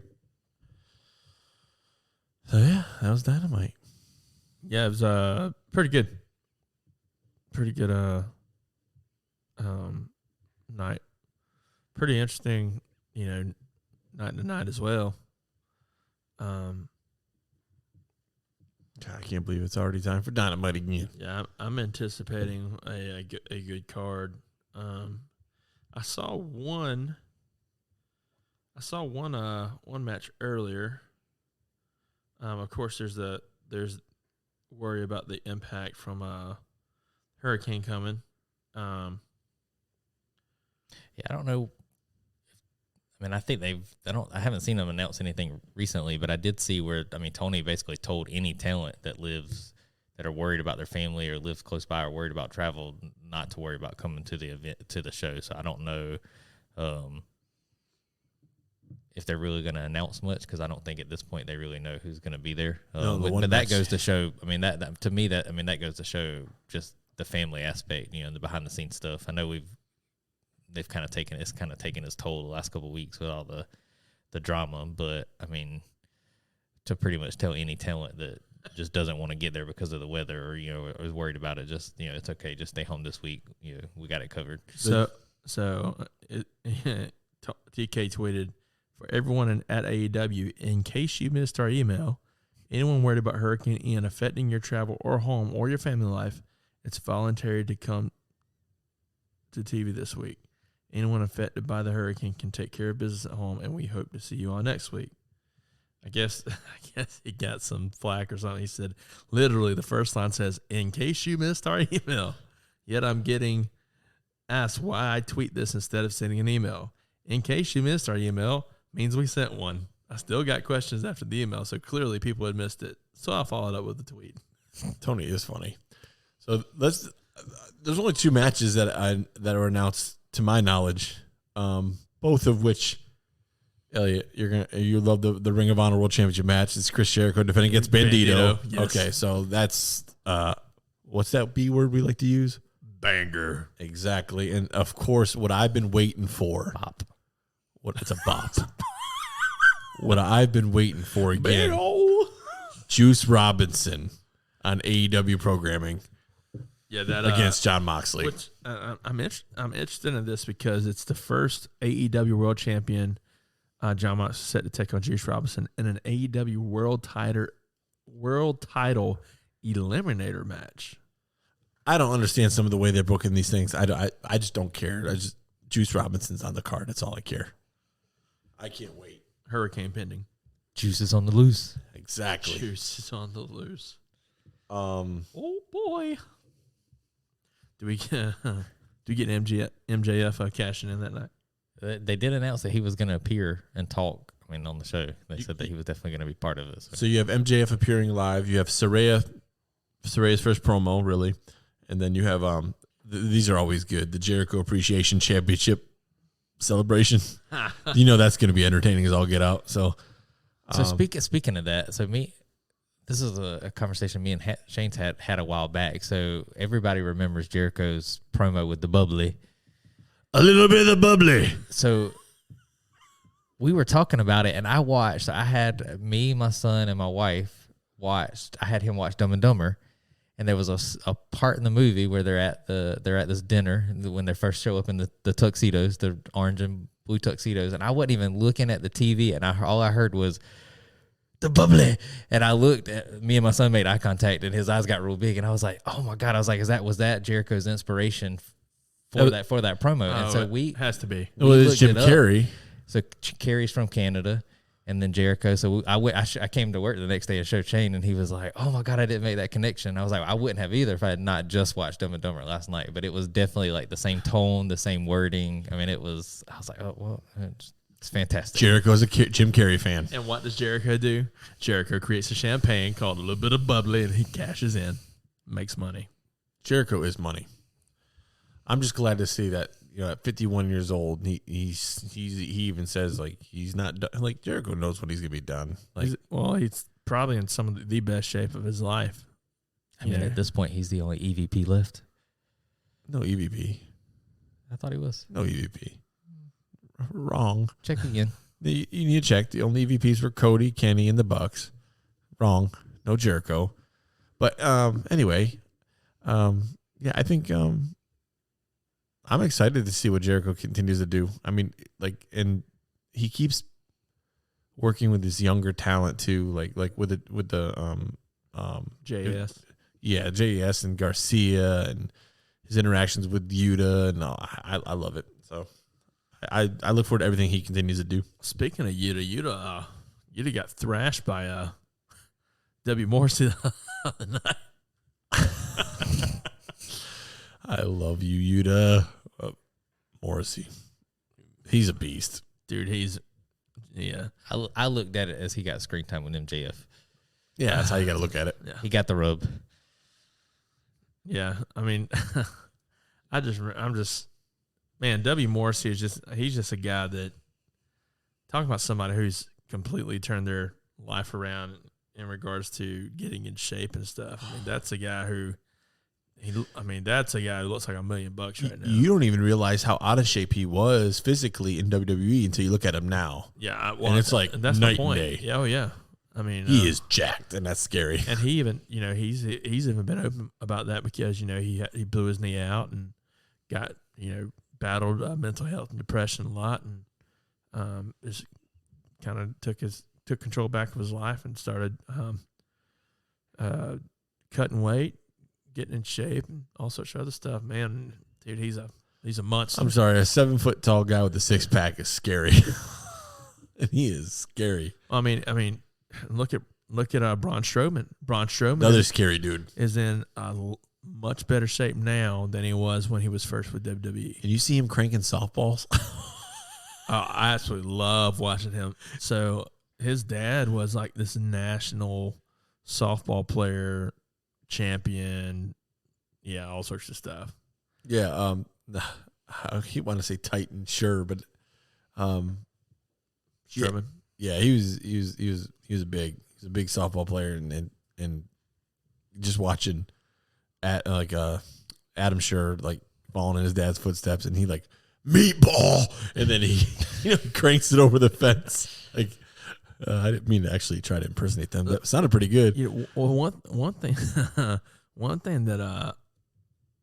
So, yeah, that was Dynamite. Yeah, it was pretty good. Pretty good night. Pretty interesting, night to night as well. God, I can't believe it's already time for Dynamite again. Yeah, I'm anticipating a good card. I saw one match earlier. Of course, there's worry about the impact from hurricane coming. Yeah, I don't know. I mean, I think I haven't seen them announce anything recently, but I did see where, Tony basically told any talent that are worried about their family or lives close by or worried about travel not to worry about coming to the event, to the show. So I don't know if they're really going to announce much, because I don't think at this point they really know who's going to be there. But that goes to show. That to me that goes to show just the family aspect, the behind the scenes stuff. I know they've kind of taken its toll the last couple of weeks with all the drama, but to pretty much tell any talent that just doesn't want to get there because of the weather or is worried about it, just it's okay, just stay home this week. We got it covered. So TK tweeted, for everyone at AEW, in case you missed our email, anyone worried about Hurricane Ian affecting your travel or home or your family life, it's voluntary to come to TV this week. Anyone affected by the hurricane can take care of business at home, and we hope to see you on next week. I guess he got some flack or something. He said, literally, the first line says, in case you missed our email. Yet I'm getting asked why I tweet this instead of sending an email. In case you missed our email means we sent one. I still got questions after the email, so clearly people had missed it. So I followed up with a tweet. Tony is funny. So there's only two matches that are announced to my knowledge, both of which, Elliot, you love the Ring of Honor World Championship match. It's Chris Jericho defending against Bandito. Yes. Okay, so that's what's that B word we like to use? Banger. Exactly, and of course, what I've been waiting for. Bop. It's a bop. What I've been waiting for again. Big-o. Juice Robinson on AEW programming. Yeah, that against John Moxley. Which I'm interested in this because it's the first AEW World Champion John Moxley set to take on Juice Robinson in an AEW World Title Eliminator match. I don't understand some of the way they're booking these things. I just don't care. Juice Robinson's on the card. That's all I care. I can't wait. Hurricane pending. Juice is on the loose. Exactly. Juice is on the loose. Oh boy. Do we get MJF cashing in that night? They did announce that he was going to appear and talk. On the show, they said that he was definitely going to be part of this. So you have MJF appearing live. You have Saraya's first promo, really, and then you have these are always good. The Jericho Appreciation Championship celebration. You know that's going to be entertaining as all get out. So speaking of that, this is a conversation me and Shane's had a while back. So everybody remembers Jericho's promo with the bubbly. A little bit of the bubbly. So we were talking about it, and I had me, my son, and my wife watched. I had him watch Dumb and Dumber, and there was a part in the movie where they're at this dinner when they first show up in the tuxedos, the orange and blue tuxedos, and I wasn't even looking at the TV, and all I heard was the bubbly, and I looked at me and my son made eye contact, and his eyes got real big, and I was like, oh my God, I was like, was that Jericho's inspiration for that promo? And so it has to be. Well, it's Jim Carrey. So Carrie's from Canada, and then Jericho. So I came to work the next day to show Shane, and he was like, "Oh my God, I didn't make that connection." I was like, "I wouldn't have either if I had not just watched Dumb and Dumber last night." But it was definitely like the same tone, the same wording. I mean, I was like, "Oh well, it's fantastic." Jericho's a Jim Carrey fan. And what does Jericho do? Jericho creates a champagne called a little bit of bubbly, and he cashes in, makes money. Jericho is money. I'm just glad to see that. You know, at 51 years old, he even says like he's not done. Like Jericho knows when he's gonna be done. Like, he's probably in some of the best shape of his life. I mean, at this point, he's the only EVP left. No EVP. I thought he was. No EVP. Wrong. Check again. You need to check. The only EVPs were Cody, Kenny, and the Bucks. Wrong. No Jericho. But anyway, yeah, I think I'm excited to see what Jericho continues to do. I mean, like, and he keeps working with this younger talent too, like with the JS. Yeah, JS and Garcia and his interactions with Yuta, and I love it. So I look forward to everything he continues to do. Speaking of Yuta got thrashed by W. Morrissey the other night. I love you, Yuta. Morrissey. He's a beast. Dude, yeah. I looked at it as he got screen time with MJF. Yeah, that's how you got to look at it. Yeah. He got the rub. Yeah, I mean, man, W. Morrissey he's just a guy that, talking about somebody who's completely turned their life around in regards to getting in shape and stuff. I mean, that's a guy who looks like $1 million right now. You don't even realize how out of shape he was physically in WWE until you look at him now. Yeah, and it's like that's night my point. and day. Yeah, oh yeah. I mean, he is jacked, and that's scary. And he even, he's even been open about that because he blew his knee out and got battled mental health and depression a lot, and just kind of took control back of his life and started cutting weight, getting in shape, and all sorts of other stuff. Man, dude, he's a monster. I'm sorry, a 7-foot tall guy with a 6-pack is scary. And he is scary. I mean, look at Braun Strowman. Braun Strowman, another scary dude, is in a much better shape now than he was when he was first with WWE. And you see him cranking softballs. I absolutely love watching him. So his dad was like this national softball player, champion, yeah, all sorts of stuff. Yeah, I keep wanting to say Titan, sure, but Strowman. Yeah, he was a big softball player, and just watching at Adam Scher like following in his dad's footsteps, and he like meatball, and then he cranks it over the fence. Like I didn't mean to actually try to impersonate them, but it sounded pretty good. Well, one thing that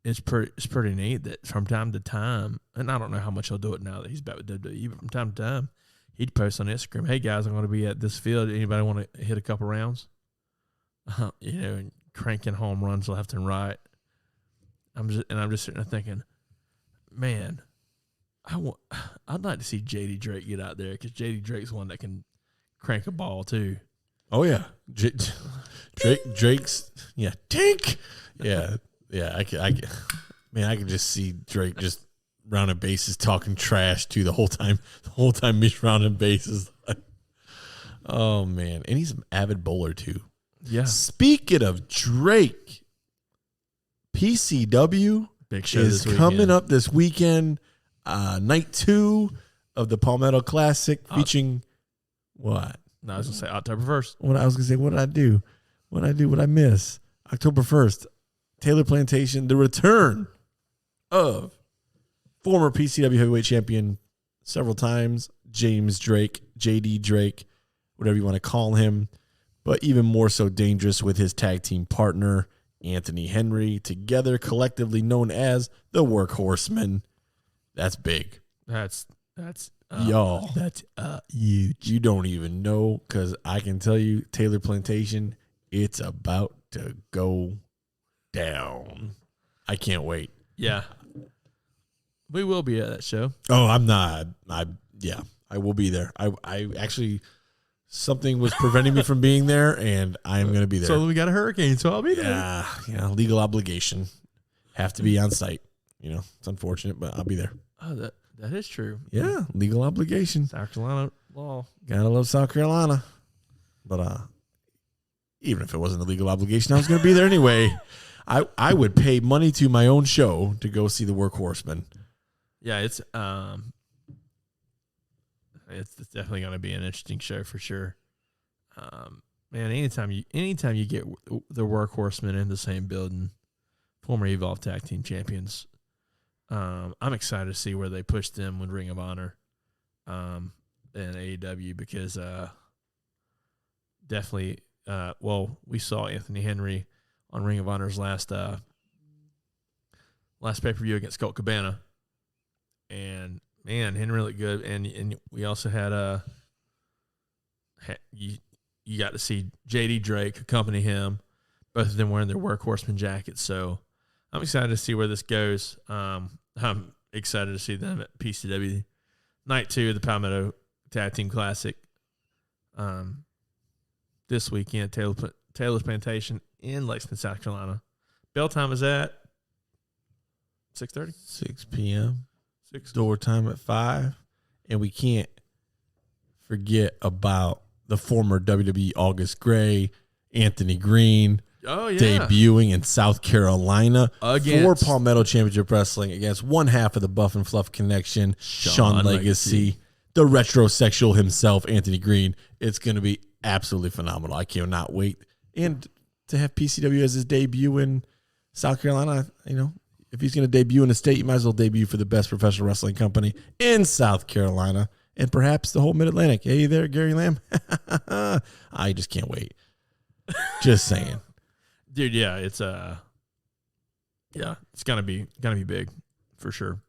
is pretty neat that from time to time, and I don't know how much he'll do it now that he's back with WWE, but from time to time, he'd post on Instagram, "Hey guys, I'm going to be at this field. Anybody want to hit a couple rounds?" And cranking home runs left and right. I'm just sitting there thinking, man, I'd like to see JD Drake get out there because JD Drake's one that can crank a ball too. Oh yeah, Drake's Tink. Yeah. I could just see Drake just rounding bases, talking trash to the whole time. The whole time he's rounding bases. Oh man, and he's an avid bowler too. Yeah. Speaking of Drake, PCW big show is this coming up this weekend. night 2 of the Palmetto Classic featuring what? No, I was going to say October 1st. What I was going to say, what did I do? What did I miss? October 1st, Taylor Plantation, the return of former PCW heavyweight champion several times, James Drake, JD Drake, whatever you want to call him, but even more so dangerous with his tag team partner, Anthony Henry, together collectively known as the Workhorsemen. That's big. That's Y'all. That's huge. You don't even know, because I can tell you, Taylor Plantation, it's about to go down. I can't wait. Yeah. We will be at that show. Oh, I'm not. I will be there. I actually, something was preventing me from being there, and I'm going to be there. So we got a hurricane, so I'll be there. Yeah, legal obligation. Have to be on site. It's unfortunate, but I'll be there. Oh, that is true. Yeah, legal obligation. South Carolina law. Gotta love South Carolina. But even if it wasn't a legal obligation, I was going to be there anyway. I would pay money to my own show to go see the Workhorsemen. Yeah, it's definitely going to be an interesting show for sure. Man, anytime you get the Workhorsemen in the same building, former Evolve Tag Team Champions, I'm excited to see where they push them with Ring of Honor and AEW, because definitely, we saw Anthony Henry on Ring of Honor's last pay-per-view against Colt Cabana. And man, Henry looked good, and we also had you got to see JD Drake accompany him, both of them wearing their Workhorseman jackets. So I'm excited to see where this goes. I'm excited to see them at PCW Night 2 of the Palmetto Tag Team Classic this weekend. Taylor's Plantation in Lexington, South Carolina. Bell time is at 6:30, 6 p.m. 6. Door time at 5. And we can't forget about the former WWE August Gray, Anthony Green, Oh yeah, debuting in South Carolina Against- for Palmetto Championship Wrestling against one half of the Buff and Fluff Connection, Sean Legacy, the retrosexual himself, Anthony Green. It's going to be absolutely phenomenal. I cannot wait. And to have PCW as his debut in South Carolina, if he's going to debut in a state, you might as well debut for the best professional wrestling company in South Carolina and perhaps the whole Mid-Atlantic. Hey there, Gary Lamb. I just can't wait. Just saying. dude. Yeah, it's gonna be big for sure.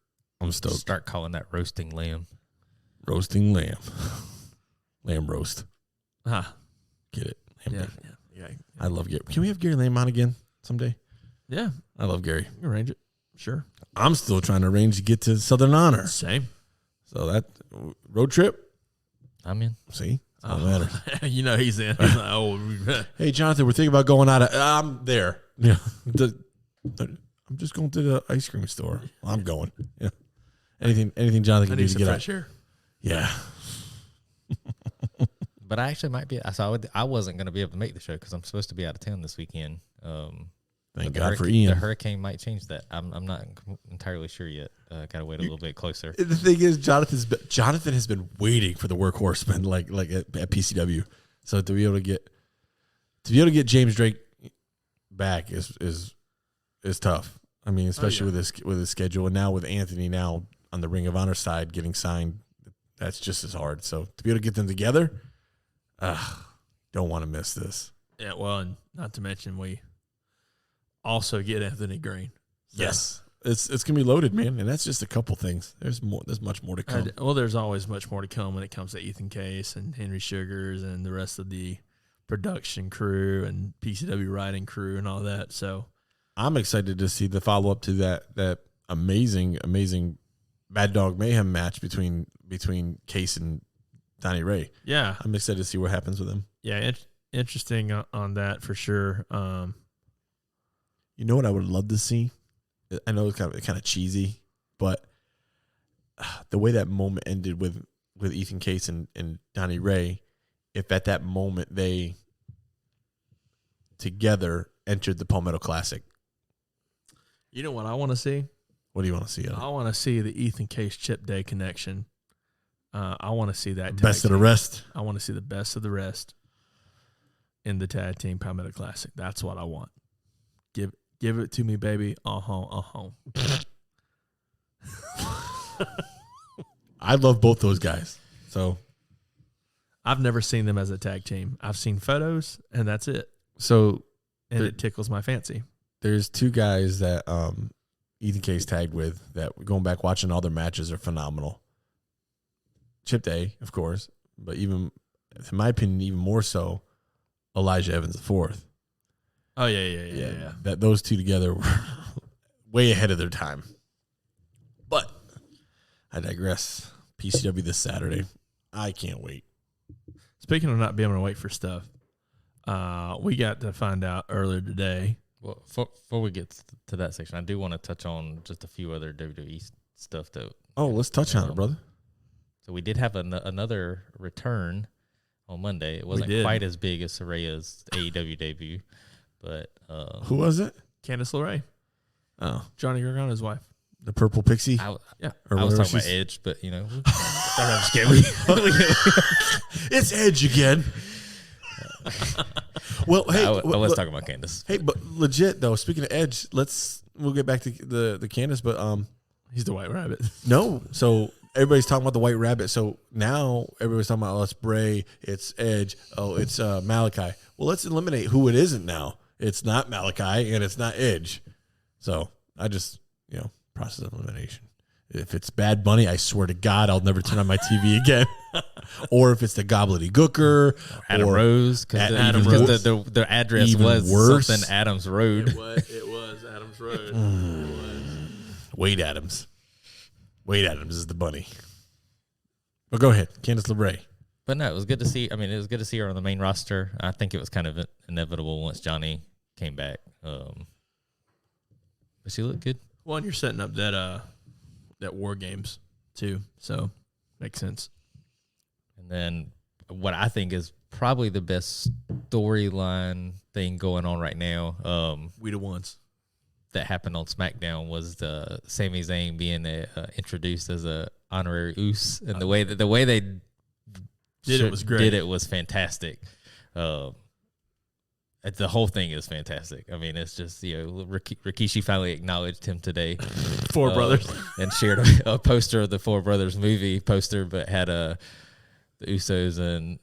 I'm stoked. Start calling that roasting lamb. Roasting lamb. Lamb roast. Get it? Lamb Yeah. I love Gary. Can we have Gary Lamb on again someday? Yeah, I love Gary. you can arrange it. Sure. I'm still trying to arrange to get to Southern Honor. Same. So that road trip, I'm in. see? That's all that matters. He's in. He's like, oh, Hey, Jonathan, we're thinking about going out of... I'm there. Yeah. I'm just going to the ice cream store. Well, I'm going. Yeah. Anything Jonathan I can do need to some get out. fresh air. Yeah. But I actually might be. I wasn't going to be able to make the show because I'm supposed to be out of town this weekend. Thank but God for The Ian. hurricane might change that. I'm not entirely sure yet. Got to wait a little bit closer. The thing is, Jonathan has been waiting for the Workhorsemen like at PCW. So to be able to get James Drake back is tough. I mean, especially with his schedule, and now with Anthony now on the Ring of Honor side getting signed, that's just as hard. So to be able to get them together, don't want to miss this. Yeah, well, and not to mention we also get Anthony Green. So. Yes, it's gonna be loaded, man, and that's just a couple things. There's more. There's much more to come. There's always much more to come when it comes to Ethan Case and Henry Sugars and the rest of the production crew and PCW writing crew and all that. So I'm excited to see the follow up to that amazing Bad Dog Mayhem match between Case and Donnie Ray. yeah, I'm excited to see what happens with him. yeah, interesting on that for sure. You know what I would love to see? I know it's kind of cheesy, but the way that moment ended with Ethan Case and Donnie Ray, if at that moment they together entered the Palmetto Classic. You know what I want to see? What do you want to see? I want to see the Ethan Case Chip Day connection. I want to see that Best of the rest. I want to see the best of the rest in the Tag Team Palmetto Classic. That's what I want. Give it to me, baby. I love both those guys. So I've never seen them as a tag team. I've seen photos, and that's it. So and it tickles my fancy. There's two guys that Ethan Case tagged with that going back watching all their matches are phenomenal. Chip Day, of course, but even, in my opinion, even more so, Elijah Evans IV. Oh, yeah. That those two together were way ahead of their time. But I digress. PCW this Saturday. I can't wait. Speaking of not being able to wait for stuff, we got to find out earlier today. Well, before we get to that section, I do want to touch on just a few other WWE stuff, though. Oh, let's touch on it, brother. So we did have another return on Monday. It wasn't quite as big as Soraya's AEW debut, but who was it? Candice LeRae. Oh, Johnny Gargano's wife. The Purple Pixie. I Or was whatever talking about she's- Edge, but I'm just kidding. It's Edge again. Well, hey, I was talking about Candice. Hey, but legit though. Speaking of Edge, we'll get back to the Candice, but He's the White Rabbit. no. So everybody's talking about the White Rabbit. So now everybody's talking about, it's Bray, it's Edge, it's Malachi. Well, let's eliminate who it isn't now. It's not Malachi and it's not Edge. So I just, process of elimination. If it's Bad Bunny, I swear to God, I'll never turn on my TV again. Or if it's the Gobbledygooker. Adam or Rose, because the address Even was worse. something Adams Road. It was Adams Road. Wade Adams. Wade Adams is the bunny. But go ahead, Candice LeRae. But no, it was good to see. I mean, it was good to see her on the main roster. I think it was kind of inevitable once Johnny came back. But she looked good. Well, and you're setting up that War Games too, so makes sense. And then what I think is probably the best storyline thing going on right now. We the ones. That happened on SmackDown was the Sami Zayn being introduced as a honorary Uso, and the way they did it was fantastic. The whole thing is fantastic. I mean, it's just Rikishi finally acknowledged him today. Four brothers, and shared a poster of the Four Brothers movie poster, but had the Usos and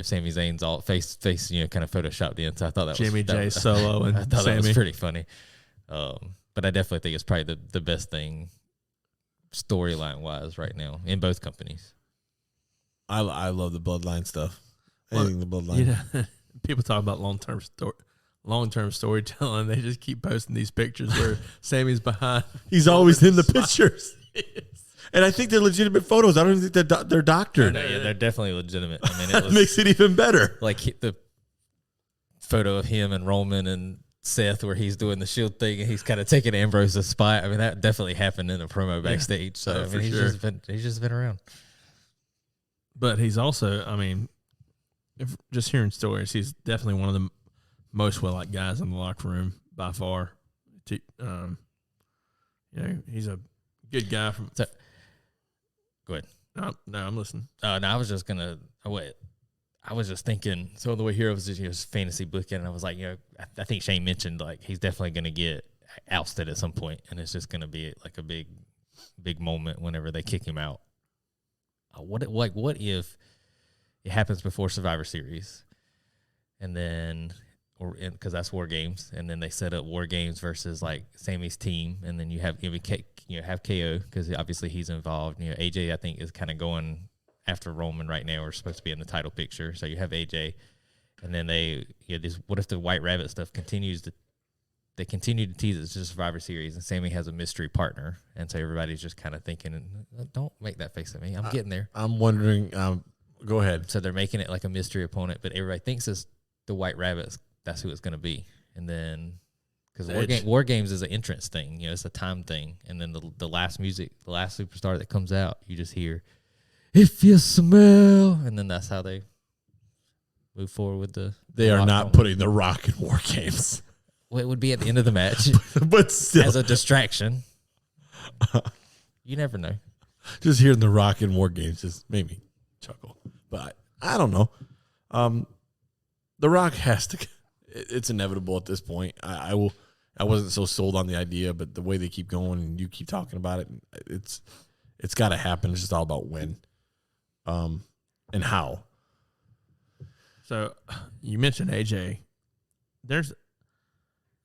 Sami Zayn's all face kind of photoshopped in. So I thought that Jimmy J Solo and I thought Sammy. that was pretty funny. But I definitely think it's probably the best thing storyline wise right now in both companies. I love the Bloodline stuff. Anything the Bloodline. People talk about long-term storytelling. They just keep posting these pictures where Sammy's behind. He's always in the pictures. And I think they're legitimate photos. I don't even think they're doctored. No, yeah, they're definitely legitimate. I mean, it That was makes it even better. like the photo of him and Roman and Seth where he's doing the Shield thing and he's kind of taking Ambrose's spot. I mean, that definitely happened in a promo backstage. So I mean, he's just been around. But he's also, I mean, if just hearing stories, he's definitely one of the most well-liked guys in the locker room by far. He's a good guy from. Go ahead. No, I'm listening. No, I was just gonna wait. I was just thinking. So the way here was just fantasy booking, and I was like, I think Shane mentioned like he's definitely gonna get ousted at some point, and it's just gonna be like a big moment whenever they kick him out. What if it happens before Survivor Series, and then because that's War Games, and then they set up War Games versus like Sammy's team, and then you have have KO because obviously he's involved. AJ I think is kind of going after Roman right now, or supposed to be in the title picture. So you have AJ, and then what if the White Rabbit stuff continues to? They continue to tease it to Survivor Series, and Sammy has a mystery partner, and so everybody's just kind of thinking, "Don't make that face at me. I'm getting there." I'm wondering. Go ahead. So they're making it like a mystery opponent, but everybody thinks it's the White Rabbits. That's who it's going to be, and then because War Games is an entrance thing, it's a time thing, and then the last superstar that comes out, you just hear, "If you smell," and then that's how they move forward with the. They are not putting The Rock in War Games. Well, it would be at the end of the match, But still. as a distraction. You never know. Just hearing The Rock in War Games just made me chuckle. But I don't know. The Rock has to. It's inevitable at this point. I wasn't so sold on the idea, but the way they keep going and you keep talking about it, it's got to happen. It's just all about when, and how. So you mentioned AJ.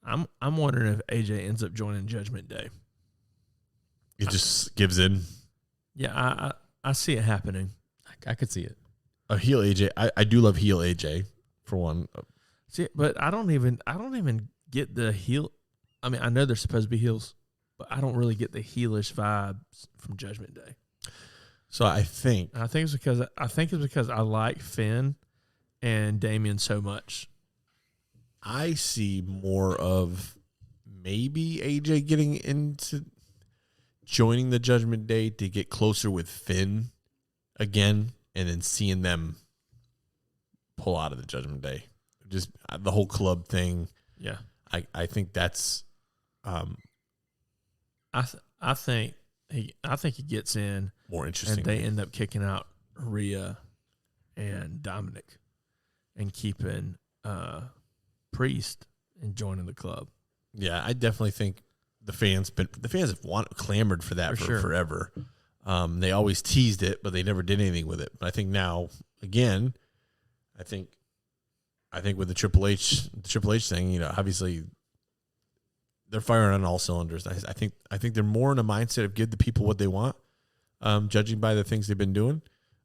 I'm wondering if AJ ends up joining Judgment Day. It just gives in. Yeah, I see it happening. I could see it. A heel AJ. I do love heel AJ for one. See, but I don't even get the heel. I mean, I know they're supposed to be heels, but I don't really get the heelish vibes from Judgment Day. So I think it's because I like Finn and Damian so much. I see more of maybe AJ getting into joining the Judgment Day to get closer with Finn again, and then seeing them pull out of the Judgment Day. Just the whole club thing. Yeah, I think that's. I think he gets in More interesting. and they end up kicking out Rhea and Dominic and keeping Priest and joining the club. Yeah, I definitely think the fans have clamored for that for sure. forever. They always teased it, but they never did anything with it. But I think now, again, I think with the Triple H thing, obviously they're firing on all cylinders. I think they're more in a mindset of give the people what they want, judging by the things they've been doing.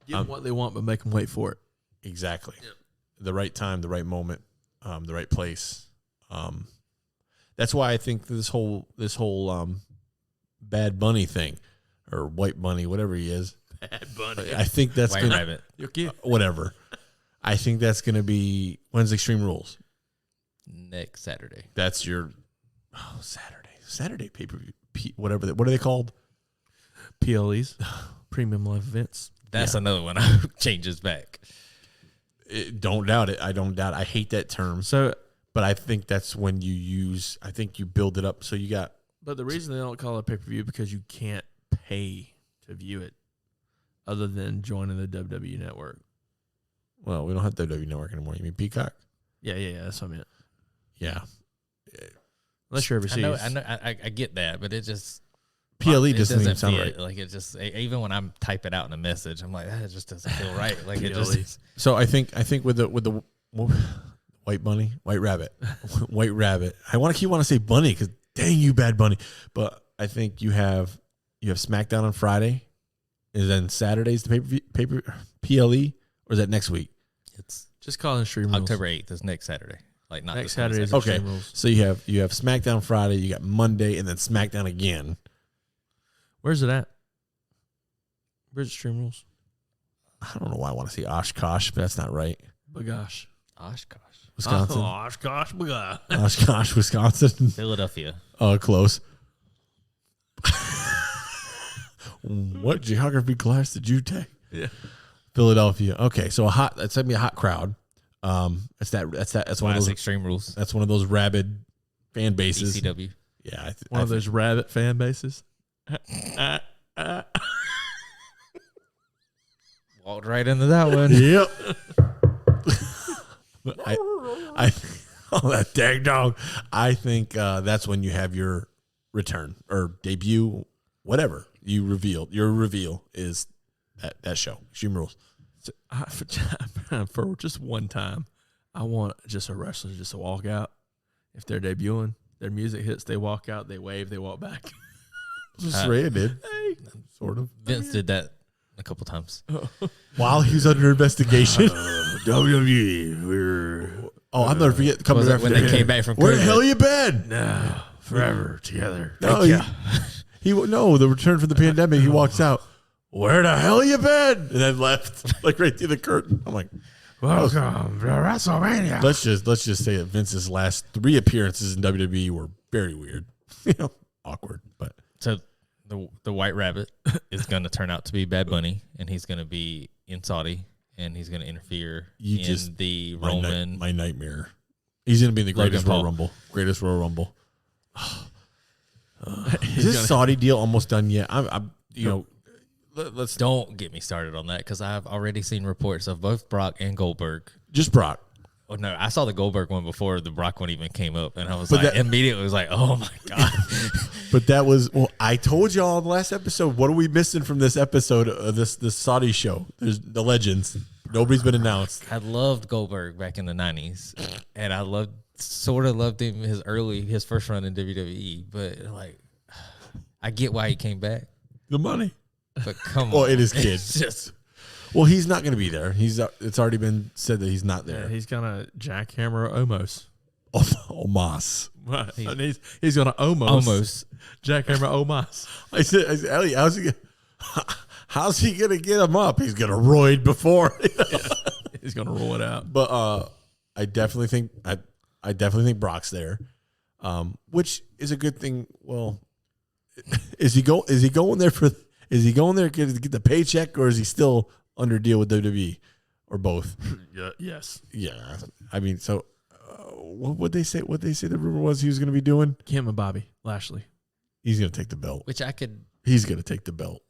Give them what they want, but make them wait for it. Exactly. Yep. The right time, the right moment, the right place. That's why I think this whole Bad Bunny thing, or White Bunny, whatever he is. Bad Bunny. I think that's White Rabbit. Whatever. I think that's going to be when's Extreme Rules? Next Saturday. That's your Saturday pay-per-view. Whatever. What are they called? PLEs, premium live events. That's another one I changes back. Don't doubt it. I don't doubt it. I hate that term. So, but I think that's when I think you build it up. So you got. But the reason they don't call it a pay-per-view because you can't pay to view it other than joining the WWE Network. Well, we don't have WWE Network anymore. You mean Peacock? Yeah. That's what I meant. Yeah. Unless you're overseas. I know. I get that, but it just PLE it just doesn't even sound fit. right. Like it just even when I'm typing out in a message, I'm like that just doesn't feel right. Like it just. So I think with the White Bunny, White Rabbit, White Rabbit. I want to say Bunny because dang you, Bad Bunny. But I think you have SmackDown on Friday, and then Saturday's the paper PLE, or is that next week? It's just call it Extreme Rules. October 8th is next Saturday. Like not Next this coming Saturday is Okay, Extreme Rules. so you have SmackDown Friday, you got Monday, and then SmackDown again. Where's it at? Where's Extreme Rules? I don't know why I want to say Oshkosh, but that's not right. Bagosh. Oshkosh. Wisconsin. Oshkosh, bagosh. Oshkosh, Wisconsin. Philadelphia. Oh, close. What geography class did you take? Yeah. Philadelphia. Okay, so that's gonna be a hot crowd. That's one of those Extreme Rules. That's one of those rabid fan bases. ECW. Yeah, One of those rabbit fan bases. Walked right into that one. Yep. I that dang dog. I think that's when you have your return or debut, whatever you reveal. Your reveal is that show, Extreme Rules. So, for just one time, I want just a wrestler just to walk out. If they're debuting, their music hits, they walk out, they wave, they walk back. Just Ray did, Hey. sort of. Vince did that a couple times. While he was under investigation. WWE, we're I'll never forget coming back when they came back from Where the COVID. hell you been? now forever together. No, the return from the pandemic. He walks out. Where the hell you been? And then left, like right through the curtain. I'm like, Welcome to WrestleMania. let's just say that Vince's last 3 appearances in WWE were very weird, awkward. But So the White Rabbit is going to turn out to be Bad Bunny, and he's going to be in Saudi, and he's going to interfere in the Roman. my nightmare. He's gonna be in the greatest Logan Royal Paul. Rumble. Greatest Royal Rumble. Is this Saudi deal almost done yet? I'm let's Don't get me started on that because I've already seen reports of both Brock and Goldberg. just Brock. Oh no, I saw the Goldberg one before the Brock one even came up, and I was But like, that- immediately was like, oh my god. But that was I told y'all in the last episode. What are we missing from this episode of this Saudi show? There's the legends. Nobody's been announced. I loved Goldberg back in the 90s, and I sort of loved him his first run in WWE, but like, I get why he came back, The money. but come on. Well, it is kids. It's just, Well, he's not going to be there. It's already been said that he's not there. Yeah, he's gonna jackhammer Omos. Omos. What? He's gonna almost jackhammer Omos. I said, Ellie, how's he gonna get him up? He's gonna roid before. He's gonna roll it out. But I definitely think Brock's there, which is a good thing. Well, is he going there to get the paycheck, or is he still under deal with WWE, or both? Yes. Yeah, I mean, so what would they say? What they say the rumor was he was going to be doing? Kim and Bobby Lashley. He's going to take the belt. which I could, He's going to take the belt.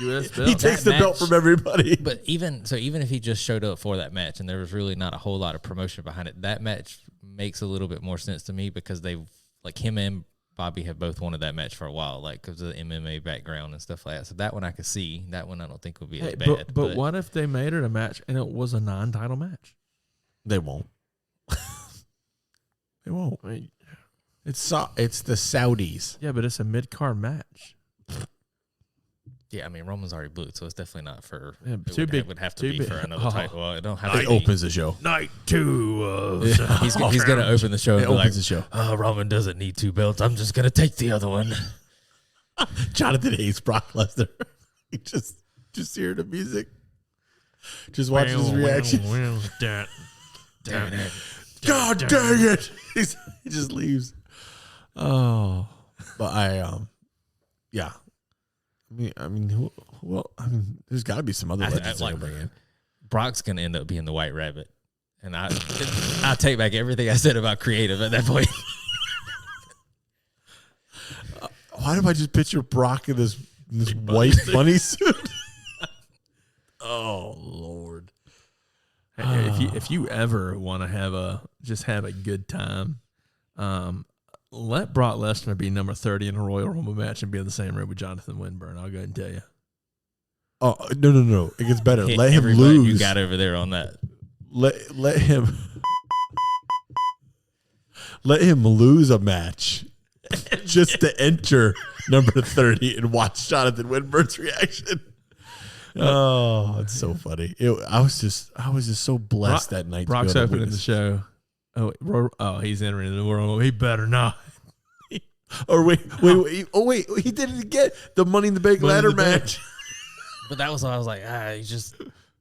U.S. belt. He takes the belt match- from everybody. but even if he just showed up for that match and there was really not a whole lot of promotion behind it, that match makes a little bit more sense to me because him and Bobby have both wanted that match for a while, like because of the MMA background and stuff like that. So that one I could see. That one I don't think would be as bad. But what if they made it a match and it was a non-title match? They won't. They won't. I mean, It's the Saudis. yeah, but it's a mid-card match. Yeah, I mean Roman's already booked, so it's definitely not for. Yeah, It too would, big- it would have to too be big. for another Oh. title. Well, it don't have It to be. opens the show. Night 2 of He's gonna open the show and It be like, opens the show. "Oh, Roman doesn't need 2 belts. I'm just gonna take the other one." Jonathan hates Brock Lesnar. He just hear the music. Just watch his reaction. God dang it! He just leaves. Oh, but yeah. I mean, there's got to be some other legends like- to bring in. Brock's gonna end up being the White Rabbit, and I take back everything I said about creative at that point. Why do I just picture Brock in this white bunny suit? Oh Lord! Hey, if you ever want to have a good time, let Brock Lesnar be number 30 in a Royal Rumble match and be in the same room with Jonathan Winburn. I'll go ahead and tell you. Oh no! It gets better. Hit Let him everybody lose. You got over there on that. Let him lose a match just to enter number 30 and watch Jonathan Winburn's reaction. Oh, it's so funny. I was just so blessed that night. Brock's to be able to opening the witness. show. He's entering the Royal Rumble. He better not. Or wait. He did it again. The Money in the Bank Money in ladder the Bank. match. But that was why I was like,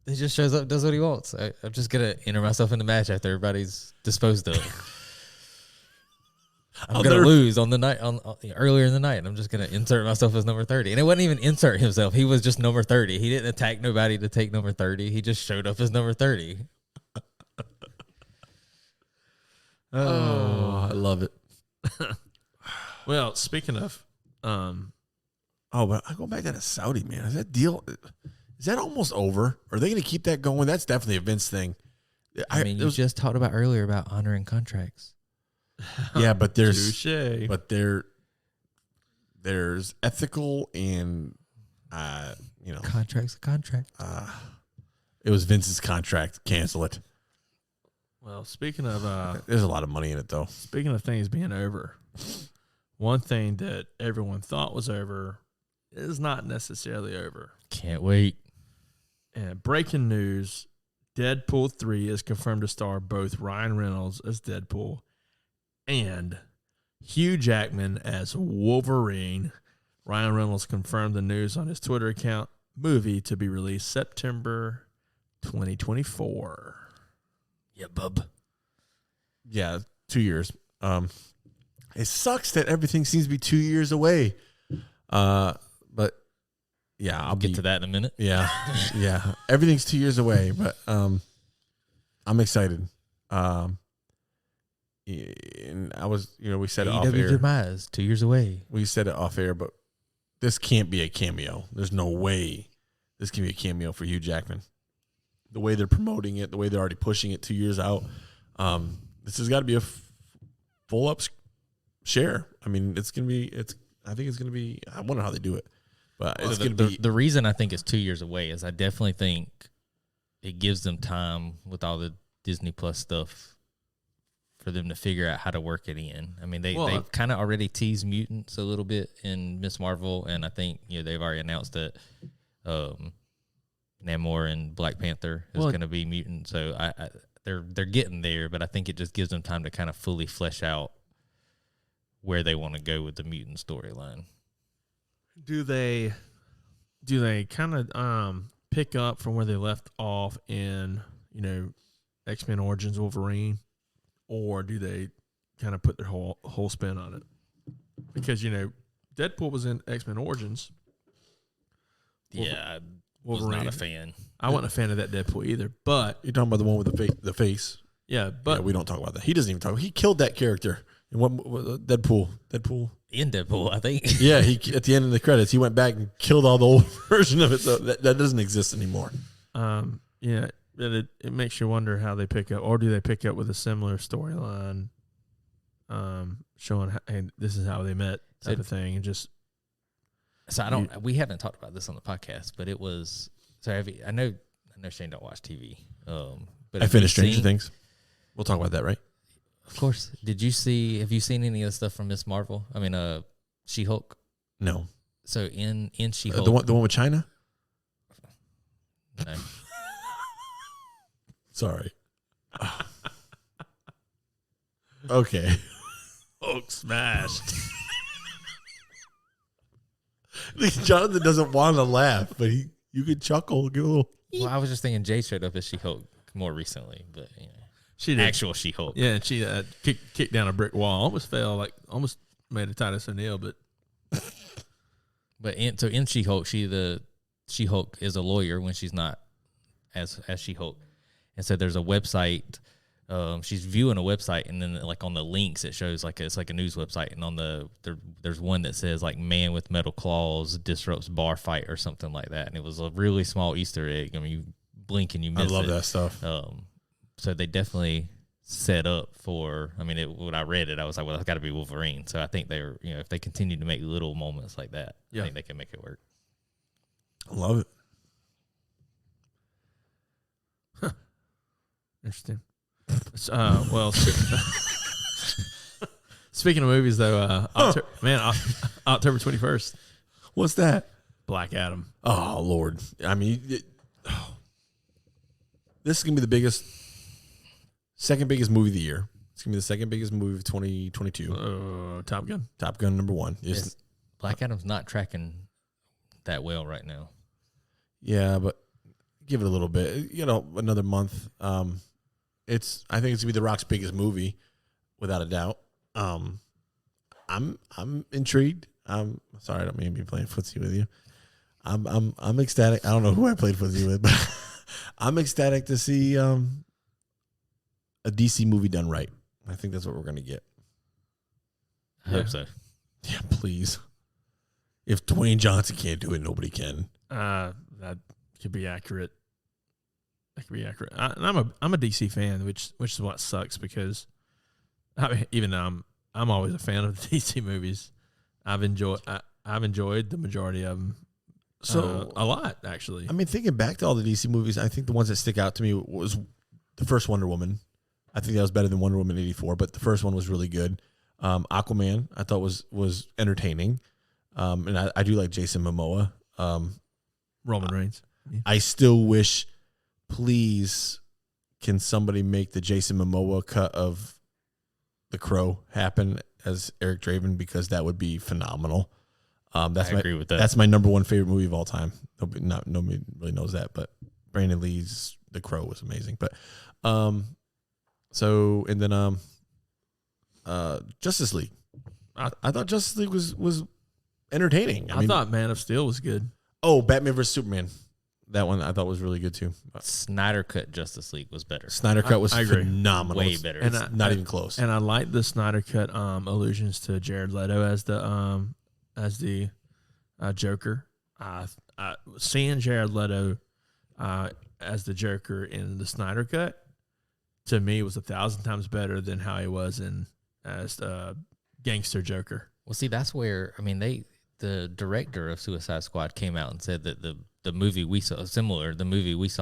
he just shows up, does what he wants. I'm just gonna enter myself in the match after everybody's disposed of. I'm gonna lose on the night earlier in the night. And I'm just gonna insert myself as number 30, and it wasn't even insert himself. He was just number 30. He didn't attack nobody to take number 30. He just showed up as number 30. Oh, I love it. Well, speaking of, But I go back to the Saudi, man. Is that almost over? Are they going to keep that going? That's definitely a Vince thing. I mean, you just talked about earlier about honoring contracts. Yeah, but there's touche. there's ethical and Contract's a contract. it was Vince's contract. Cancel it. Well, speaking of There's a lot of money in it though. things being over, one thing that everyone thought was over is not necessarily over. Can't wait. And breaking news, Deadpool 3 is confirmed to star both Ryan Reynolds as Deadpool and Hugh Jackman as Wolverine. Ryan Reynolds confirmed the news on his Twitter account. Movie to be released September 2024. Yeah, bub. Yeah, 2 years. It sucks that everything seems to be 2 years away. But yeah, I'll Get to that in a minute. Yeah, yeah. Everything's 2 years away, but I'm excited. and I was, we said it off AEW air. demise 2 years away. We said it off air, but this can't be a cameo. There's no way this can be a cameo for Hugh Jackman. The way they're promoting it, the way they're already pushing it 2 years out, this has got to be a full up share. I mean, it's gonna be. I think it's gonna be. I wonder how they do it, but it's gonna be. The reason I think it's 2 years away is I definitely think it gives them time with all the Disney Plus stuff for them to figure out how to work it in. I mean, they've kind of already teased mutants a little bit in Miss Marvel, and I think they've already announced that Namor and Black Panther is going to be mutant. So they're getting there, but I think it just gives them time to kind of fully flesh out where they want to go with the mutant storyline. Do they kind of pick up from where they left off in X-Men Origins Wolverine, or do they kind of put their whole spin on it? Because Deadpool was in X-Men Origins. Yeah, Wolverine. Was not a fan. I wasn't a fan of that Deadpool either. But you're talking about the one with the face. Yeah, but we don't talk about that. He doesn't even talk. He killed that character in what Deadpool. In Deadpool, I think. Yeah, he at the end of the credits, he went back and killed all the old version of it. So that doesn't exist anymore. Yeah, it makes you wonder how they pick up, or do they pick up with a similar storyline, showing hey, this is how they met type of thing, and just. So we haven't talked about this on the podcast, but it was. So I know Shane don't watch TV. But I finished Stranger Things. We'll talk about that, right? Of course. Have you seen any of the stuff from Miss Marvel? I mean, She-Hulk. No. So in She-Hulk, the one with China. No. Sorry. Okay. Hulk smashed. Jonathan doesn't want to laugh, but you could chuckle, give a little. Well, I was just thinking Jay showed up as She-Hulk more recently, but she did. Actual She-Hulk. Yeah, and she kicked down a brick wall, almost made a Titus O'Neil, but. But in She-Hulk, She-Hulk is a lawyer when she's not as She-Hulk, and so there's a website. She's viewing a website, and then like on the links it shows it's like a news website, and on there's one that says like man with metal claws disrupts bar fight or something like that, and it was a really small Easter egg. I mean, you blink and you miss it. I love that stuff. So they definitely set up for. I mean, when I read it, I was like, well, it's got to be Wolverine. So I think they're if they continue to make little moments like that, I think they can make it work. I love it. Huh. Interesting. Speaking of movies, though, October 21st. What's that? Black Adam. Oh, Lord. I mean, this is going to be the second biggest movie of the year. It's going to be the second biggest movie of 2022. Top Gun. Top Gun #1. Yes. Black Adam's not tracking that well right now. Yeah, but give it a little bit. Another month. I think it's gonna be The Rock's biggest movie, without a doubt. I'm intrigued. Sorry, I don't mean to be playing footsie with you. I'm ecstatic. I don't know who I played footsie with, but I'm ecstatic to see a DC movie done right. I think that's what we're gonna get. I hope so. Yeah, please. If Dwayne Johnson can't do it, nobody can. That could be accurate. That could be accurate. I'm a DC fan, which is what sucks because even though I'm always a fan of the DC movies, I've enjoyed the majority of them. A lot actually. I mean, thinking back to all the DC movies, I think the ones that stick out to me was the first Wonder Woman. I think that was better than Wonder Woman 84, but the first one was really good. Aquaman, I thought was entertaining, and I do like Jason Momoa. Roman Reigns. Yeah. I still wish. Please, can somebody make the Jason Momoa cut of The Crow happen as Eric Draven? Because that would be phenomenal. I agree with that. That's my #1 favorite movie of all time. Nobody really knows that, but Brandon Lee's The Crow was amazing. But Justice League. I thought Justice League was entertaining. I thought Man of Steel was good. Oh, Batman vs Superman. That one I thought was really good too. Snyder Cut Justice League was better. Snyder Cut was I agree. phenomenal. Way better. It's not even close. And I like the Snyder Cut allusions to Jared Leto as the Joker. Seeing Jared Leto as the Joker in the Snyder Cut, to me, was 1,000 times better than how he was as Gangster Joker. Well, see, that's where, I mean, the director of Suicide Squad came out and said that the movie we saw,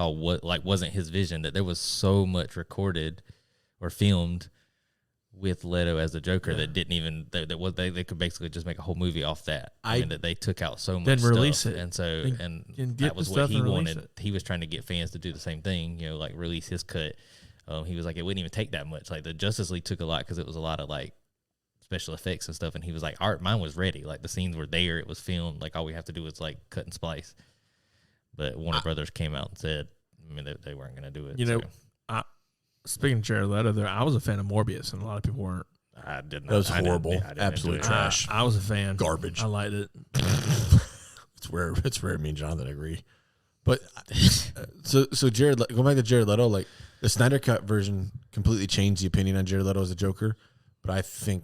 wasn't his vision, that there was so much recorded or filmed with Leto as the Joker that didn't even, they could basically just make a whole movie off that. I mean, that they took out so much then stuff. release it. And so, and that was what he wanted. It. He was trying to get fans to do the same thing, like release his cut. He was like, it wouldn't even take that much. Like the Justice League took a lot because it was a lot of like special effects and stuff. And he was like, mine was ready. Like the scenes were there. It was filmed. Like all we have to do is like cut and splice. But Warner Brothers came out and said, I mean, they weren't going to do it. Speaking of Jared Leto, there, I was a fan of Morbius, and a lot of people weren't. I didn't. That was horrible. I didn't Absolute trash. I was a fan. Garbage. I liked it. It's rare me and Jonathan agree. But so Jared, going back to Jared Leto, like the Snyder Cut version completely changed the opinion on Jared Leto as a Joker. But I think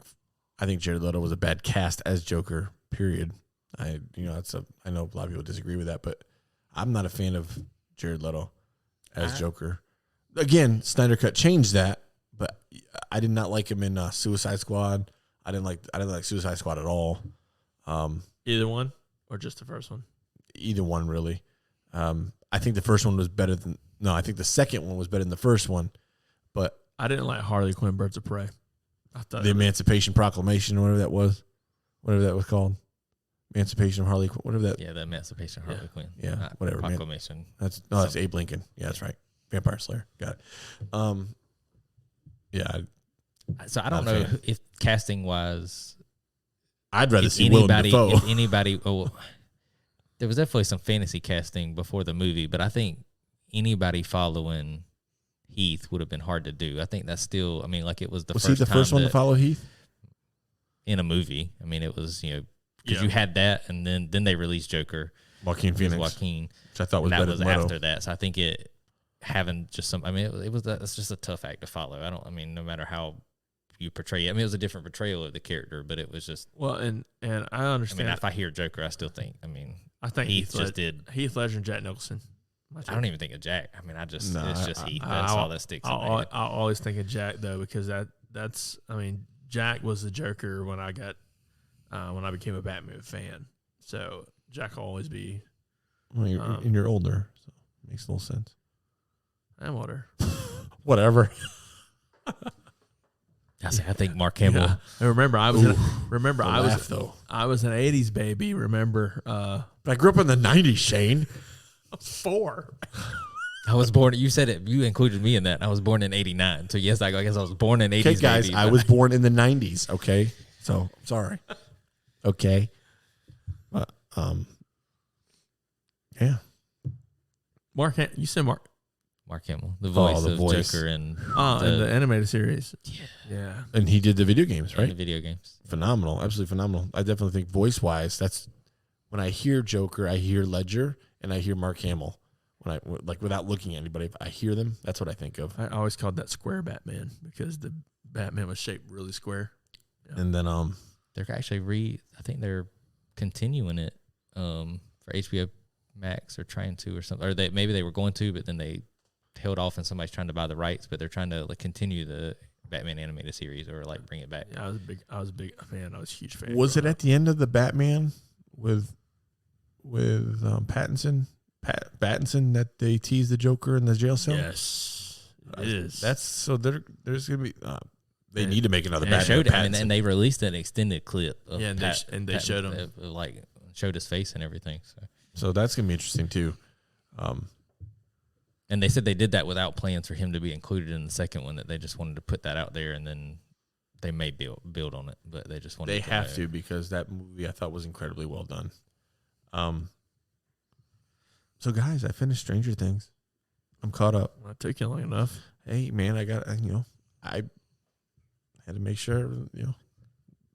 Jared Leto was a bad cast as Joker. Period. I know a lot of people disagree with that, but I'm not a fan of Jared Leto as Joker. Again, Snyder Cut changed that, but I did not like him in Suicide Squad. I didn't like Suicide Squad at all. Either one, or just the first one? Either one, really. I think the first one was better than. No, I think the second one was better than the first one. But I didn't like Harley Quinn Birds of Prey. I thought the Emancipation Proclamation, whatever that was called. Emancipation of Harley Quinn, whatever that. Yeah, the Emancipation of Harley Quinn. Yeah, whatever. Proclamation. That's Abe Lincoln. Yeah, that's right. Vampire Slayer. Got it. Yeah. So I don't know if casting wise, I'd rather see Willem Dafoe. If anybody, there was definitely some fantasy casting before the movie, but I think anybody following Heath would have been hard to do. I think that's still. I mean, like it was the first. Was he the first one to follow Heath in a movie? I mean, it was because you had that, and then they released Joker, Joaquin Phoenix, which I thought was better. That was than Leto. after that, so I think it. Having just some, I mean, it's just a tough act to follow. No matter how you portray it, I mean, it was a different portrayal of the character, but it was just and I understand. I mean, if I hear Joker, I still think. I think Heath Ledger and Jack Nicholson. I don't even think of Jack. I mean, it's just Heath. That's all that sticks. I always think of Jack though, because that's. I mean, Jack was the Joker when I became a Batman fan. So Jack will always be. Well, you're older, so it makes a little sense. I'm older. Whatever. I think Mark Hamill. Yeah. And remember, I was an 80s baby. Remember, but I grew up in the 90s. Shane, I was 4. I was born. You said it. You included me in that. I was born in '89. So yes, I guess I was born in '80s. Okay, guys, baby, I was born in the '90s. Okay, so sorry. Okay, but yeah. You said Mark. Mark Hamill, the voice of Joker in the animated series. Yeah. And he did the video games, right? The video games. Phenomenal. Absolutely phenomenal. I definitely think voice-wise, that's when I hear Joker, I hear Ledger, and I hear Mark Hamill. When without looking at anybody, if I hear them, that's what I think of. I always called that square Batman because the Batman was shaped really square. Yeah. And then they're actually I think they're continuing it for HBO Max or trying to or something. Or maybe they were going to, but then they held off and somebody's trying to buy the rights, but they're trying to continue the Batman animated series or bring it back. Yeah, I was a big fan. I was a huge fan. Was it at the end of the Batman with Pattinson that they teased the Joker in the jail cell? Yes, it is. That's so there's gonna be they need to make another Batman. And they released an extended clip. Of they showed him showed his face and everything. So that's gonna be interesting too. And they said they did that without plans for him to be included in the second one, that they just wanted to put that out there, and then they may build on it, but they just wanted They have to, because that movie I thought was incredibly well done. So, guys, I finished Stranger Things. I'm caught up. Well, that took you long enough. Hey, man, I had to make sure, the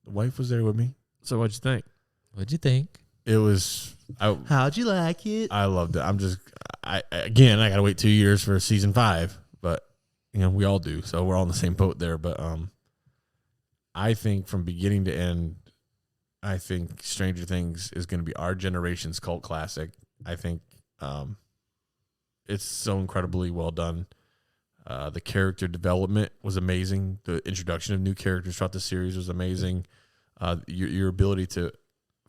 wife was there with me. So what'd you think? What'd you think? It was... How'd you like it? I loved it. I got to wait 2 years for season 5, but we all do. So we're all in the same boat there. But I think from beginning to end, I think Stranger Things is going to be our generation's cult classic. I think it's so incredibly well done. The character development was amazing. The introduction of new characters throughout the series was amazing. Your ability to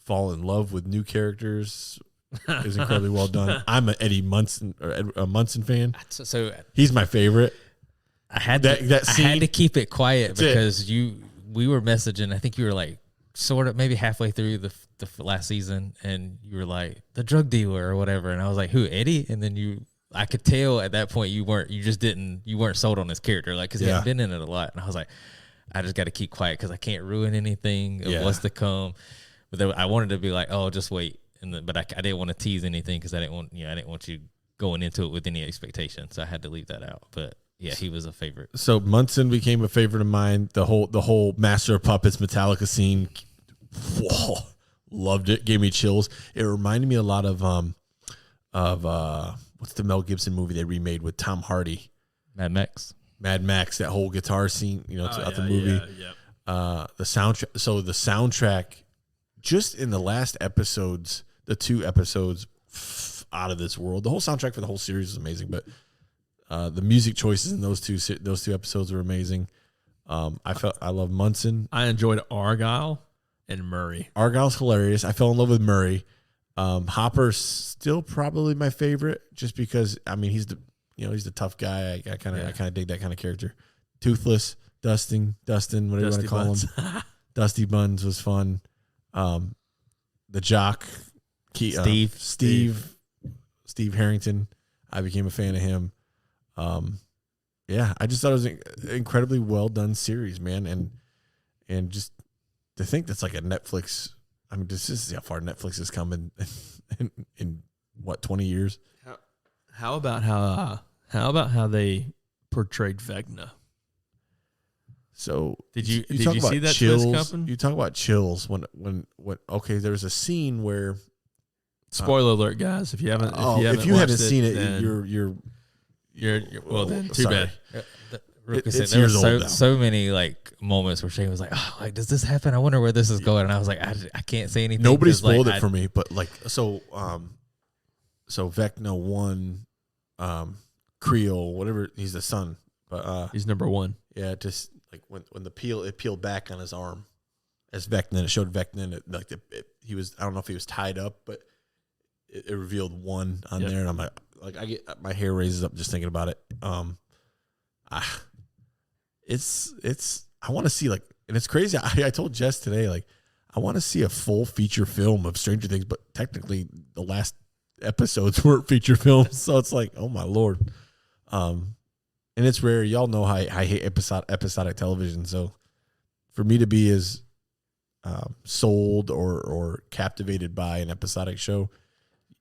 fall in love with new characters is incredibly well done. I'm an Eddie Munson or a Munson fan. So he's my favorite. I had that I had scene- to keep it quiet That's it. because we were messaging. I think you were like sort of maybe halfway through the last season, and you were like the drug dealer or whatever, and I was like, who, Eddie? And then I could tell at that point you weren't sold on his character, like because he hadn't been in it a lot, and I was like, I just got to keep quiet because I can't ruin anything of what's to come. But I wanted to be like, oh, just wait, but I didn't want to tease anything because I didn't want you going into it with any expectation, so I had to leave that out. But yeah, he was a favorite. So Munson became a favorite of mine. The whole Master of Puppets Metallica scene, whoa, loved it. Gave me chills. It reminded me a lot of what's the Mel Gibson movie they remade with Tom Hardy? Mad Max. That whole guitar scene, throughout the movie. Yeah. The soundtrack. So the soundtrack, just in the last episodes, the 2 episodes, out of this world. The whole soundtrack for the whole series is amazing, but the music choices in those two episodes were amazing. I love Munson. I enjoyed Argyle and Murray. Argyle's hilarious. I fell in love with Murray. Hopper's still probably my favorite, just because he's the tough guy. I kind of dig that kind of character. Toothless, Dustin, whatever you want to call him. Dusty Buns was fun. The jock, Steve Harrington. I became a fan of him. I just thought it was an incredibly well done series, man, and just to think that's like a Netflix. This is how far Netflix has come in what, 20 years. How about how they portrayed Vecna? So did you talk about see that chills? twist coming? You talk about chills when okay, there's a scene where Spoiler alert, guys! If you haven't seen it, you're well. Then too sorry. bad. It's there years were old now. so many like moments where Shane was like, "Oh, like does this happen? I wonder where this is going." And I was like, "I can't say anything." Nobody spoiled it for me, but so Vecna won, Creole, whatever. He's the son, but He's number 1. yeah, just like when it peeled back on his arm as Vecna, and it showed Vecna, and he was, I don't know if he was tied up, but it revealed 1 on there, and I'm like I get my hair raises up just thinking about it. It's I want to see, like, and it's crazy. I told Jess today, like, I want to see a full feature film of Stranger Things, but technically the last episodes weren't feature films, so it's like, oh my Lord. And it's rare. Y'all know I hate episodic television, so for me to be as sold or captivated by an episodic show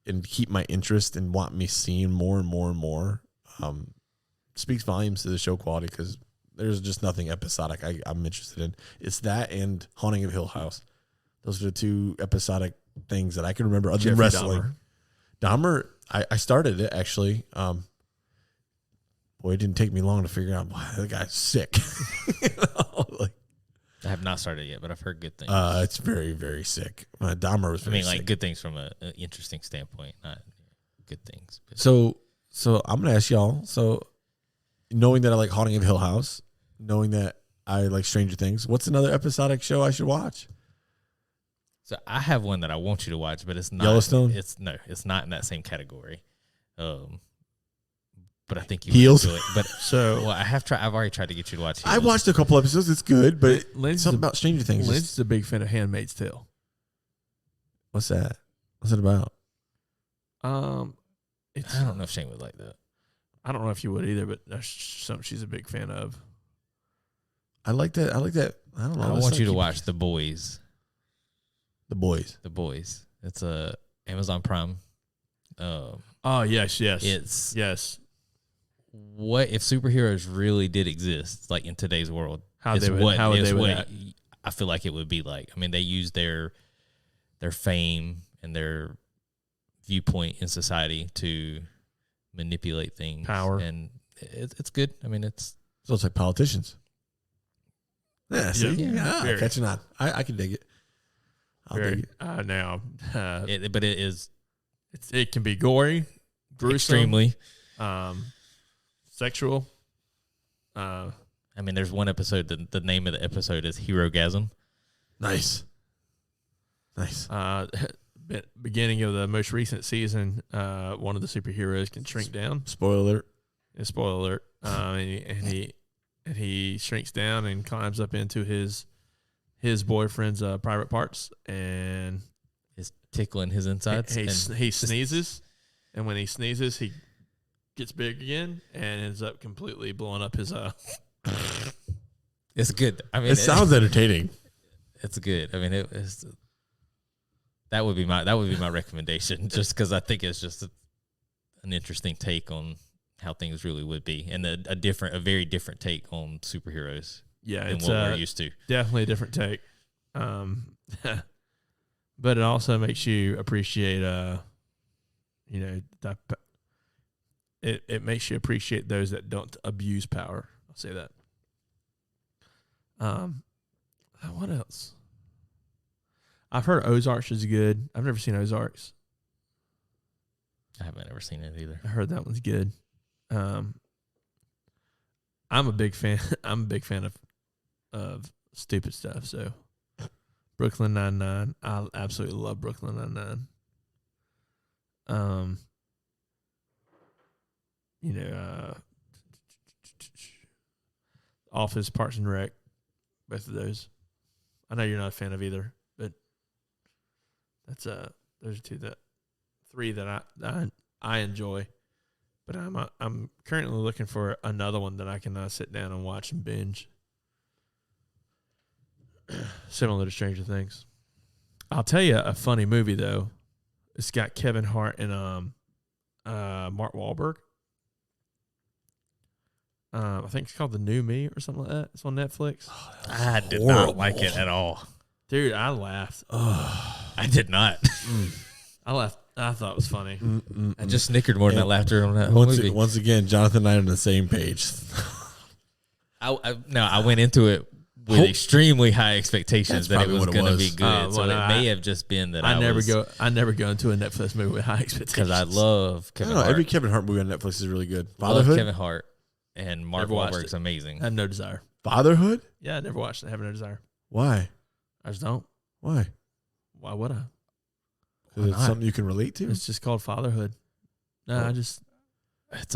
and keep my interest and want me seeing more and more and more, speaks volumes to the show quality, because there's just nothing episodic I'm interested in. It's that and Haunting of Hill House. Those are the 2 episodic things that I can remember other than wrestling. Dahmer, I started it, actually. Boy, it didn't take me long to figure out, wow, that guy's sick. I have not started yet, but I've heard good things. It's very, very sick. Dahmer was very sick. Like good things from an interesting standpoint, not good things. But. So I'm going to ask y'all, knowing that I like Haunting of Hill House, knowing that I like Stranger Things, what's another episodic show I should watch? So I have one that I want you to watch, but it's not Yellowstone. It's not in that same category. But I think you Heels. would do it. But I've already tried to get you to watch Heels. I watched a couple episodes. It's good, but Lindsay's something about Stranger Things. Lindsay's a big fan of Handmaid's Tale. What's that? What's it about? I don't know if Shane would like that. I don't know if you would either, but that's something she's a big fan of. I like that. I don't know. I want you to watch The Boys. The Boys. The Boys. It's a Amazon Prime. Oh yes. It's what if superheroes really did exist, like in today's world? How would they act? I feel like it would be like. I mean, they use their fame and their viewpoint in society to manipulate things. Power. And it's good. I mean, it's So it's like politicians. Yeah, see? Yeah. Very. Catching on. I can dig it. I'll dig it. Now, but it is it can be gory, gruesome, extremely. Sexual. I mean, there's one episode. The name of the episode is Herogasm. Nice. Beginning of the most recent season, one of the superheroes can shrink down. Spoiler alert. Yeah, spoiler alert. And he shrinks down and climbs up into his boyfriend's private parts, and Is tickling his insides. he sneezes, and when he sneezes, he gets big again and ends up completely blowing up his. It's good. I mean, It sounds entertaining. It's good. I mean, that would be my recommendation, just because I think it's just an interesting take on how things really would be, and a very different take on superheroes. Yeah, than it's what we're used to. Definitely a different take. But it also makes you appreciate, it makes you appreciate those that don't abuse power. I'll say that. What else? I've heard Ozarks is good. I've never seen Ozarks. I haven't ever seen it either. I heard that one's good. I'm a big fan. I'm a big fan of stupid stuff. So, Brooklyn Nine-Nine. I absolutely love Brooklyn Nine-Nine. Office, Parks and Rec, both of those. I know you're not a fan of either, but that's those are three that I enjoy. But I'm currently looking for another one that I can sit down and watch and binge. Similar to Stranger Things. I'll tell you a funny movie though. It's got Kevin Hart and Mark Wahlberg. I think it's called The New Me or something like that. It's on Netflix. I did not like it at all. Dude, I laughed. I did not. I laughed. I thought it was funny. I just snickered more than I laughed on that whole movie. Once again, Jonathan and I are on the same page. I went into it with extremely high expectations that it was going to be good. So it may have just been that I never go into a Netflix movie with high expectations. Because I love Kevin Hart. Every Kevin Hart movie on Netflix is really good. Love Kevin Hart, and Mark Wahlberg's amazing. I have no desire. Fatherhood? Yeah, I never watched it. I have no desire. Why? I just don't. Why? Why would I? Because it's something you can relate to? It's just called fatherhood. No, It's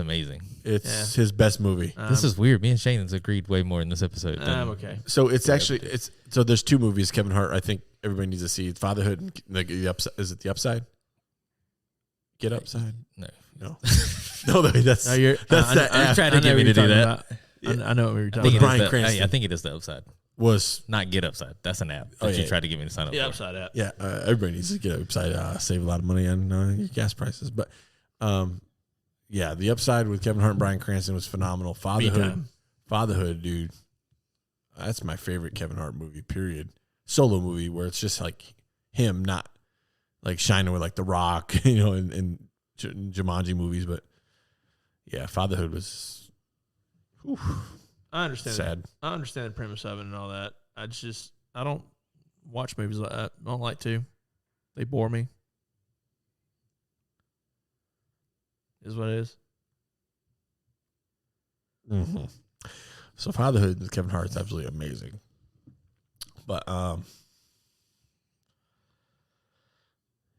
amazing. It's his best movie. This is weird. Me and Shane has agreed way more in this episode. I'm okay. So it's actually so there's two movies Kevin Hart I think everybody needs to see. Fatherhood and the Upside. Is it The Upside? Get Upside? No. No, that's that. I'm trying to get me to do that. I know what we were talking about. Brian Cranston. I think it is The Upside. Was not Get Upside. That's an app that you tried to get me to sign up for. Upside app. Yeah, everybody needs to get Upside. Save a lot of money on your gas prices. But yeah, The Upside with Kevin Hart and Brian Cranston was phenomenal. Fatherhood, dude. That's my favorite Kevin Hart movie, period. Solo movie where it's just like him, not like shining with like The Rock, in Jumanji movies. But yeah, Fatherhood was I understand. Sad. I understand the premise of it and all that. I don't watch movies like that. I don't like to. They bore me. Is what it is. Mm-hmm. So Fatherhood with Kevin Hart is absolutely amazing. But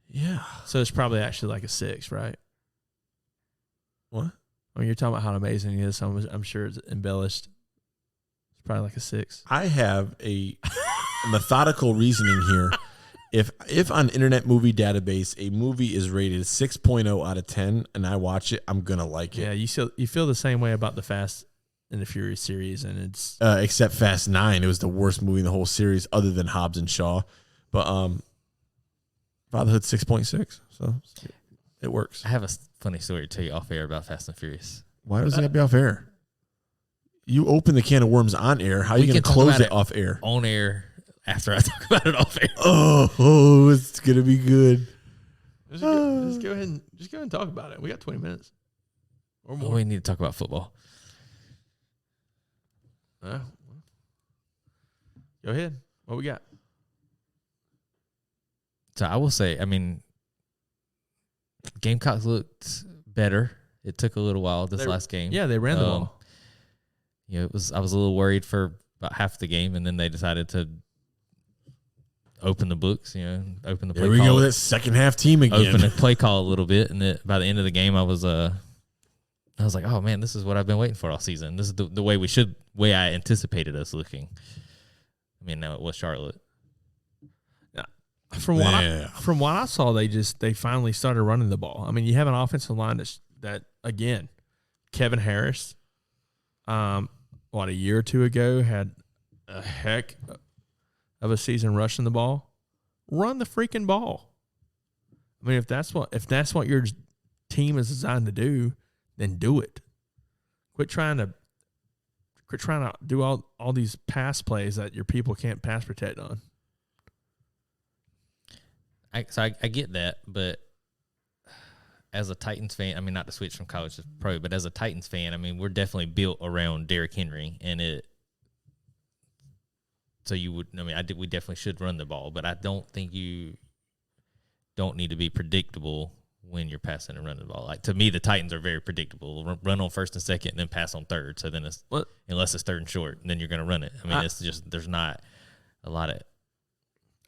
yeah. So it's probably actually like a 6, right? What? When you're talking about how amazing it is, I'm sure it's embellished. It's probably like a 6. I have a methodical reasoning here. If on Internet Movie Database a movie is rated 6.0 out of 10 and I watch it, I'm gonna like it. Yeah, you feel the same way about the Fast and the Furious series, and it's except Fast 9, it was the worst movie in the whole series, other than Hobbs and Shaw. But Fatherhood 6.6, so it works. I have a funny story to tell you off air about Fast and Furious. Why does it have to be off air? You open the can of worms on air. How are you going to close it off air? On air after I talk about it off air. Oh, it's going to be good. just go ahead and talk about it. We got 20 minutes. or Oh, more. we need to talk about football. Go ahead. What we got? So I will say, I mean, Gamecocks looked better. It took a little while this last game. Yeah, they ran the ball. You know, I was a little worried for about half the game, and then they decided to open the books. You know, open the play There we call. go with that second half team again. Open the play call a little bit, and by the end of the game, I was like, oh man, this is what I've been waiting for all season. This is the way I anticipated us looking. I mean, now it was Charlotte. From what I saw, they finally started running the ball. I mean, you have an offensive line that again, Kevin Harris, a year or two ago had a heck of a season rushing the ball. Run the freaking ball. I mean, if that's what your team is designed to do, then do it. Quit trying to do all these pass plays that your people can't pass protect on. I get that, but as a Titans fan, I mean, not to switch from college to pro, but as a Titans fan, I mean, we're definitely built around Derrick Henry, and so you would. I mean, we definitely should run the ball, but I don't think you don't need to be predictable when you're passing and running the ball. Like, to me, the Titans are very predictable. Run on first and second, and then pass on third. So then unless it's third and short, then you're going to run it. I mean, it's just there's not a lot of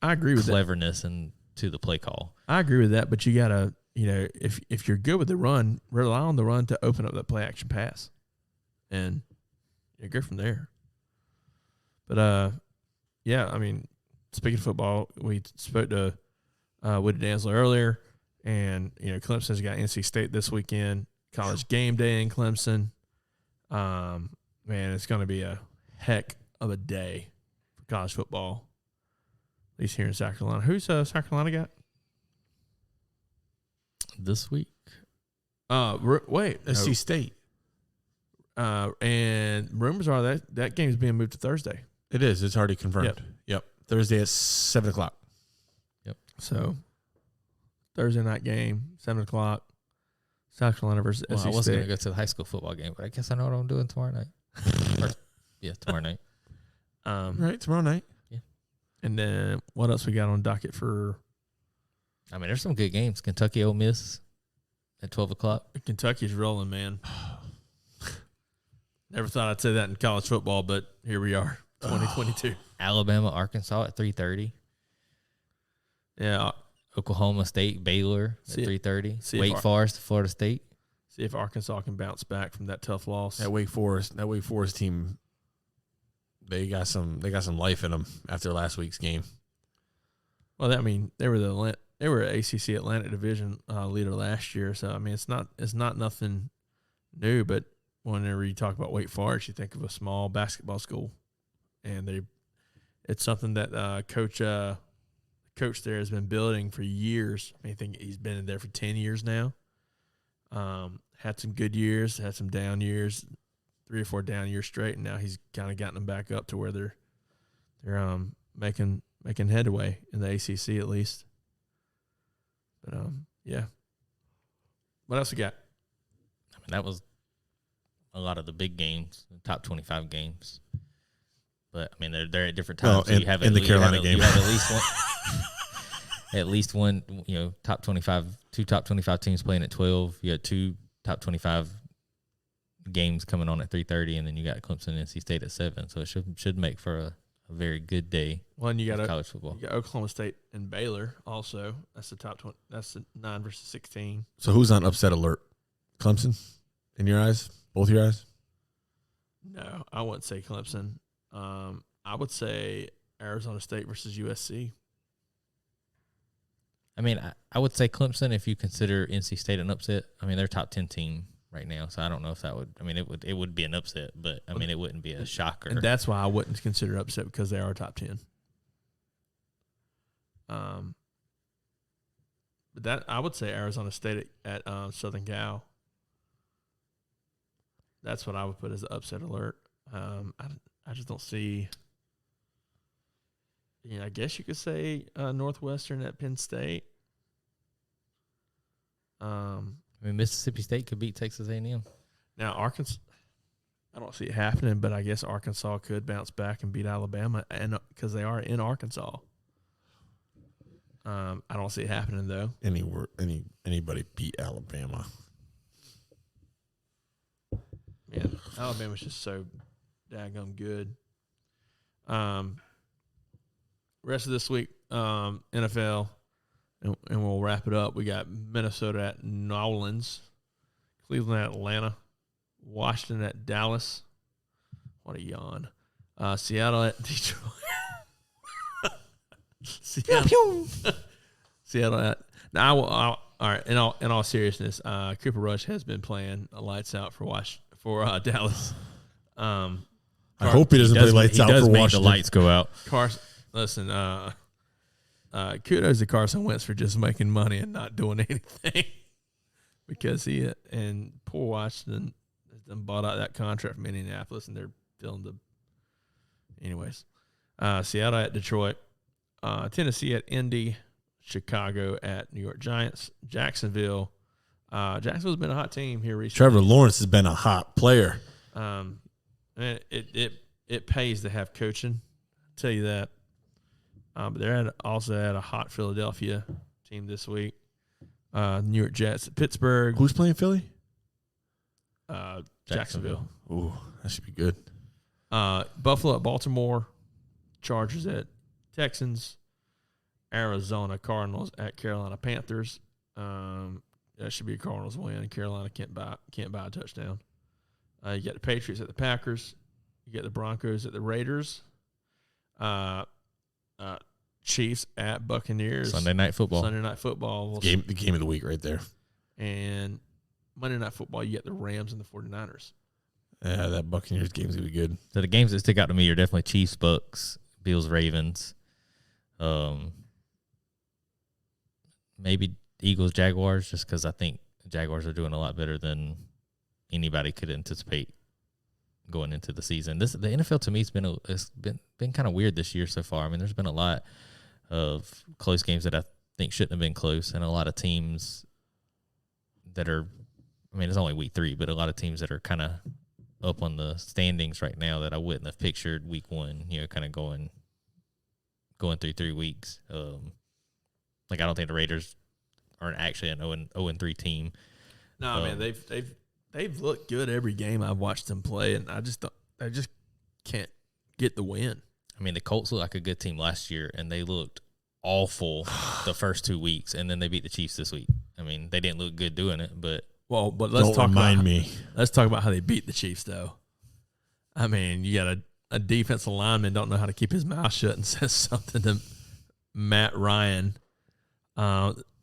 I agree with cleverness and to the play call. I agree with that, but you gotta, if you're good with the run, rely on the run to open up that play action pass, and you're good from there. But yeah, I mean, speaking of football, we spoke to Whit Dantzler earlier, and Clemson's got NC State this weekend, college game day in Clemson. Man, it's going to be a heck of a day for college football. At least here in South Carolina. Who's South Carolina got? This week? SC State. And rumors are that game's being moved to Thursday. It is. It's already confirmed. Yep. Thursday at 7 o'clock. Yep. So, Thursday night game, 7 o'clock, South Carolina versus SC State. I wasn't going to go to the high school football game, but I guess I know what I'm doing tomorrow night. Tomorrow night. Right, tomorrow night. And then what else we got on docket for? I mean, there's some good games. Kentucky, Ole Miss at 12 o'clock. Kentucky's rolling, man. Never thought I'd say that in college football, but here we are, 2022. Alabama, Arkansas at 3:30. Yeah. Oklahoma State, Baylor at 3:30. Wake Forest, Florida State. See if Arkansas can bounce back from that tough loss. That Wake Forest team, they got some life in them after last week's game. Well, I mean, they were ACC Atlantic Division leader last year, so I mean, it's not nothing new. But whenever you talk about Wake Forest, you think of a small basketball school, and it's something that coach there has been building for years. I think he's been in there for 10 years now. Had some good years, had some down years, 3 or 4 down years straight, and now he's kind of gotten them back up to where they're making headway in the ACC at least. But yeah. What else we got? I mean, that was a lot of the big games, the top 25 games. But I mean, they're at different times. Well, so you have in the Carolina game, you have at least one, top 25, 2 top 25 teams playing at 12. You had 2 top 25 games coming on at 3:30, and then you got Clemson and NC State at 7. So it should make for a very good day. Well, and you got college football. You got Oklahoma State and Baylor also. That's the top 20. That's the 9 versus 16. So who's on upset alert? Clemson, in your eyes, both your eyes? No, I wouldn't say Clemson. I would say Arizona State versus USC. I mean, I would say Clemson if you consider NC State an upset. I mean, they're top 10 team right now, so I don't know if that would. I mean, it would be an upset, but I mean, it wouldn't be a shocker. And that's why I wouldn't consider upset, because they are top 10. But that I would say Arizona State at Southern Cal. That's what I would put as an upset alert. I just don't see. I guess you could say Northwestern at Penn State. I mean, Mississippi State could beat Texas A&M. Now, Arkansas, I don't see it happening, but I guess Arkansas could bounce back and beat Alabama, and because they are in Arkansas. I don't see it happening though. Anybody beat Alabama? Yeah, Alabama's just so daggum good. Rest of this week, NFL, and we'll wrap it up. We got Minnesota at New Orleans, Cleveland at Atlanta, Washington at Dallas. What a yawn. Seattle at Detroit. Seattle at. Now, all right. In all seriousness, Cooper Rush has been playing lights out for Dallas. I hope he doesn't play lights out for Washington. The lights go out. Carson, listen. Kudos to Carson Wentz for just making money and not doing anything, because he and poor Washington has done bought out that contract from Indianapolis, and they're filling the. Anyways, Seattle at Detroit, Tennessee at Indy, Chicago at New York Giants, Jacksonville. Jacksonville's been a hot team here recently. Trevor Lawrence has been a hot player. And it pays to have coaching. I'll tell you that. But they're also at a hot Philadelphia team this week. New York Jets at Pittsburgh. Who's playing Philly? Jacksonville. Ooh, that should be good. Buffalo at Baltimore. Chargers at Texans. Arizona Cardinals at Carolina Panthers. That should be a Cardinals win. Carolina can't buy a touchdown. You got the Patriots at the Packers. You got the Broncos at the Raiders. Chiefs at Buccaneers. Sunday Night Football. The game of the week right there. And Monday Night Football, you got the Rams and the 49ers. Yeah, that Buccaneers game's going to be good. So the games that stick out to me are definitely Chiefs, Bucks, Bills, Ravens. Maybe Eagles, Jaguars, just because I think the Jaguars are doing a lot better than anybody could anticipate going into the season. The NFL to me has been kind of weird this year so far. I mean, there's been a lot of close games that I think shouldn't have been close, and a lot of teams that are. I mean, it's only week 3, but a lot of teams that are kind of up on the standings right now that I wouldn't have pictured week 1. You know, kind of going through 3 weeks. Like I don't think the Raiders aren't actually an 0-3 team. No, man, they've looked good every game I've watched them play, and I just can't get the win. I mean, the Colts looked like a good team last year, and they looked awful the first 2 weeks, and then they beat the Chiefs this week. I mean, they didn't look good doing it, but let's talk about how they beat the Chiefs, though. I mean, you got a defensive lineman don't know how to keep his mouth shut and says something to Matt Ryan.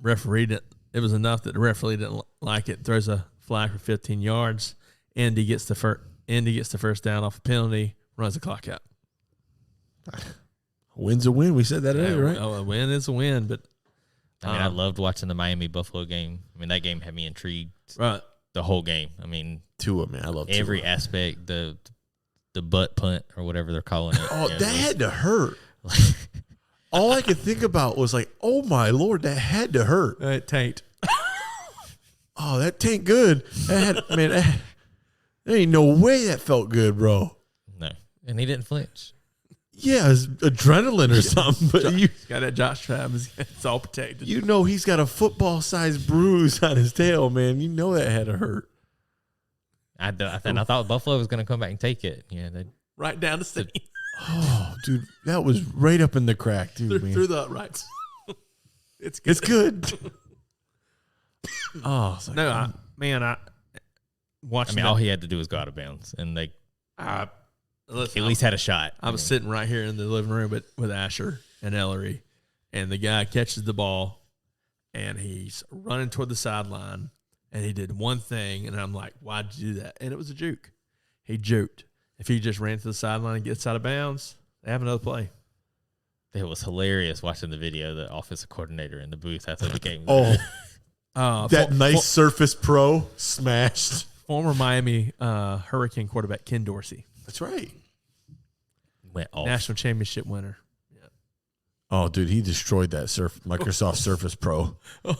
Referee it was enough that the referee didn't like it. Throws a flag for 15 yards. Indy gets the first down off a penalty. Runs the clock out. A win's a win. We said that earlier, right? A win is a win, but I mean, I loved watching the Miami-Buffalo game. I mean, that game had me intrigued the whole game. I mean, Tua, man, I love every Tua. Aspect, the butt punt or whatever they're calling it. Oh, that had to hurt. All I could think about was like, oh my Lord, that had to hurt. It taint. Oh, that taint good. There ain't no way that felt good, bro. No, and he didn't flinch. Yeah, it's adrenaline or something. But He's got that Josh Travis. It's all protected. you know he's got a football-sized bruise on his tail, man. You know that had to hurt. I thought Buffalo was going to come back and take it. Yeah, right down the seam. Oh, dude, that was right up in the crack, dude. Through the uprights. It's good. It's good. Oh, no, I watched. all he had to do was go out of bounds, and they listen, at least had a shot. I was sitting right here in the living room with Asher and Ellery, and the guy catches the ball, and he's running toward the sideline, and he did one thing, and I'm like, why'd you do that? And it was a juke. He juked. If he just ran to the sideline and gets out of bounds, they have another play. It was hilarious watching the video. The offensive coordinator in the booth after the game. That nice Surface Pro smashed. Former Miami Hurricane quarterback Ken Dorsey. That's right. Went off. National championship winner. Yeah. Oh, dude, he destroyed that Microsoft Surface Pro. Well,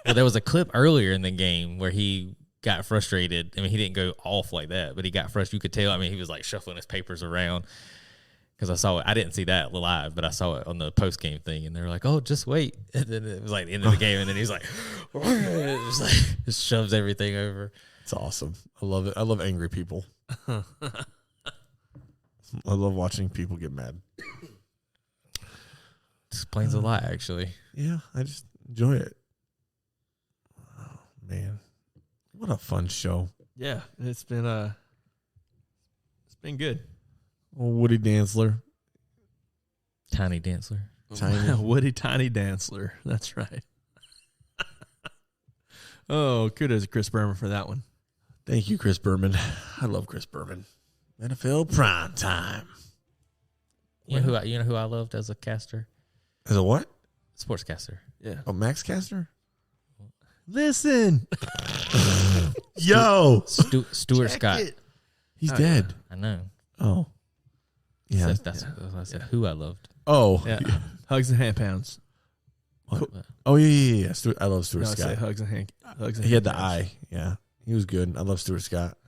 there was a clip earlier in the game where he got frustrated. I mean, he didn't go off like that, but he got frustrated. You could tell. I mean, he was like shuffling his papers around because I saw it. I didn't see that live, but I saw it on the post game thing, and they were like, "Oh, just wait." And then it was like the end of the game, and then he was like, just shoves everything over. It's awesome. I love it. I love angry people. I love watching people get mad. Explains a lot, actually. Yeah, I just enjoy it. Oh man, what a fun show! Yeah, it's been good. Oh, Woody Dantzler, Tiny Dantzler. Woody Tiny Dantzler. That's right. Oh, kudos to Chris Berman for that one. Thank you, Chris Berman. I love Chris Berman. NFL Prime Time. You know who I loved as a caster? As a what? Sportscaster. Yeah. Oh, Max Caster? Listen. Yo. Stuart Scott. He's dead. I know. Oh. Yeah. That's what I said. Who I loved. Oh. Yeah. Hugs and hand pounds. Oh, yeah. I love Stuart No, I Scott. said hugs and hand. Hugs and He had hand the pounds. eye. Yeah. He was good. I love Stuart Scott.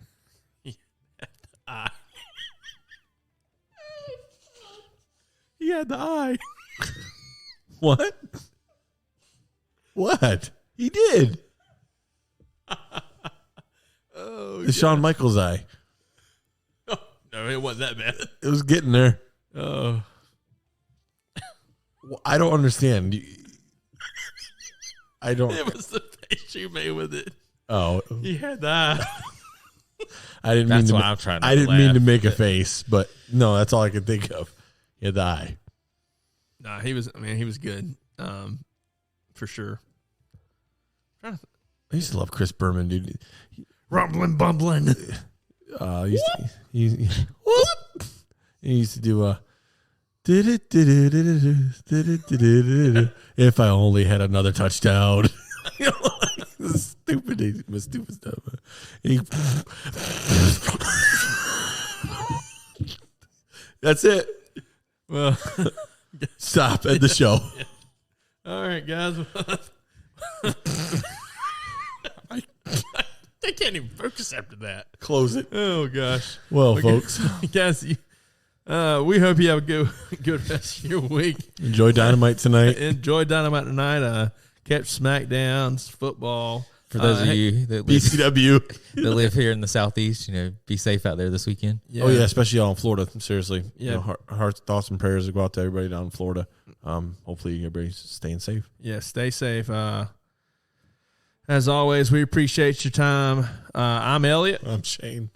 He had the eye. What? What? He did. Oh, The Shawn Michaels eye. no, it wasn't that bad. It was getting there. Oh. Well, I don't understand. I don't. It was the face you made with it. Oh, He had the eye. I didn't That's mean to. why I'm trying to I didn't mean to laugh, make a but- face, but no, that's all I could think of. He had the eye. Nah, he was good. For sure. I used to love Chris Berman, dude. Rumbling, bumbling. He used to do if I only had another touchdown. You know, like, stupid stuff. That's it. Well, Stop at the show. all right, guys. I can't even focus after that. Close it. Oh gosh. Well, Okay. folks, Guys, we hope you have a good rest of your week. enjoy Dynamite tonight. Enjoy Dynamite tonight. Catch SmackDowns, football. For those of you that live, BCW. that live here in the Southeast, be safe out there this weekend. Oh yeah, especially y'all in Florida. Seriously, Yeah. Hearts, thoughts, and prayers go out to everybody down in Florida. Hopefully everybody's staying safe. Yeah, stay safe. As always, we appreciate your time. I'm Elliot. I'm Shane.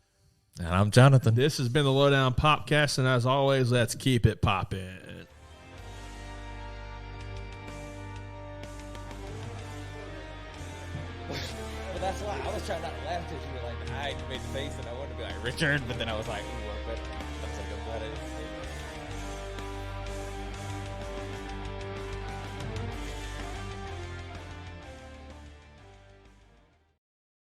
And I'm Jonathan. This has been the Lowdown Popcast, and as always, let's keep it popping. Well, that's why I was trying not to laugh because you were like, I made the face and I wanted to be like Richard, but then I was like, ooh, but